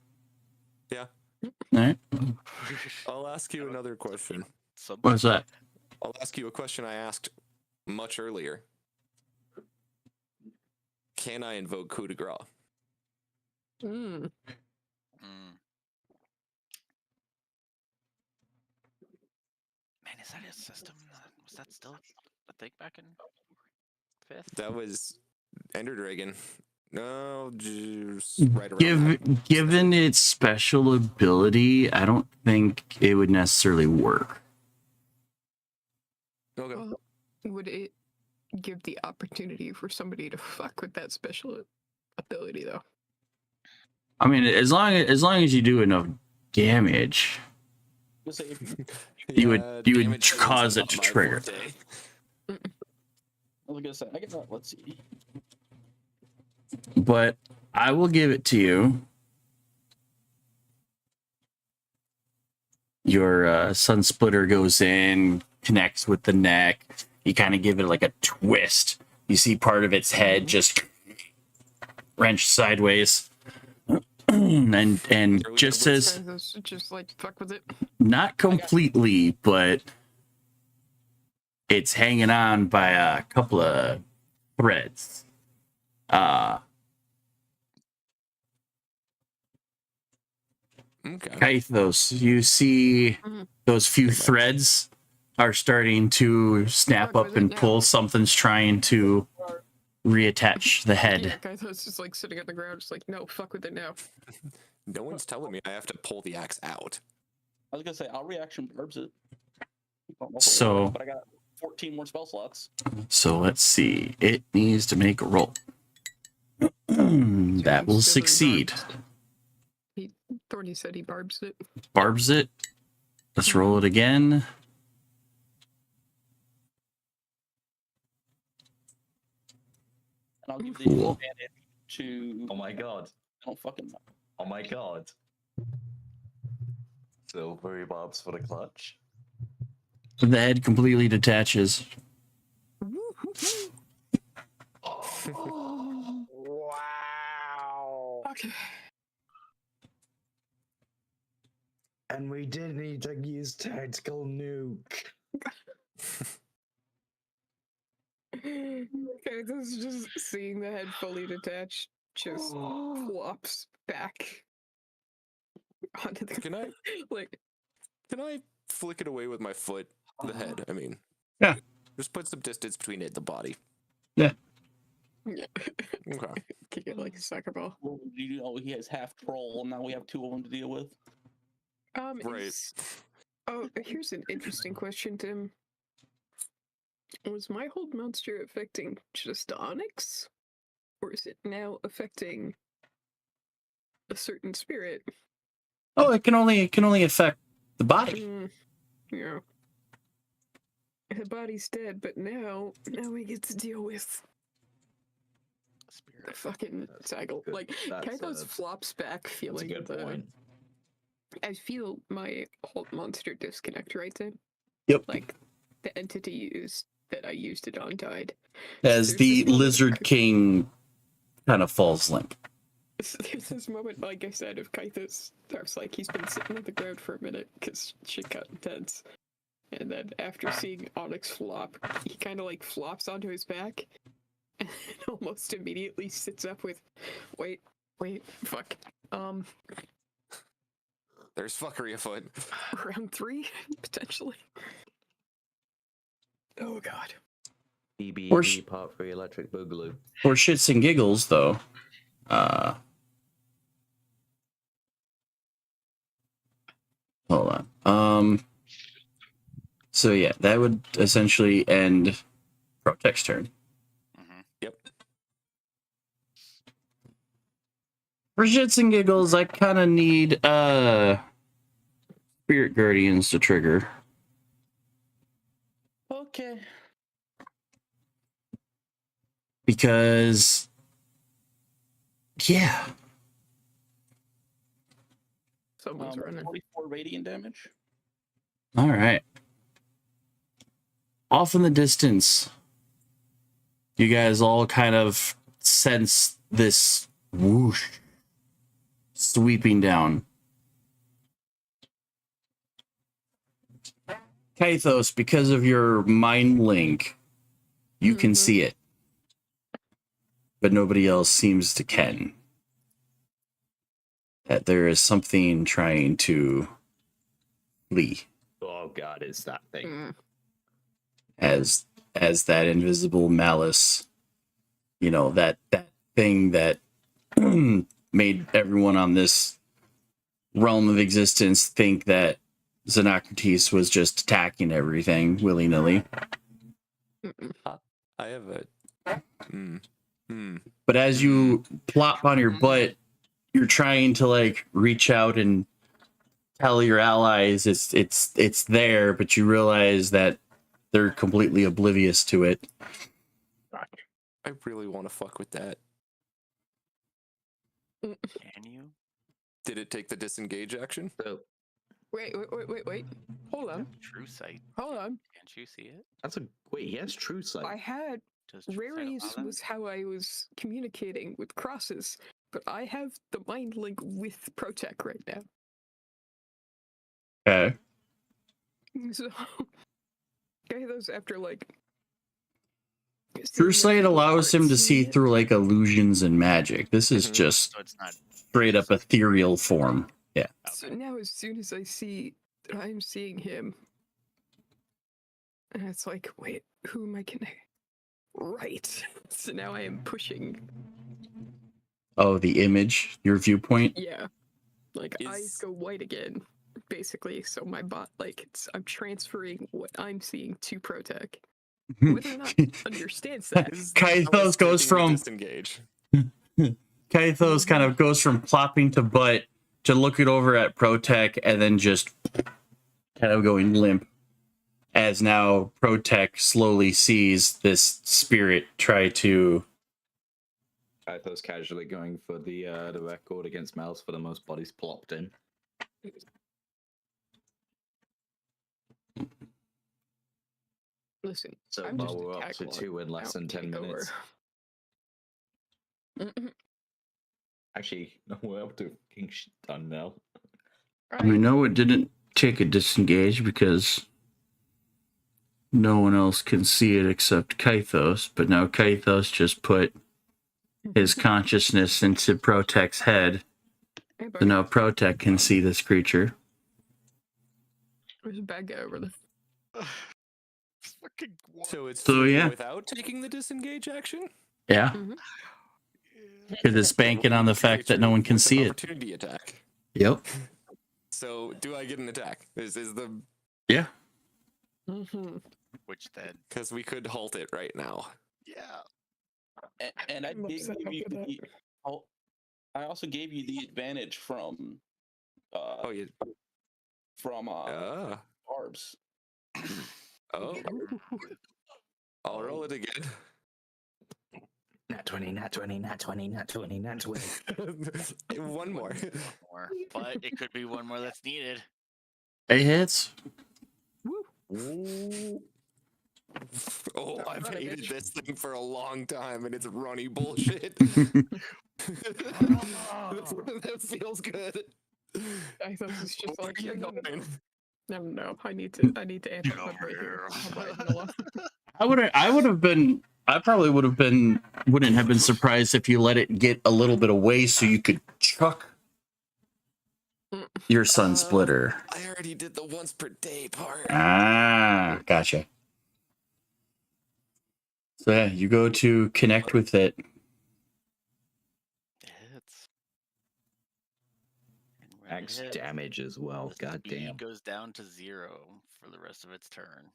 Yeah. All right. I'll ask you another question. What's that? I'll ask you a question I asked much earlier. Can I invoke coup de grace? Mm. Man, is that his system? Was that still a thing back in 5th? That was Ender Dragon. No, just right around that. Given its special ability, I don't think it would necessarily work. Okay. Well, would it give the opportunity for somebody to fuck with that special ability, though? I mean, as long as you do enough damage, Let's say you would damage is cause it not to my trigger. forte. I was gonna say I get that. Let's see. But I will give it to you. Your sun splitter goes in, connects with the neck. You kind of give it like a twist. You see part of its head just wrenched sideways. and just as Just like fuck with it. not completely, but it's hanging on by a couple of threads. Okay. Kythos, you see those few threads are starting to snap Fuck up with it and now. pull. Something's trying to reattach the Yeah, head. Kythos is like sitting on the ground, just like, no, fuck with it now. No one's telling me I have to pull the axe out. I was gonna say I'll reaction barbs it. I don't know if it So- works, but I got 14 more spell slots. So let's see. It needs to make a roll. That will Still succeed. Thorny said he barbs it. Barbs it. Let's roll it again. And I'll give the Cool. advantage to. Oh my god. I don't fucking know. Oh my god. Silvery barbs for the clutch. The head completely detaches. Wow. Okay. And we did need to use tactical nuke. Kythos is just seeing the head fully detached, just flops back onto the Can I like. can I flick it away with my foot? The head, I mean. Yeah. Just put some distance between it and the body. Yeah. Okay. Kick it like a soccer ball. Well, you know, he has half troll, and now we have 2 of them to deal with. Right. Oh, here's an interesting question, Tim. Was my hold monster affecting just Onyx? Or is it now affecting a certain spirit? Oh, it can only affect the body. Yeah. The body's dead, but now we get to deal with the fucking cycle. good. Like, That's Kythos a- flops back, That's a feeling good point. I feel my hold monster disconnect right then. Yep. Like, the entity used that I used it on died. As There's the this moment- Lizard King kind of falls limp. There's this moment, like I said, of Kythus. I was like, he's been sitting on the ground for a minute because shit got intense. And then after seeing Onyx flop, he kind of like flops onto his back and almost immediately sits up with, wait, fuck. There's fuckery afoot. Round 3, potentially. Oh god. BBB Part 3 Electric Boogaloo. For shits and giggles, though, hold on. So yeah, that would essentially end Protec's turn. Yep. For shits and giggles, I kind of need Spirit Guardians to trigger. Okay. Because yeah, Someone's running. 44 radiant damage. all right. Off in the distance, you guys all kind of sense this whoosh sweeping down. Kythos, because of your mind link, you can see it. But nobody else seems to ken. That there is something trying to flee. Oh god, it's that thing. As that invisible malice, you know, that thing that made everyone on this realm of existence think that Xenocrates was just attacking everything willy-nilly. I have a... But as you plop on your butt, you're trying to like reach out and tell your allies it's there, but you realize that they're completely oblivious to it. I really want to fuck with that. Can you? Did it take the disengage action? So Wait. Hold on. True sight. Hold on. Can't you see it? that's a wait. He has true sight. I had Does true sight Rary's allow that? was how I was communicating with crosses, but I have the mind link with Protec right now. Okay. So, okay, those after like. True Sight allows him to see through like illusions and magic. This is Mhm. just So it's not. straight up ethereal form. Yeah. So now, as soon as I see that I'm seeing him, and it's like, wait, who am I connecting? Right. So now I am pushing. Oh, the image, your viewpoint. Yeah. Like eyes Is- go white again, basically. So my bot, like, I'm transferring what I'm seeing to Protec. Whether or not he understands that. Kythos goes from disengage. Kythos kind of goes from plopping to butt to looking over at Protec and then just kind of going limp. As now Protec slowly sees this spirit try to. I was casually going for the record against Mouse for the most bodies plopped in. Listen, So I'm far just a we're up tag to along. 2 in less than 10 Take over. minutes. Actually, no, we're up to fucking shit done now. We know it didn't take a disengage because no one else can see it except Kythos, but now Kythos just put his consciousness into Protec's head. Hey, So buddy, now Protec can see this creature. there's a bad guy over there. Fucking So it's So, yeah. without taking the disengage action? Yeah. Because it's banking on the fact that no one can With an see it. opportunity attack. Yep. So do I get an attack? Is the Yeah. Which then? because we could halt it right now. Yeah. And I I'm did upset give you about the. I also gave you the advantage from. Oh yeah. From Arbs. Oh. I'll roll it again. Nat 20, nat 20, nat 20, nat 20, nat 20. One more. More, but it could be one more that's needed. It hits. Ooh. Oh, Don't I've run it, hated bitch. this thing for a long time, and it's runny bullshit. That feels good. I thought this is just Where like, are you no, going? no. I need to answer Come that right here. here. I'm riding along. I probably wouldn't have been surprised if you let it get a little bit away so you could chuck your sun splitter. I already did the once per day part. Ah, gotcha. So yeah, you go to connect with it. Hits. And when it Max hits, damage as well. the God speed damn. goes down to 0 for the rest of its turn.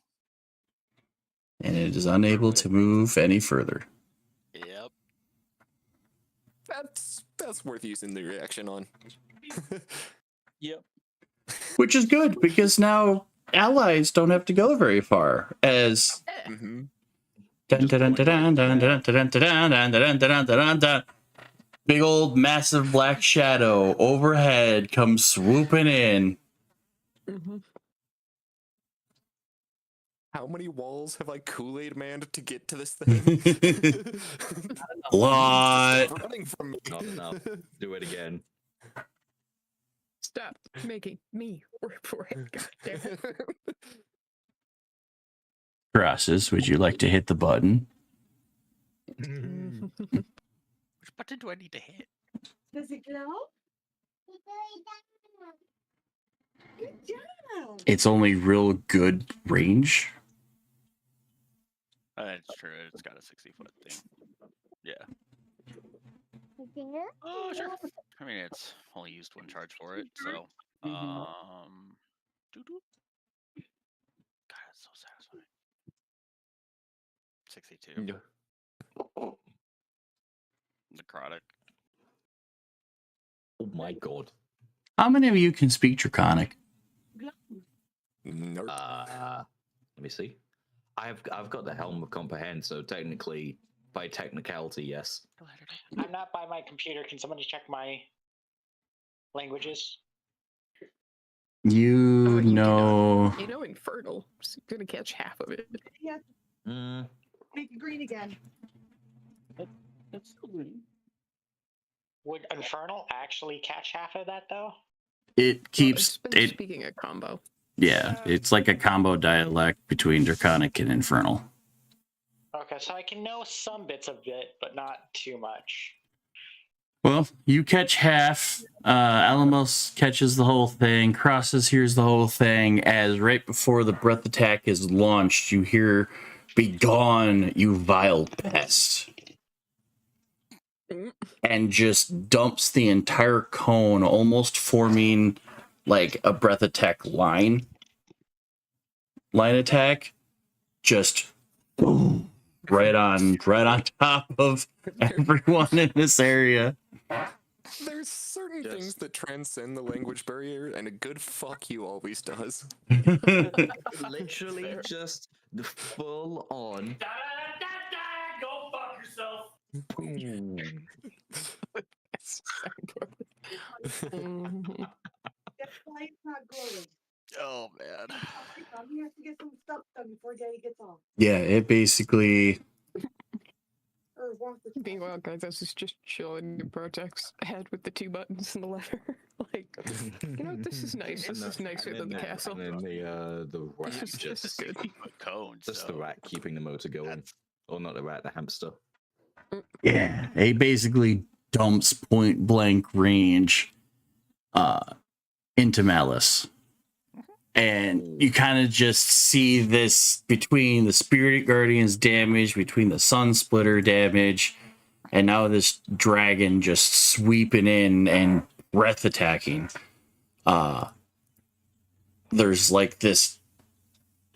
And it is unable to move any further. Yep. That's worth using the reaction on. Yep. Which is good because now allies don't have to go very far. As Mm-hmm. big old massive black shadow overhead comes swooping in. Mhm. How many walls have I Kool-Aid manned to get to this thing? A lot. Stop running from me. Not enough. Do it again. Stop making me work for it. God damn it. Crosses, would you like to hit the button? Which button do I need to hit? Does it glow? Good job. It's only real good range. It's true. It's got a 60-foot thing. Yeah. Oh, sure. I mean, it's only used one charge for it, so doo-doo. God, it's so satisfying. 62. Necrotic. Oh my god. How many of you can speak Draconic? Nope. Let me see. I've got the Helm of Comprehend, so technically, by technicality, yes. I'm not by my computer. Can somebody check my languages? You know. You know, Infernal is gonna catch half of it. Yeah, Mm, make it green again. That's still green. Would Infernal actually catch half of that though? It Well, keeps it's been it. speaking a combo. Yeah, it's like a combo dialect between Draconic and Infernal. Okay, so I can know some bits of it, but not too much. Well, you catch half. Alamos catches the whole thing. Crosses hears the whole thing. As right before the breath attack is launched, you hear, "Begone, you vile pest!" And just dumps the entire cone, almost forming like a breath attack line attack. Just boom, right on top of everyone in this area. There's certain things that transcend the language barrier, and a good fuck you always does. literally just the full on. Go fuck yourself. Mhm. That's why it's not glowing. Oh man. He has to get some stuff done before day gets off. Yeah, it basically. Or wants to. Meanwhile, guys, I was just chilling in Protec's head with the 2 buttons and the lever. Like, you know, this is nice. This is nicer than the castle. And then the rat This is just good. With cones. just the rat keeping the motor going, or not the rat, the hamster. Yeah, it basically dumps point blank range into Malice. And you kind of just see this between the Spirit Guardian's damage, between the Sun Splitter damage, and now this dragon just sweeping in and breath attacking. There's like this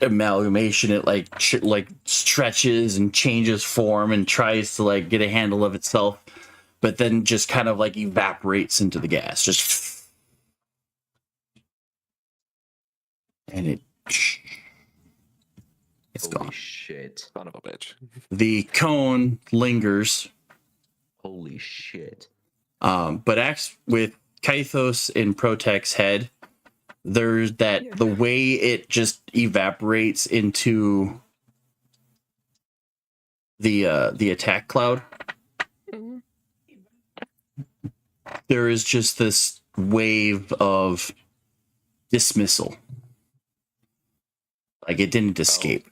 amalgamation. It like stretches and changes form and tries to like get a handle of itself, but then just kind of like evaporates into the gas. Just and it's Holy gone. shit. Son of a bitch. The cone lingers, Holy shit. but with Kythos in Protec's head, there's that the way it just evaporates into the attack cloud, Mhm. there is just this wave of dismissal. Like it didn't escape.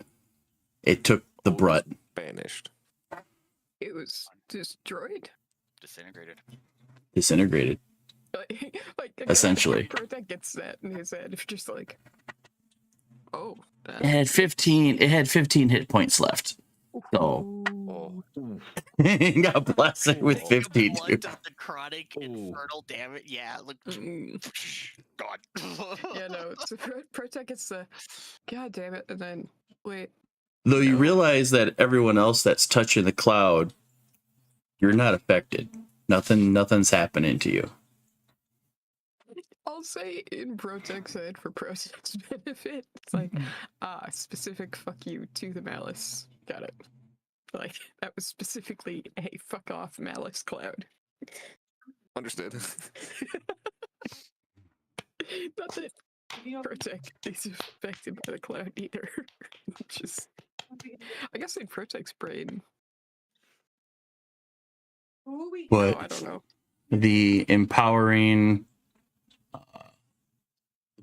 It took the brunt. Banished. It was destroyed. Disintegrated. Like again, Essentially. Protect gets that in his head. It's just like, oh, It had 15 hit points left. So God bless it with 15 too. Blunt of the chronic infernal damage. Yeah, look. God. Yeah, no. So Protect gets the, God damn it, and then wait. Though you No. realize that everyone else that's touching the cloud, you're not affected. Nothing's happening to you. I'll say in Protect's head for Protect's benefit, it's like, specific fuck you to the Malice. Got it. Like, that was specifically a fuck off Malice cloud. Understood. Not that Protect is affected by the cloud either. Just, I guess in Protect's brain. But I don't know. the empowering,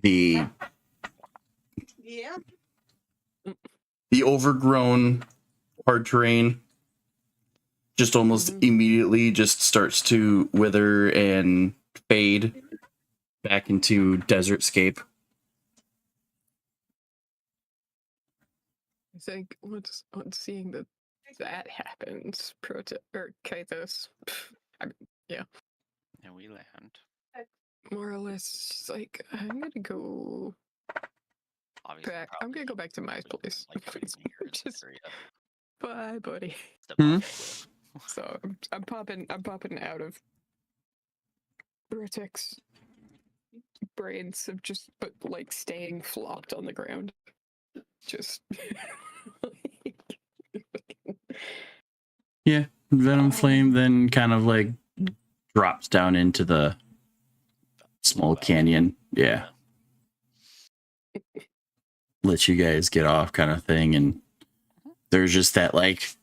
the overgrown hard terrain just almost immediately just starts to wither and fade back into desertscape. I think once seeing that happens, Kaithos, yeah. And we land. More or less, just like, I'm gonna go Obviously, back. I'm gonna go back to my place. like putting me here in this Just area. bye, buddy. Step Hmm? off. So I'm popping out of Vertex brains of just like staying flopped on the ground. Just Yeah, Venom Flame then kind of like drops down into the small canyon. Yeah. Let you guys get off kind of thing. And there's just that like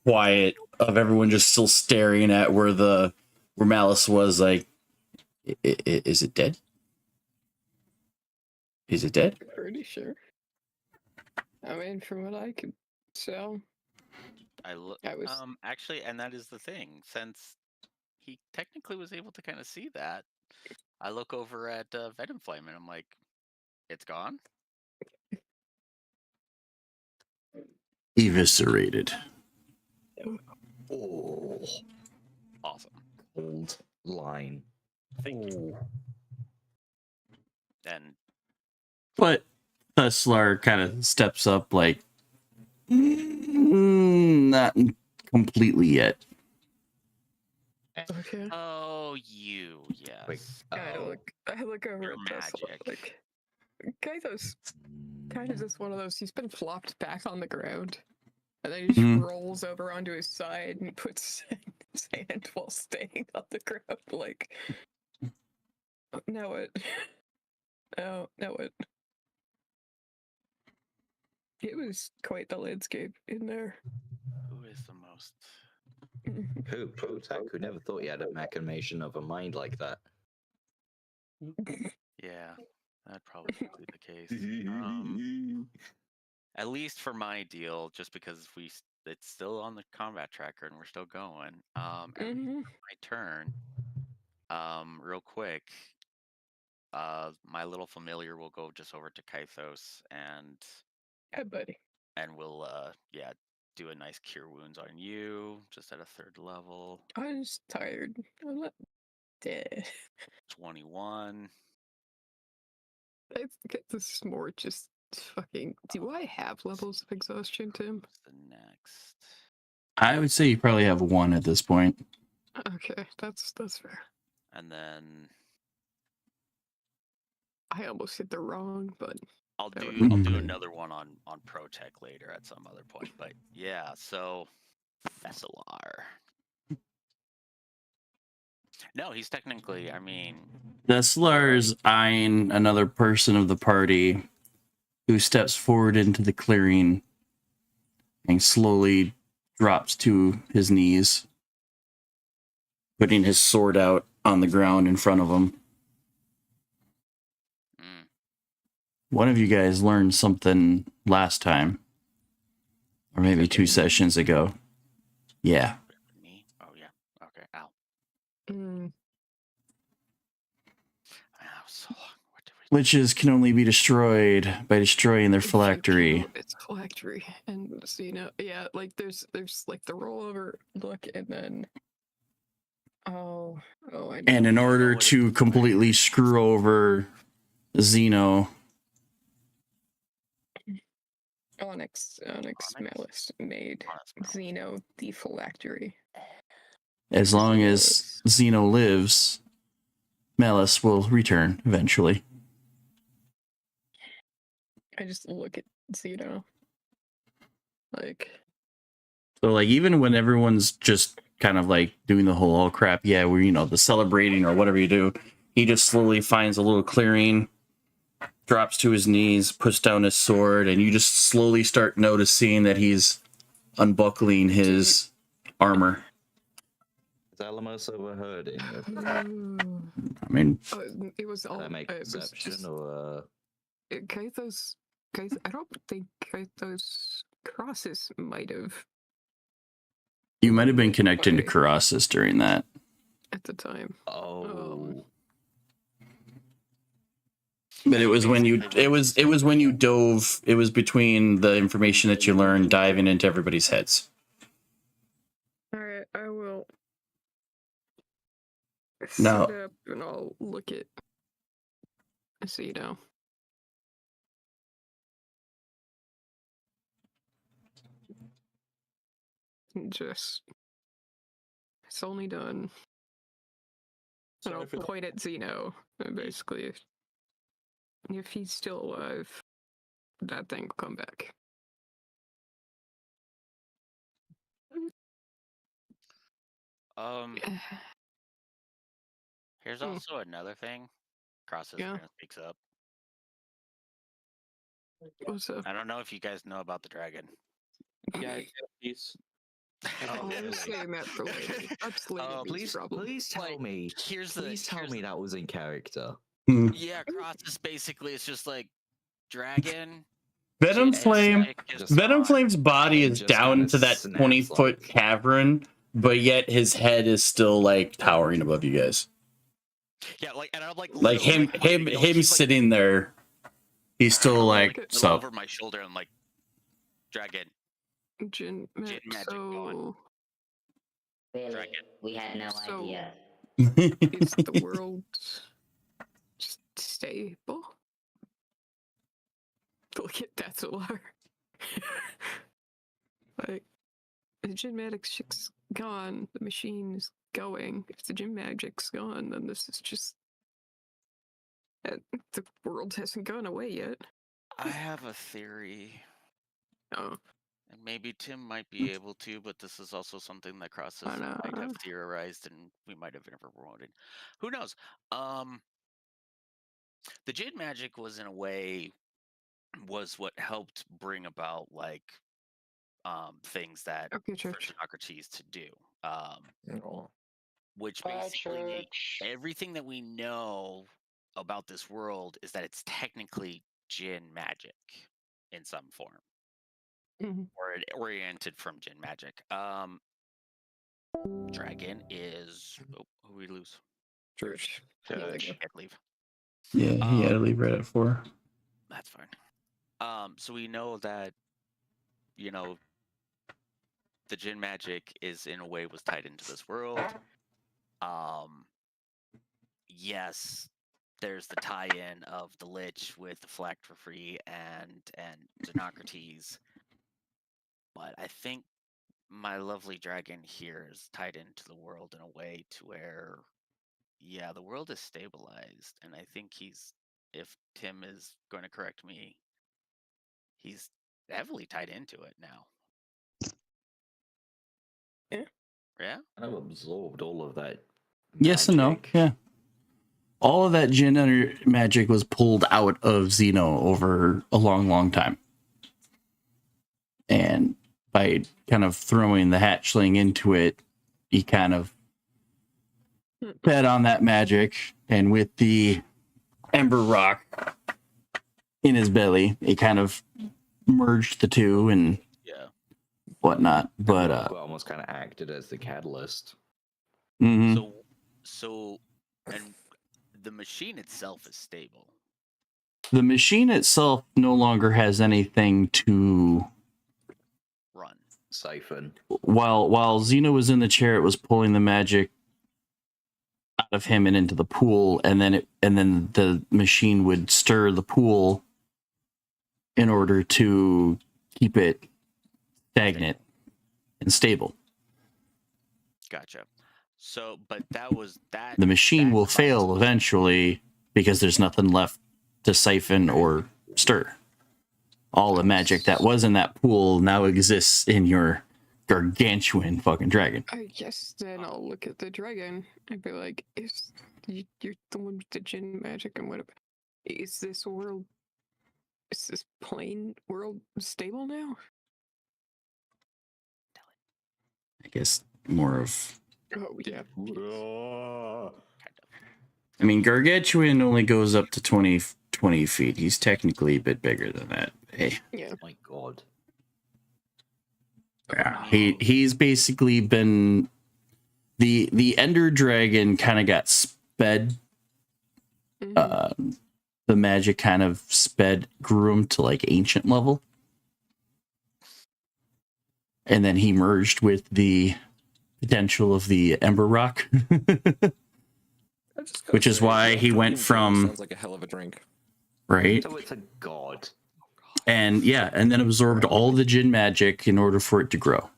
quiet of everyone just still staring at where Malice was, like, is it dead? Is it dead? pretty sure. I mean, from what I could tell, I look. I was Actually, and that is the thing. Since he technically was able to kind of see that, I look over at Venom Flame and I'm like, it's gone. Eviscerated. Oh, Awesome. cold line. Think. And But Theslar kind of steps up like, not completely yet. okay. oh, you yes. Wait, I look over Your at Tesla, magic. like, Kaithos kind of just one of those. He's been flopped back on the ground, and then he just rolls over onto his side and puts his hand while staying on the ground. Like, now what? Oh, now what? It was quite the landscape in there. Who is the most? Who, Protag, who never thought he had a machination of a mind like that. Yeah, that'd probably be the case. At least for my deal, just because it's still on the combat tracker and we're still going. My turn. Real quick. My little familiar will go just over to Kaithos Hey, buddy. and we'll do a nice cure wounds on you, just at a 3rd level. I'm just tired. I'm not dead. 21. I get this is more just fucking. Do I have levels of exhaustion, Tim? What's the next? I would say you probably have one at this point. Okay, that's fair. And then I almost hit the wrong, but I'll That do would be- another one on ProTech later at some other point. But yeah, so Thessalar. No, he's technically, I mean, Theslar's eyeing another person of the party who steps forward into the clearing and slowly drops to his knees, putting his sword out on the ground in front of him. Mm. One of you guys learned something last time, or maybe 2 sessions ago. Yeah. Me? Oh yeah. Okay. Ow. Mm, Ow. So long. What did we? Liches can only be destroyed by destroying their if you phylactery. kill its phylactery, and so yeah, like there's like the rollover look, and then oh, I know. And in order what it to is. completely screw over Xeno, Onyx Malice made Onyx Malice. Xeno the phylactery. as long as Xeno lives, Malice will return eventually. I just look at Xeno. Like, So, like, even when everyone's just kind of like doing the whole, oh crap, yeah, we're, the celebrating or whatever you do, he just slowly finds a little clearing, drops to his knees, puts down his sword, and you just slowly start noticing that he's unbuckling his armor. Is Alamos overhearding? I mean, it was all. Can I make It was perception just, or? Kaithos, I don't think Kaithos crosses might have you might have been connected to Karasis during that. at the time. Oh. But it was when you when you dove, it was between the information that you learned diving into everybody's heads. Alright, I will Now- sit up and I'll look at Xeno. Just it's only done. And I'll Sorry for that. point at Xeno, and basically. If he's still alive, that thing will come back. Here's Hmm. also another thing. Crosses Yeah. kind of speaks up. What's up? I don't know if you guys know about the dragon. Yeah, it's got a piece. Oh, I was really? saying that for later. That's later. Please tell me. Here's the. Please tell here's me the- that was in character. Yeah, Crosses basically it's just like dragon. Venom Jin Flame. magic is Venom gone. Flame's body is Just down kinda into that snaps, 20-foot like- cavern, but yet his head is still like towering above you guys. Yeah, like and I'm like Like him literally, you know, he's, like, sitting there. He's still like, little so over my shoulder and like dragon. Jin magic gone. Really? Dragon. We had no So- idea. Is the world stable? Look at that's a lie. Like, the Jin magic's gone, the machine is going. If the Jin magic's gone, then this is just. The world hasn't gone away yet. I have a theory. Oh, And maybe Tim might be able to, but this is also something that Crosses I know. might have theorized and we might have never promoted. Who knows? The Jade magic was in a way was what helped bring about like things that Okay, for Church. Xenocrates to do. Oh. Which Bye, basically church. everything that we know about this world is that it's technically Jin magic in some form. Mhm. Or it oriented from Jin magic. Dragon is who we lose. Church. Church. Can't leave. yeah, he had to leave right at 4. That's fine. So we know that the Jin magic is in a way was tied into this world. Yes, there's the tie-in of the Lich with the phylactery and Xenocrates. But I think my lovely dragon here is tied into the world in a way to where, yeah, the world is stabilized, and I think if Tim is going to correct me, he's heavily tied into it now. Yeah. Yeah? I've absorbed all of that. Yes and no. magic. Yeah. All of that Jin magic was pulled out of Xeno over a long, long time. And by kind of throwing the hatchling into it, he kind of fed on that magic, and with the ember rock in his belly, it kind of merged the two and Yeah. whatnot. But almost kind of acted as the catalyst. mhm. So, and the machine itself is stable. The machine itself no longer has anything to Run. Siphon. while Xeno was in the chair, it was pulling the magic out of him and into the pool, and then the machine would stir the pool in order to keep it stagnant and stable. Gotcha. So, but that was that. The machine that will class fail was- eventually because there's nothing left to siphon or stir. All the magic that was in that pool now exists in your gargantuan fucking dragon. I guess then I'll look at the dragon and be like, "Is you're the one with the gin magic and whatever? Is this world? Is this plane world stable now?" I guess more of. Oh yeah. Kind of. I mean, gargantuan only goes up to 20 feet. He's technically a bit bigger than that. Hey, Yeah. Oh my god. yeah, he's basically been the Ender Dragon kind of got sped. Mhm. The magic kind of grew him to like ancient level, and then he merged with the potential of the Ember Rock, which is why he went from Sounds like a hell of a drink. right. So it's a god. And yeah, and then absorbed all the Jin magic in order for it to grow.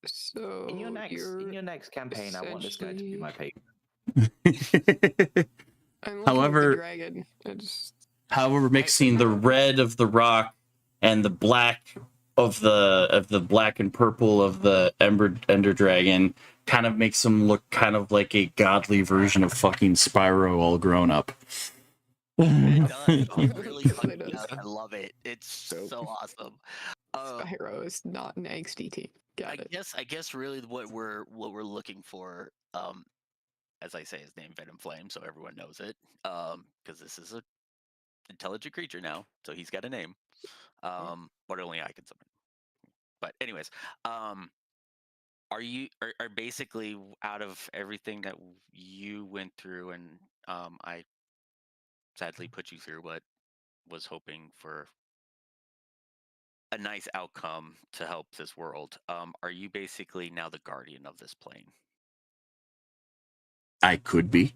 So In your you're next campaign, I want this guy to be my patron. I'm looking However- at the dragon. I just However, mixing the red of the rock and the black of the black and purple of the Ender Dragon kind of makes him look kind of like a godly version of fucking Spyro all grown up. It does. It really It fucking does. does. I love it. It's so awesome. Spyro is not an angsty teen. Got it. I guess really what we're looking for, as I say his name Venom Flame, so everyone knows it. Because this is a intelligent creature now, so he's got a name. But only I can summon. But anyways, are basically out of everything that you went through, and I sadly put you through, but was hoping for a nice outcome to help this world. Are you basically now the guardian of this plane? I could be.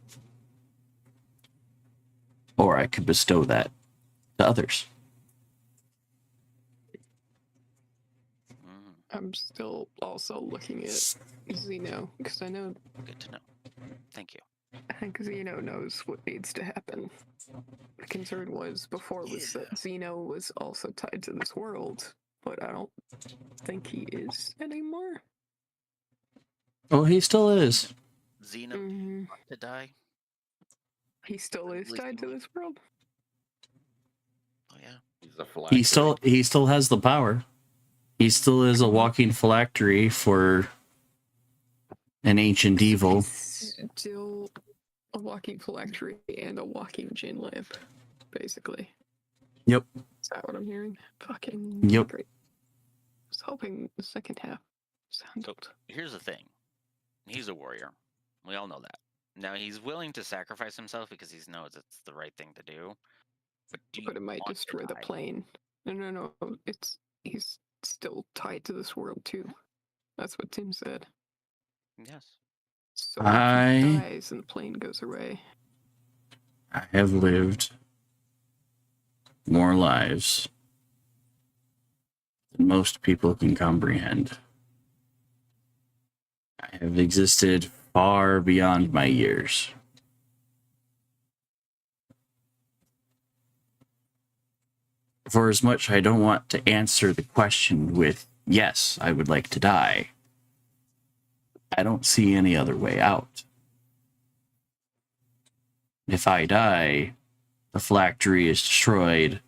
Or I could bestow that to others. I'm still also looking at Xeno because I know Good to know. Thank you. I think Xeno knows what needs to happen. The concern was before was that Xeno was also tied to this world, but I don't think he is anymore. Oh, he still is. Xena Mhm. to die? He still is tied to this world. Oh yeah. He's a He still has the power. He still is a walking phylactery for an ancient evil. He's still a walking phylactery and a walking gin lamp, basically. Yep. Is that what I'm hearing? Fucking Yep. great. I was hoping the second half sounded. Here's the thing. He's a warrior. We all know that. Now he's willing to sacrifice himself because he knows it's the right thing to do. But do But it might want to destroy the die? plane. No. He's still tied to this world too. That's what Tim said. Yes. So if he I dies and the plane goes away. have lived more lives than most people can comprehend. I have existed far beyond my years. For as much I don't want to answer the question with, yes, I would like to die, I don't see any other way out. If I die, the phylactery is destroyed,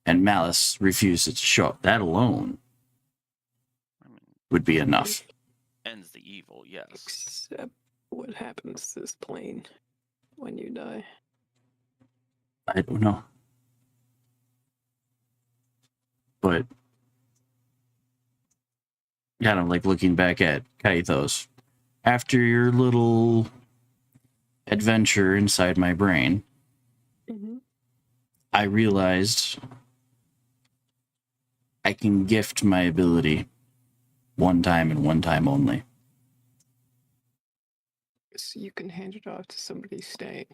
and Malice refuses to show up. That alone I mean, would be enough. ends the evil, yes. Except what happens to this plane when you die? I don't know. But kind of like looking back at Kaithos, after your little adventure inside my brain, Mm-hmm. I realized I can gift my ability one time and one time only. So you can hand it off to somebody staying.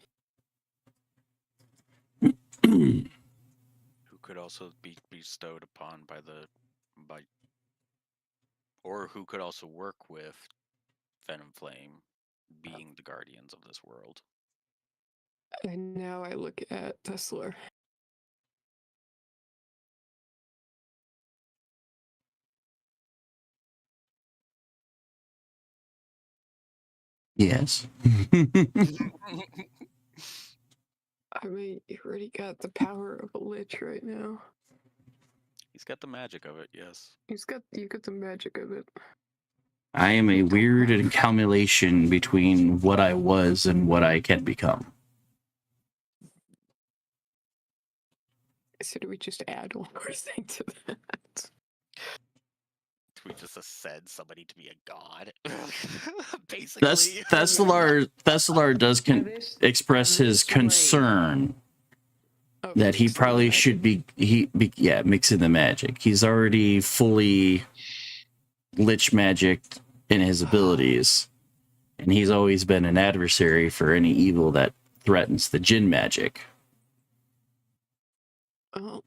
Who could also be bestowed upon by or who could also work with Venom Flame, being the guardians of this world. And now I look at Tesla. Yes. I mean, you already got the power of a lich right now. He's got the magic of it, yes. You got the magic of it. I am a weird accumulation between what I was and what I can become. So do we just add one more thing to that? We just ascend somebody to be a god. Basically. Thessalar does express his concern that he probably should be mixing the magic. He's already fully lich magic in his abilities, and he's always been an adversary for any evil that threatens the Jinn magic.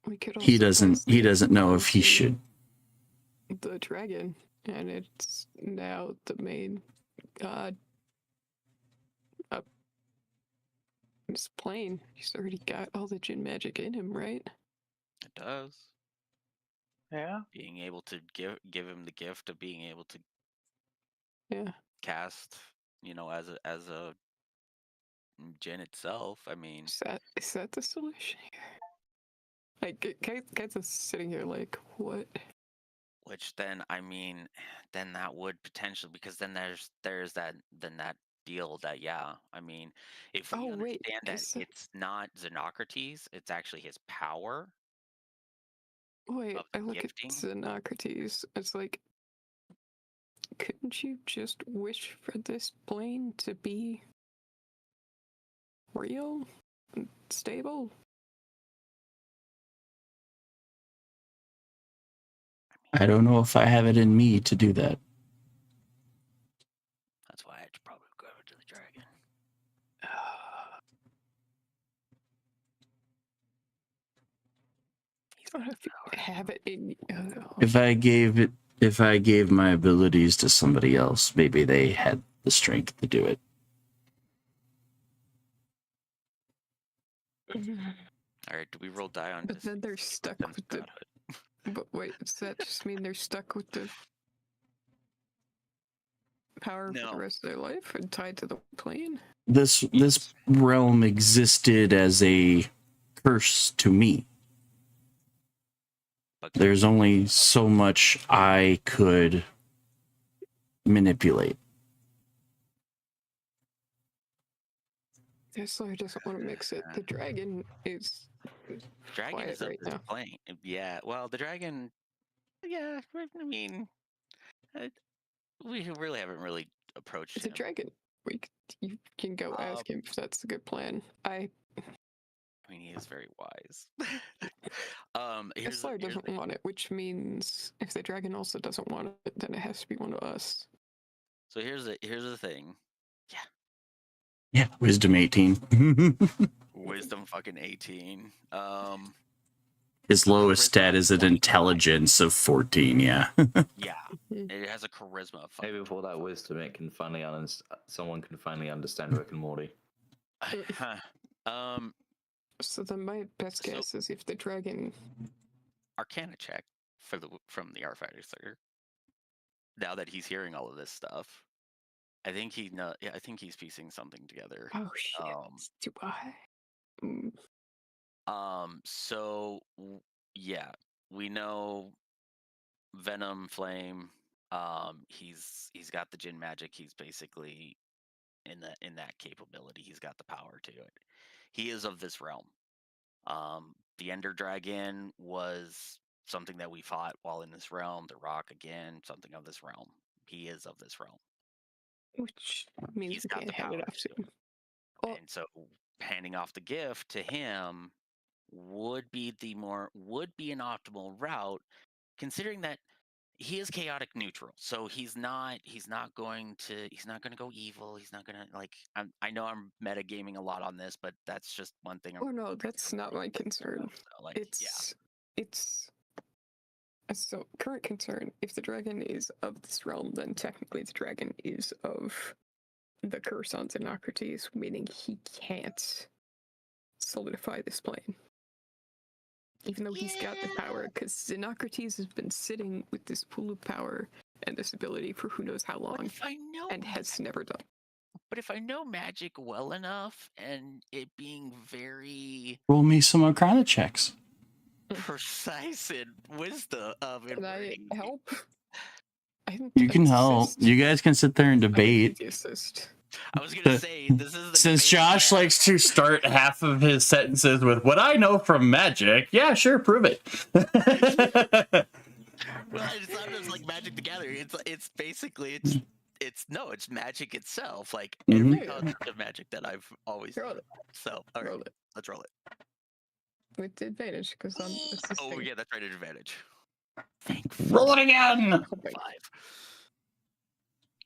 We could He also doesn't know if he should. The dragon, and it's now the main god up this plane. He's already got all the Jinn magic in him, right? It does. Yeah. Being able to give him the gift of being able to cast, as a Jinn itself. I mean, is that the solution here? Like, Kate's sitting here like, what? which then, I mean, then that would potentially, because then there's that deal that, yeah, I mean, if we understand that it's not Xenocrates, it's actually his power. Wait, I look gifting. at Xenocrates. It's like, couldn't you just wish for this plane to be real and stable? I don't know if I have it in me to do that. That's why I should probably go over to the dragon. I don't know if you have it in. If I gave my abilities to somebody else, maybe they had the strength to do it. All right, do we roll die on? But then they're stuck with the. But wait, does that just mean they're stuck with the power for the rest of their life and tied to the plane? This realm existed as a curse to me. There's only so much I could manipulate. Tesla doesn't want to mix it. The dragon is Dragon is right now. Plane. Yeah, well, the dragon. Yeah, I mean, we really haven't really approached the dragon. You can go ask him if that's a good plan. I mean, he is very wise. Tesla doesn't want it, which means if the dragon also doesn't want it, then it has to be one of us. So here's the thing. Yeah, wisdom 18. Wisdom fucking 18. His lowest stat is an intelligence of 14. Yeah. Yeah, it has a charisma of. Maybe before that wisdom, someone can finally understand Rick and Morty. So then my best guess is if the dragon. Arcana check from the Artificer. Now that he's hearing all of this stuff, I think he's piecing something together. Oh shit! Do I? So yeah, we know Venom Flame. He's got the Jin magic. He's basically in that capability. He's got the power to it. He is of this realm. The Ender Dragon was something that we fought while in this realm. The Rock, again, something of this realm. He is of this realm. Which means He's we got can't the hand it power off to soon. Oh, And so handing off the gift to him would be an optimal route, considering that he is chaotic neutral. So he's not going to go evil. He's not gonna I know I'm metagaming a lot on this, but that's just one thing. oh no, that's not my concern. So, like, It's so current concern. If the dragon is of this realm, then technically the dragon is of the curse on Xenocrates, meaning he can't solidify this plane. Even though he's got the power, because Xenocrates has been sitting with this pool of power and this ability for who knows how long, and has never done. But if I know magic well enough, and it being very Roll me some Arcana checks. precise in wisdom of Can I help? You can help. You guys can sit there and debate. Assist. I was gonna say this is the Since debate Josh likes to start half of his sentences with "what I know from magic," yeah, sure, prove it. Well, it's not just like Magic the Gathering. It's basically it's magic itself. Like every concept of magic that I've always known. So all right, let's roll it with advantage because I'm assisting. Oh yeah, that's right, advantage. Roll it again. 5.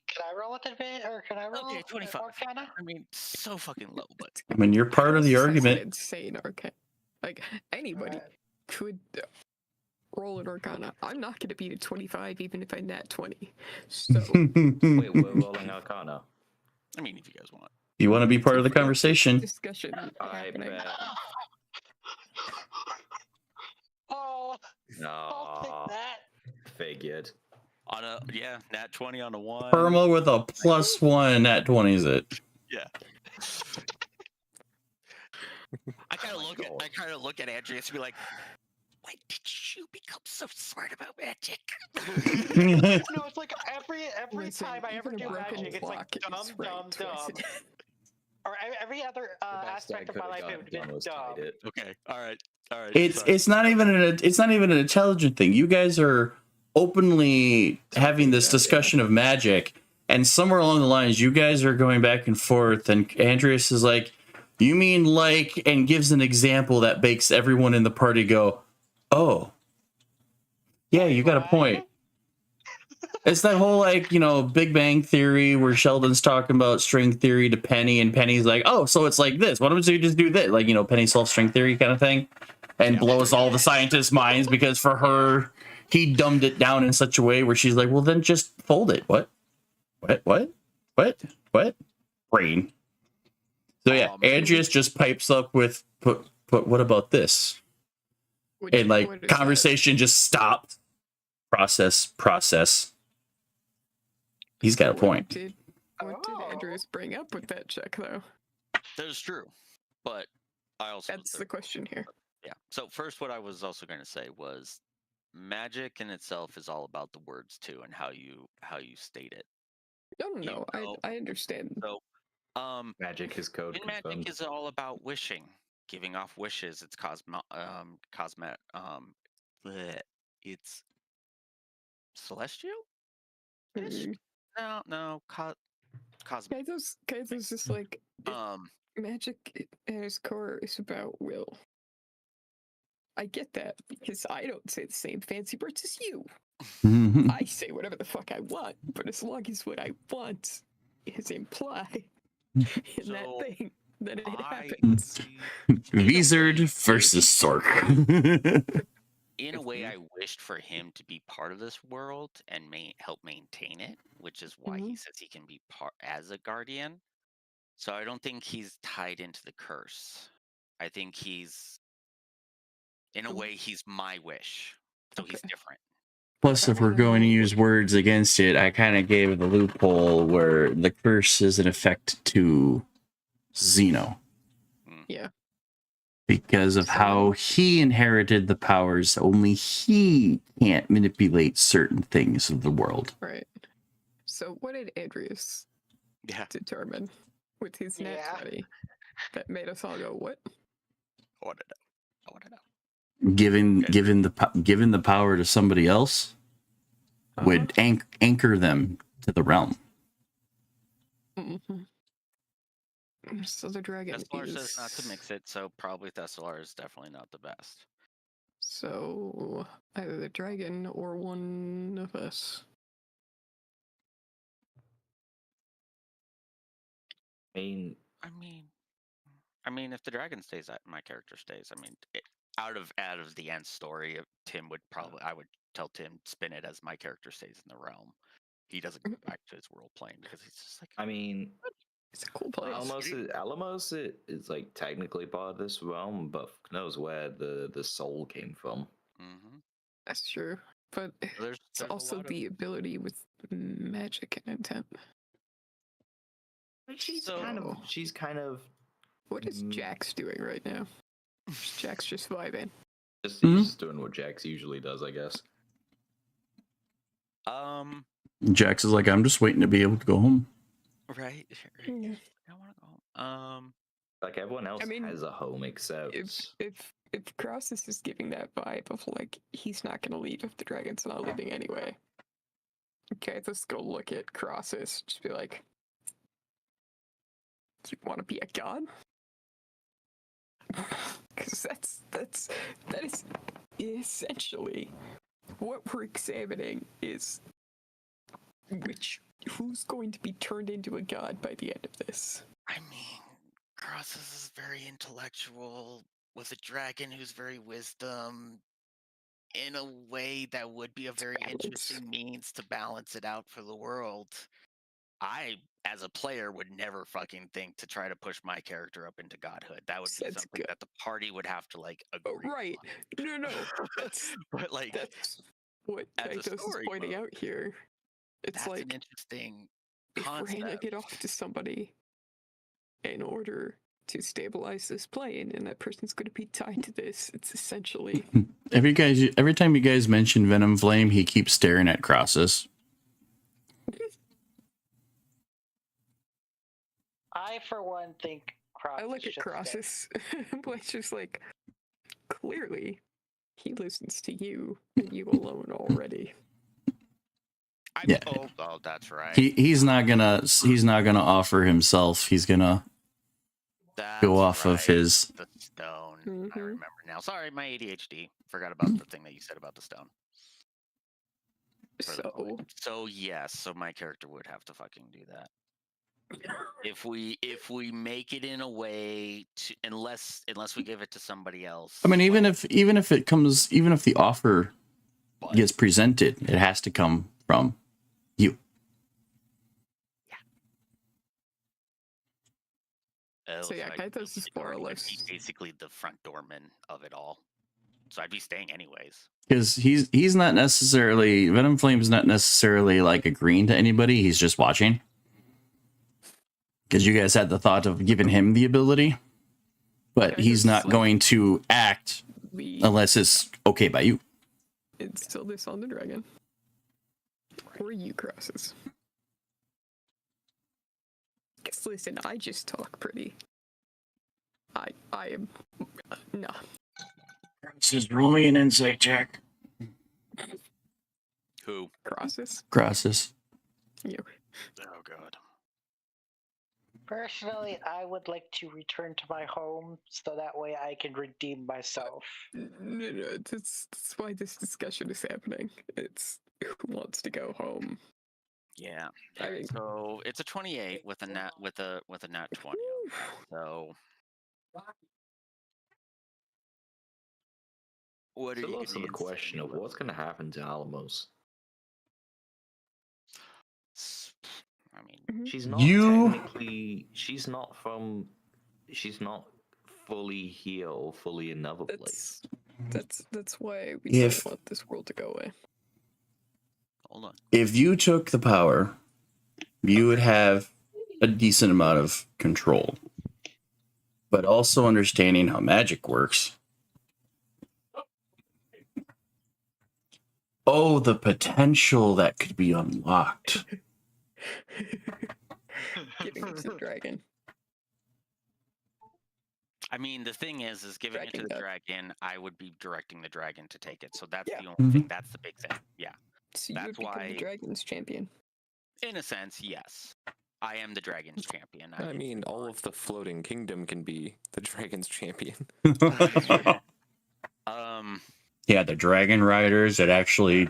Can I roll with advantage, or can I roll? Okay, 25. Arcana? I mean, so fucking low, but I mean, you're part of the That's argument. Insane Arcana. Like anybody could roll an Arcana. I'm not going to beat a 25 even if I nat 20. So Wait, we're rolling Arcana. I mean, if you guys want. You want to be part of the conversation? Discussion happening. Oh, No. I'll take that. Figured. On a nat 20 on a 1. Perma with a +1 at 20 is it? Yeah. I kind of look at Andreas and be like, when did you become so smart about magic? No, it's like every time I ever do magic, it's like dumb. Or every other aspect of my life, it would have been dumb. Okay, all right. It's not even an intelligent thing. You guys are openly having this discussion of magic, and somewhere along the lines, you guys are going back and forth, and Andreas is like, "You mean like," and gives an example that makes everyone in the party go, "Oh, yeah, you got a point." It's that whole Big Bang Theory where Sheldon's talking about string theory to Penny, and Penny's like, "Oh, so it's like this. Why don't you just do this?" Like, Penny solves string theory kind of thing, and blows all the scientists' minds because for her, he dumbed it down in such a way where she's like, "Well, then just fold it." What? Brain. So yeah, Andreas just pipes up with, "But what about this?" And like conversation just stopped. Process. He's got a point. What did Andreas bring up with that check, though? That is true, but I also that's the question here. Yeah. So first, what I was also going to say was, magic in itself is all about the words too, and how you state it. No. I understand. So, magic is code. Magic is all about wishing, giving off wishes. It's it's celestial. No, cosmic. Kaizo's just like magic at its core is about will. I get that because I don't say the same fancy words as you. I say whatever the fuck I want, but as long as what I want is implied in that thing, then it happens. Wizard versus Sork. In a way, I wished for him to be part of this world and help maintain it, which is why he says he can be part as a guardian. So I don't think he's tied into the curse. I think he's, in a way, he's my wish. So he's different. Plus, if we're going to use words against it, I kind of gave the loophole where the curse is in effect to Xeno. Yeah. because of how he inherited the powers. Only he can't manipulate certain things of the world. Right. So what did Andreas Yeah. determine with his nat Yeah. 20 that made us all go, what? I want to know. I want to know. Given the power to somebody else would anchor them to the realm. Mm-hmm. So the dragon Thessalar is... says not to mix it, so probably Thessalar is definitely not the best. So either the dragon or one of us. I I mean, if the dragon stays, my character stays. I mean, out of the end story, Tim would probably. I would tell Tim spin it as my character stays in the realm. He doesn't go back to his world plane because he's just like. I mean, It's a cool place. Alamos is like technically part of this realm, but fuck knows where the soul came from. Mm-hmm. That's true. But There's it's a also lot of- the ability with magic and intent. She's So- kind of What is Jax doing right now? Jax just vibing. just doing what Jax usually does, I guess. Jax is like, I'm just waiting to be able to go home. Right. Yeah. I want to go home. Like everyone else I mean, has a home except If Crossus is giving that vibe of like he's not gonna leave if the dragon's not leaving anyway. Okay, let's go look at Crossus. Just be like, you want to be a god? Because that is essentially what we're examining is who's going to be turned into a god by the end of this. I mean, Crossus is very intellectual with a dragon who's very wisdom. In a way, that would be a very interesting means to balance it out for the world. I, as a player, would never fucking think to try to push my character up into godhood. That would be That's something good. that the party would have to like Oh, agree. right. No. That's But like, that's what as a Kaitos is story pointing mode, out here. It's that's like an interesting if we're handing concept. it off to somebody in order to stabilize this plane, and that person's going to be tied to this. It's essentially Every time you guys mention Venom Flame, he keeps staring at Crossus. I, for one, think Crossus. I look at should stay. Crossus, but it's just like clearly he listens to you and you alone already. Yeah. Oh, that's right. He's not gonna offer himself. He's gonna go off of his. The stone. I Mhm. remember now. Sorry, my ADHD. Forgot about the thing that you said about the stone. So yes, so my character would have to fucking do that. If we make it in a way to, unless we give it to somebody else. I mean, even if the offer gets presented, it has to come from you. So yeah, Kaitos is more or less basically the front doorman of it all. So I'd be staying anyways. Because he's not necessarily, Venom Flame is not necessarily like agreeing to anybody. He's just watching. Because you guys had the thought of giving him the ability, but Yeah, he's not like- going to act unless it's okay by you. instill this on the dragon. Or you, Crosses. Because listen, I just talk pretty. I am nah. This is roll me an insight check. Who? Crosses. Crosses. You. Oh god. Personally, I would like to return to my home so that way I can redeem myself. No, that's why this discussion is happening. It's who wants to go home. Yeah. I mean, So it's a 28 with a nat 20. So what are Still you also gonna the question of what's going to happen to Alamos. I mean, She's not technically. She's not fully here or fully another place. that's why we If- don't want this world to go away. hold on. If you took the power, you would have a decent amount of control. but also understanding how magic works. Oh, the potential that could be unlocked. Giving it to the dragon. I mean, the thing is giving it to Dragging the that. dragon, I would be directing the dragon to take it. So that's Yeah. the only thing. Mhm. That's the big thing. Yeah. So you That's would become the why, dragon's champion. in a sense, yes. I am the dragon's champion. I mean, all of the floating kingdom can be the dragon's champion. Yeah, the dragon riders that actually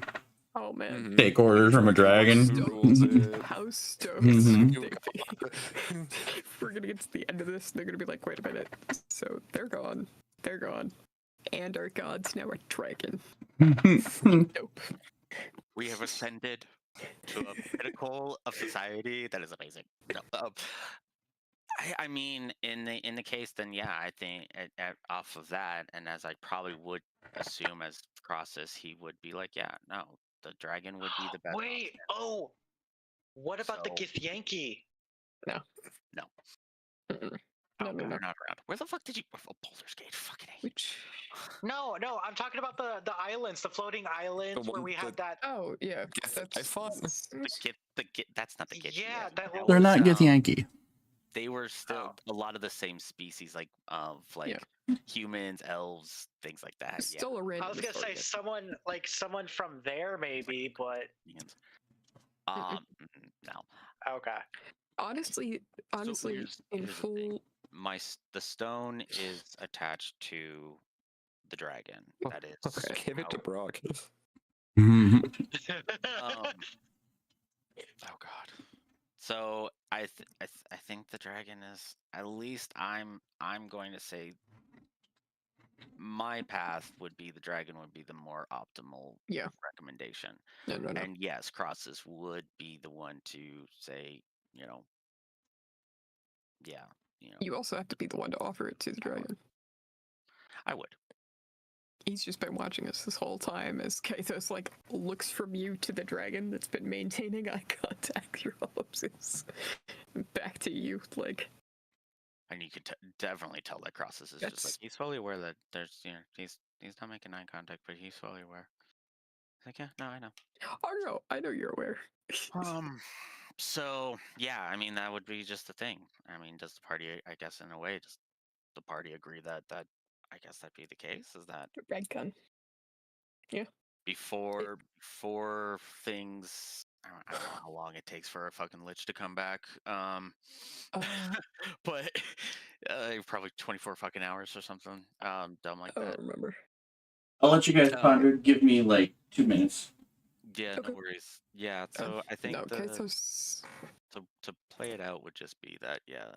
Oh man. Mhm. take orders from a dragon. Rules it. How stoked Mhm. would they be? We're gonna get to the end of this, they're gonna be like, wait a minute. So they're gone. They're gone. And our gods now are dragon. Nope. we have ascended to a pinnacle of society that is amazing. No, I mean, in the case, then yeah, I think off of that, and as I probably would assume as Crosses, he would be like, yeah, no, the dragon would be the best. Wait, option. oh, what about the So- Githyanki? No. Mm-mm. Oh, No, no, no. they're not around. Where the fuck did you? Oh, Baldur's Gate. Fucking A. Which? No, I'm talking about the islands, the floating islands where one- we had that. Oh yeah. I fought. The Gith. That's not the Gith. Yeah, that They're was, not Githyanki. They were still Oh. a lot of the same species, like Yeah. humans, elves, things like that. It's still a I random. was gonna say someone from there maybe, but Yeah. No. okay. Honestly, here's in the thing. full. The stone is attached to the dragon. That is. Okay. Give it to how- Brock. oh God. So I think the dragon is, at least I'm going to say my path would be the dragon would be the more optimal Yeah. recommendation. No. And yes, Crosses would be the one to say, yeah, You also have to be the one to offer it to the dragon. I would. He's just been watching us this whole time as Kaithos looks from you to the dragon that's been maintaining eye contact through all of this. Back to you, And you could definitely tell that Crosses is just That's- he's fully aware that there's he's not making eye contact, but he's fully aware. Like, yeah, no, I know. Oh no, I know you're aware. So yeah, I mean that would be just the thing. I mean, does the party, I guess in a way, does the party agree that I guess that'd be the case? Is that Red gun. before things? I don't know how long it takes for a fucking lich to come back. But probably 24 fucking hours or something. Dumb like I that. don't remember. I'll let you guys ponder. Give me 2 minutes. Yeah, Okay. no worries. Yeah, so I think No, Kaithos. to play it out would just be that, yeah,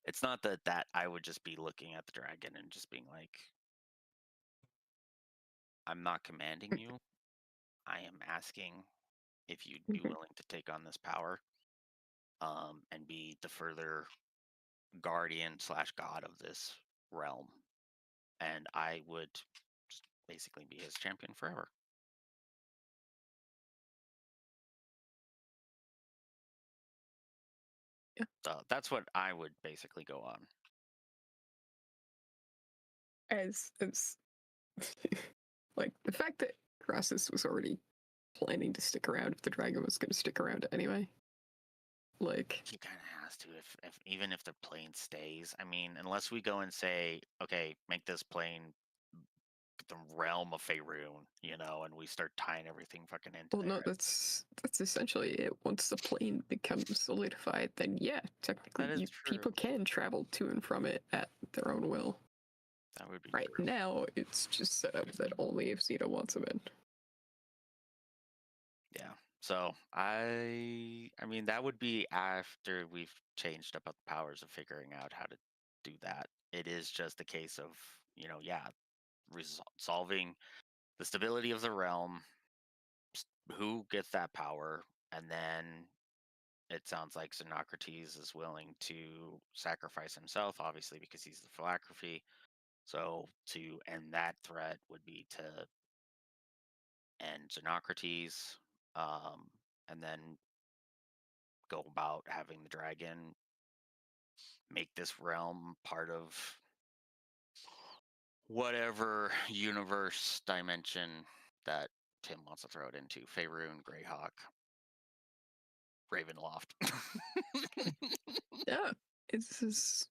it's not that I would just be looking at the dragon and just being like, I'm not commanding you. I am asking if you'd be Mhm. willing to take on this power, and be the further guardian / god of this realm, and I would just basically be his champion forever. Yeah. So that's what I would basically go on. As the fact that Crassus was already planning to stick around if the dragon was going to stick around anyway. He kind of has to, if even if the plane stays. I mean, unless we go and say, okay, make this plane the realm of Faerun, and we start tying everything fucking into Well, no, there. that's essentially it. Once the plane becomes solidified, then yeah, technically That is people true. can travel to and from it at their own will. That would be Right true. now, it's just set up that only if Zeta wants them in. Yeah. So I mean that would be after we've changed up the powers of figuring out how to do that. It is just a case of, yeah, solving the stability of the realm, who gets that power, and then it sounds like Xenocrates is willing to sacrifice himself, obviously because he's the philosophy. So to end that threat would be to end Xenocrates, and then go about having the dragon make this realm part of whatever universe dimension that Tim wants to throw it into. Faerun, Greyhawk, Ravenloft. Yeah, it's just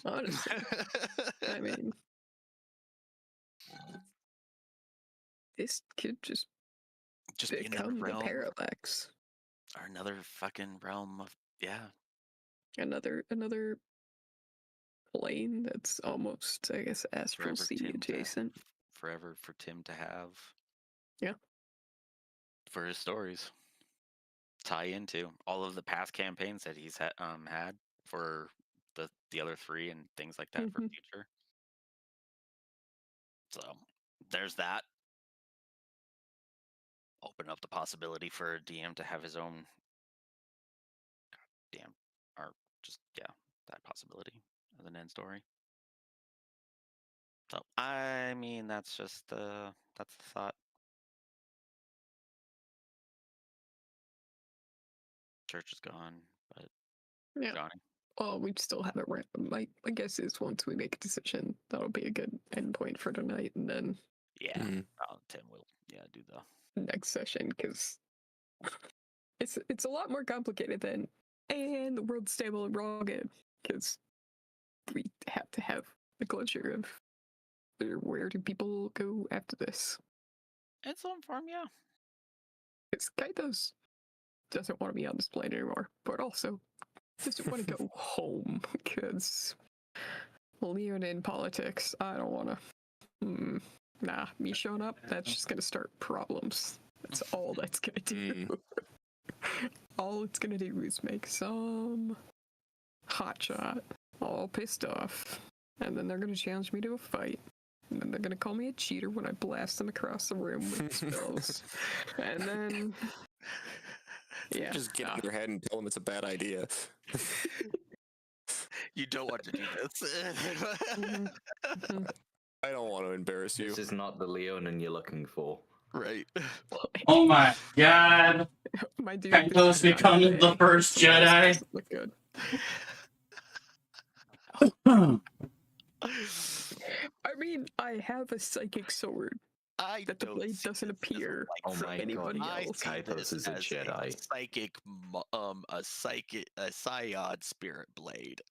honestly. I mean, this could just just be another become the realm Parallax. or another fucking realm of Another plane that's almost, I guess, Astral forever Sea Tim adjacent. forever for Tim to have. Yeah. For his stories. Tie into all of the past campaigns that he's had for the other 3 and things like that for future. So there's that. Open up the possibility for a DM to have his own or just that possibility as an end story. So I mean that's just that's the thought. Church is gone, but Yeah. Johnny. Well, we still have it right. My guess is once we make a decision, that'll be a good endpoint for tonight, and then Yeah, Tim will do the next session, because it's a lot more complicated than and the world's stable and we're all good, because we have to have the closure of where do people go after this. in some form, yeah. Because Kaitos doesn't want to be on this plane anymore, but also doesn't want to go home, because Leon in politics, I don't want to. Nah, me showing up, that's just gonna start problems. That's all that's gonna do. All it's gonna do is make some hotshot all pissed off, and then they're gonna challenge me to a fight. And then they're gonna call me a cheater when I blast them across the room with spells. And then Just get in their head and tell them it's a bad idea. You don't want to do this. I don't want to embarrass you. This is not the Leonin you're looking for. Right. Oh my god. My dude, Kaitos becomes the first Jedi. doesn't look good. I mean, I have a psychic sword that the blade doesn't appear Oh for my anybody god, else. Kaitos is a Jedi. A Psyod spirit blade.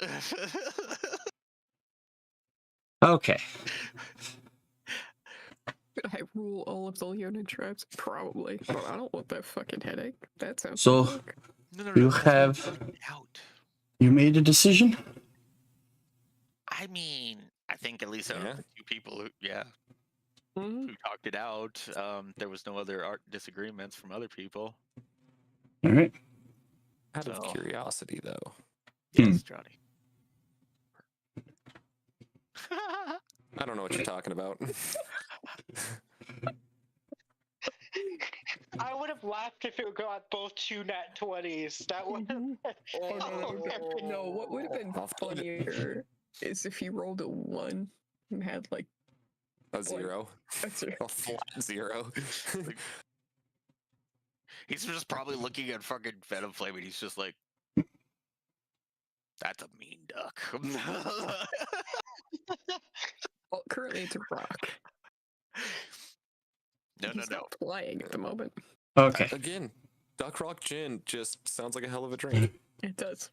Okay. Could I rule all of the Leonin tribes? Probably, but I don't want that fucking headache. That sounds So, like work. you have... You made a decision? I mean, I think at least out of the 2 people who talked it out, there was no other disagreements from other people. All right. Out of curiosity, though. Yes, Johnny. I don't know what you're talking about. I would have laughed if it got both 2 nat 20s. That would No, what would have been funnier is if you rolled a 1 and had like a 0. A 0. A flat 0. He's just probably looking at fucking Venom Flame and he's just like, that's a mean duck. Well, currently it's a rock. No. Not flying at the moment. Okay. Again, Duck Rock Gin just sounds like a hell of a drink. It does.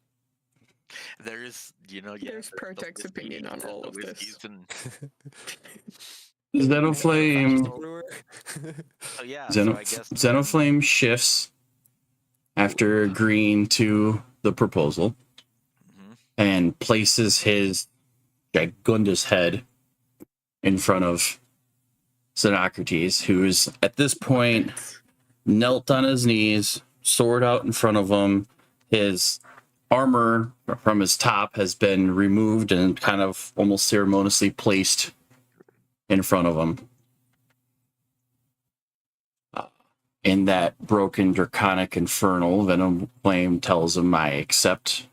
There's, there's Protect's opinion on all of this. Xenoflame. So yeah, so I guess Xenoflame shifts after agreeing to the proposal and places his Gigundus head in front of Xenocrates, who is at this point knelt on his knees, sword out in front of him. His armor from his top has been removed and kind of almost ceremoniously placed in front of him. In that broken draconic infernal, Venom Flame tells him, I accept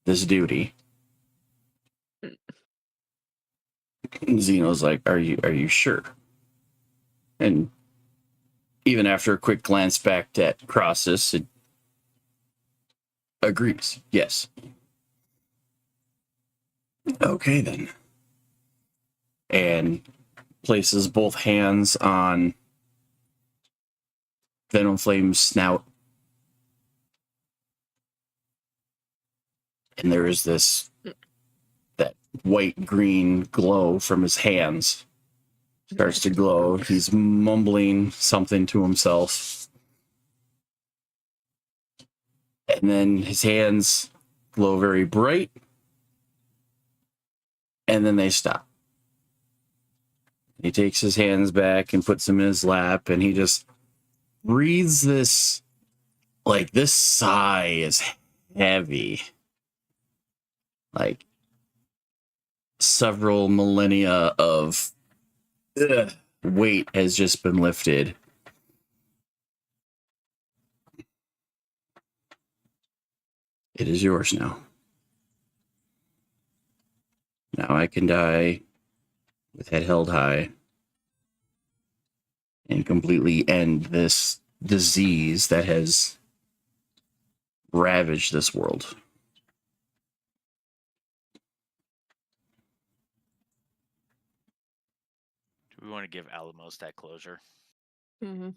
this duty. Xeno's like, are you sure? And even after a quick glance back at Crossus, it agrees. Yes. Okay, then. And places both hands on Venom Flame's snout. And there is that white-green glow from his hands. Starts to glow. He's mumbling something to himself. And then his hands glow very bright. And then they stop. He takes his hands back and puts them in his lap, and he just breathes this sigh is heavy. Like several millennia of weight has just been lifted. It is yours now. Now I can die with head held high and completely end this disease that has ravaged this world. Do we want to give Alamos that closure? Mm-hmm.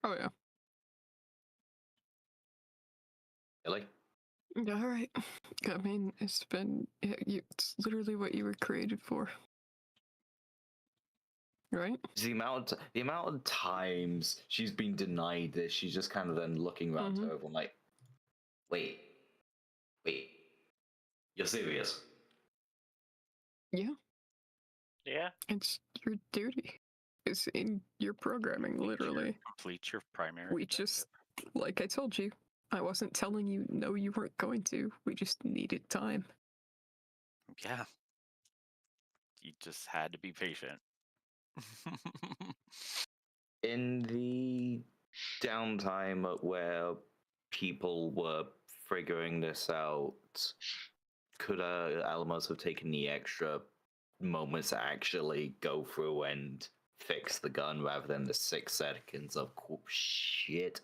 Oh yeah. Really? All right. I mean, it's literally what you were created for, right? The amount of times she's been denied this, she's just kind of then looking around to everyone like, wait, you're serious? Yeah. Yeah. It's your duty. It's in your programming, literally. Complete your primary. We just, like I told you, I wasn't telling you no, you weren't going to. We just needed time. Yeah. You just had to be patient. In the downtime where people were figuring this out, could Alamos have taken the extra moments to actually go through and fix the gun rather than the 6 seconds of shit?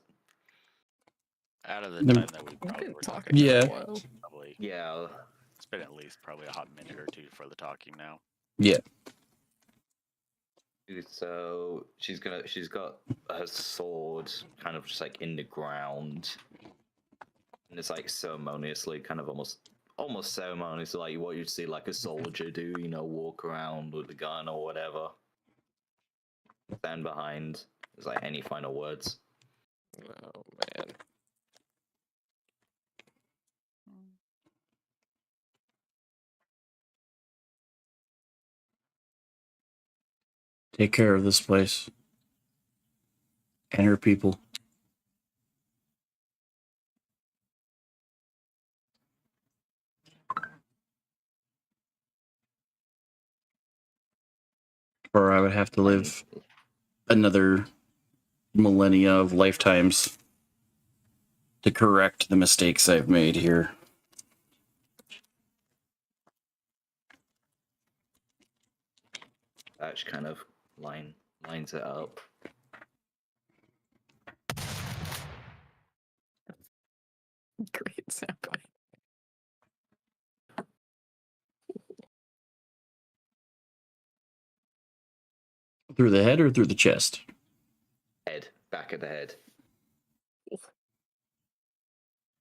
Out of the time that we We've probably been were talking talking, Yeah. for a while. probably Yeah. it's been at least probably a hot minute or two for the talking now. Yeah. So she's got her sword kind of just like in the ground, and it's like ceremoniously, kind of almost ceremoniously, like what you'd see like a soldier do, you know, walk around with the gun or whatever. Stand behind. Is like any final words? Oh man. Take care of this place and her people. Or I would have to live another millennia of lifetimes to correct the mistakes I've made here. That kind of lines it up. Great soundbite. Through the head or through the chest? Head, back of the head.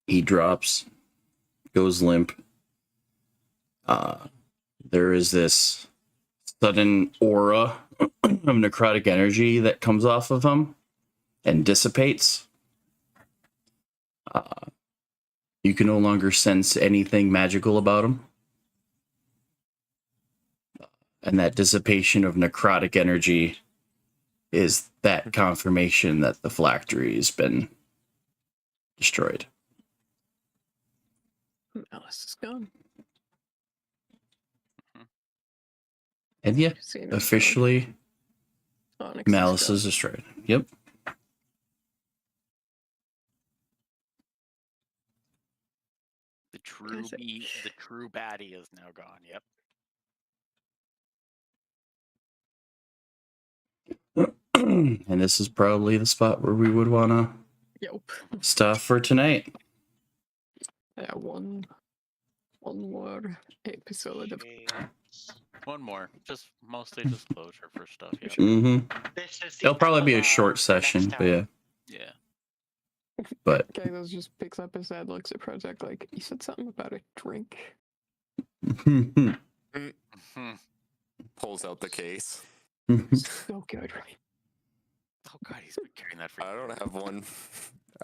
He drops, goes limp. There is this sudden aura of necrotic energy that comes off of him and dissipates. You can no longer sense anything magical about him. And that dissipation of necrotic energy is that confirmation that the phylactery has been destroyed. Alice is gone. And yeah, Xeno's officially, gone. Onyx Malice gone. is destroyed. Yep. The true Is it- the true baddie is now gone. Yep. And this is probably the spot where we would want to Yep. stop for tonight. Yeah, one One more episode of One more, just mostly just closure for stuff. Yeah. Mm-hmm. This is It'll probably be a epilogue short next session, but time. yeah. Yeah. But Kaidos just picks up his head, looks at Project like, you said something about a drink. Hmm. Pulls out the case. So good, right? Oh god, he's been carrying that for. I don't have one.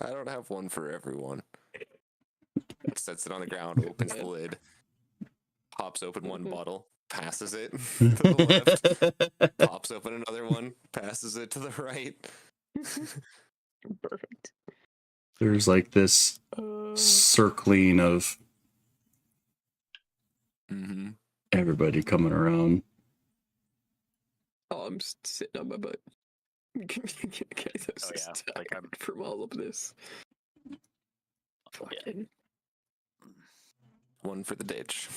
I don't have one for everyone. Sets it on the ground, opens the lid, pops open one bottle, passes it to the left, pops open another one, passes it to the right. Perfect. There's like this circling of Mm-hmm. everybody coming around. Oh, I'm sitting on my butt. Kaidos Oh, is yeah, like tired from all of this. Fucking. One for the ditch.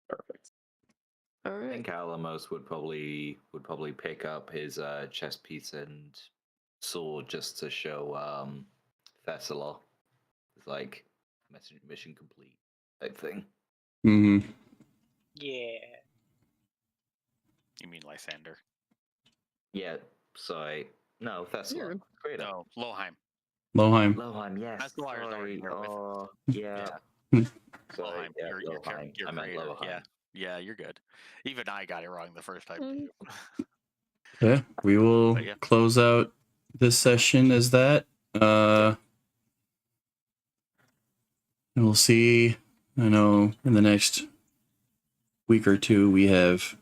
Perfect. All I right. think Alamos would probably pick up his chest piece and sword just to show Thessalar. It's like mission complete type thing. Mm-hmm. Yeah. You mean Lysander? Yeah, sorry. No, Thessalar. You're- Great. No, Loheim. Loheim. Loheim, yes. That's the one I was already Sorry. here with. Oh, yeah. Yeah. Sorry, Loheim. yeah, Your Loheim. your I meant creator. Loheim. Yeah. Yeah, you're good. Even I got it wrong the first time too. Yeah, we will But yeah. close out this session as that. And we'll see. I know in the next week or two we have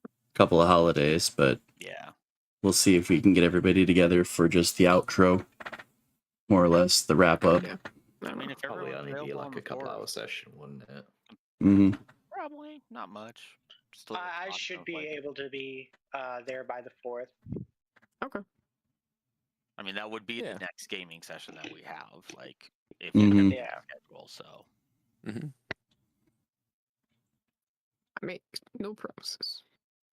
a couple of holidays, but Yeah. we'll see if we can get everybody together for just the outro, more or less, the wrap up. Yeah. I mean, if Probably everyone's only be available on like the a couple fourth, hour session, wouldn't it? Mm-hmm. probably not much. Just a little I talk should of, be like- able to be there by the 4th. Okay. I mean, that would be Yeah. the next gaming session that we have. Like, if Mhm. you have Yeah. a schedule, so Mm-hmm. I make no promises.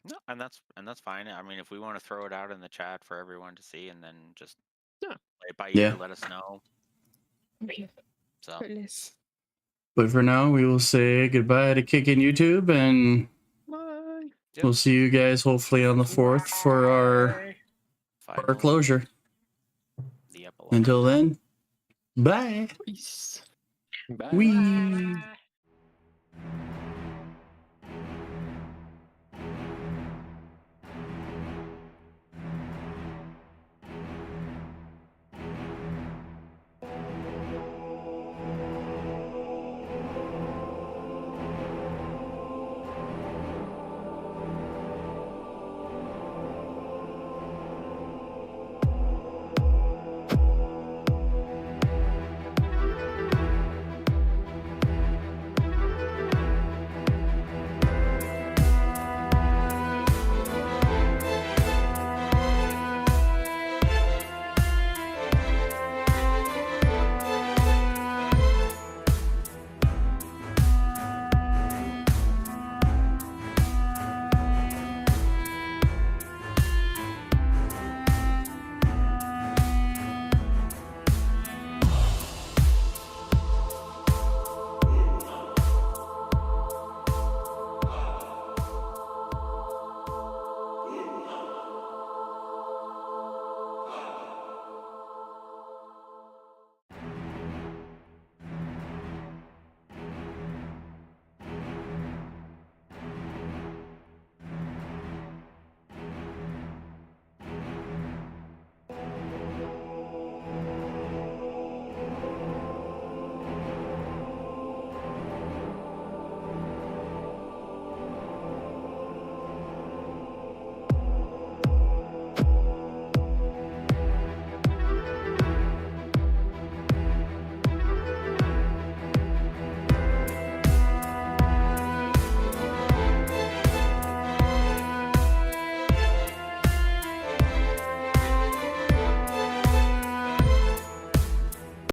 no, and that's fine. I mean, if we want to throw it out in the chat for everyone to see, and then just Yeah. play it by Yeah. ear, let us know. So Goodness. But for now, we will say goodbye to Kick in YouTube, and Bye. Yep. we'll see you guys hopefully on the 4th for our final closure. the epilogue. Until then, bye. Peace. Bye. Wee. Bye.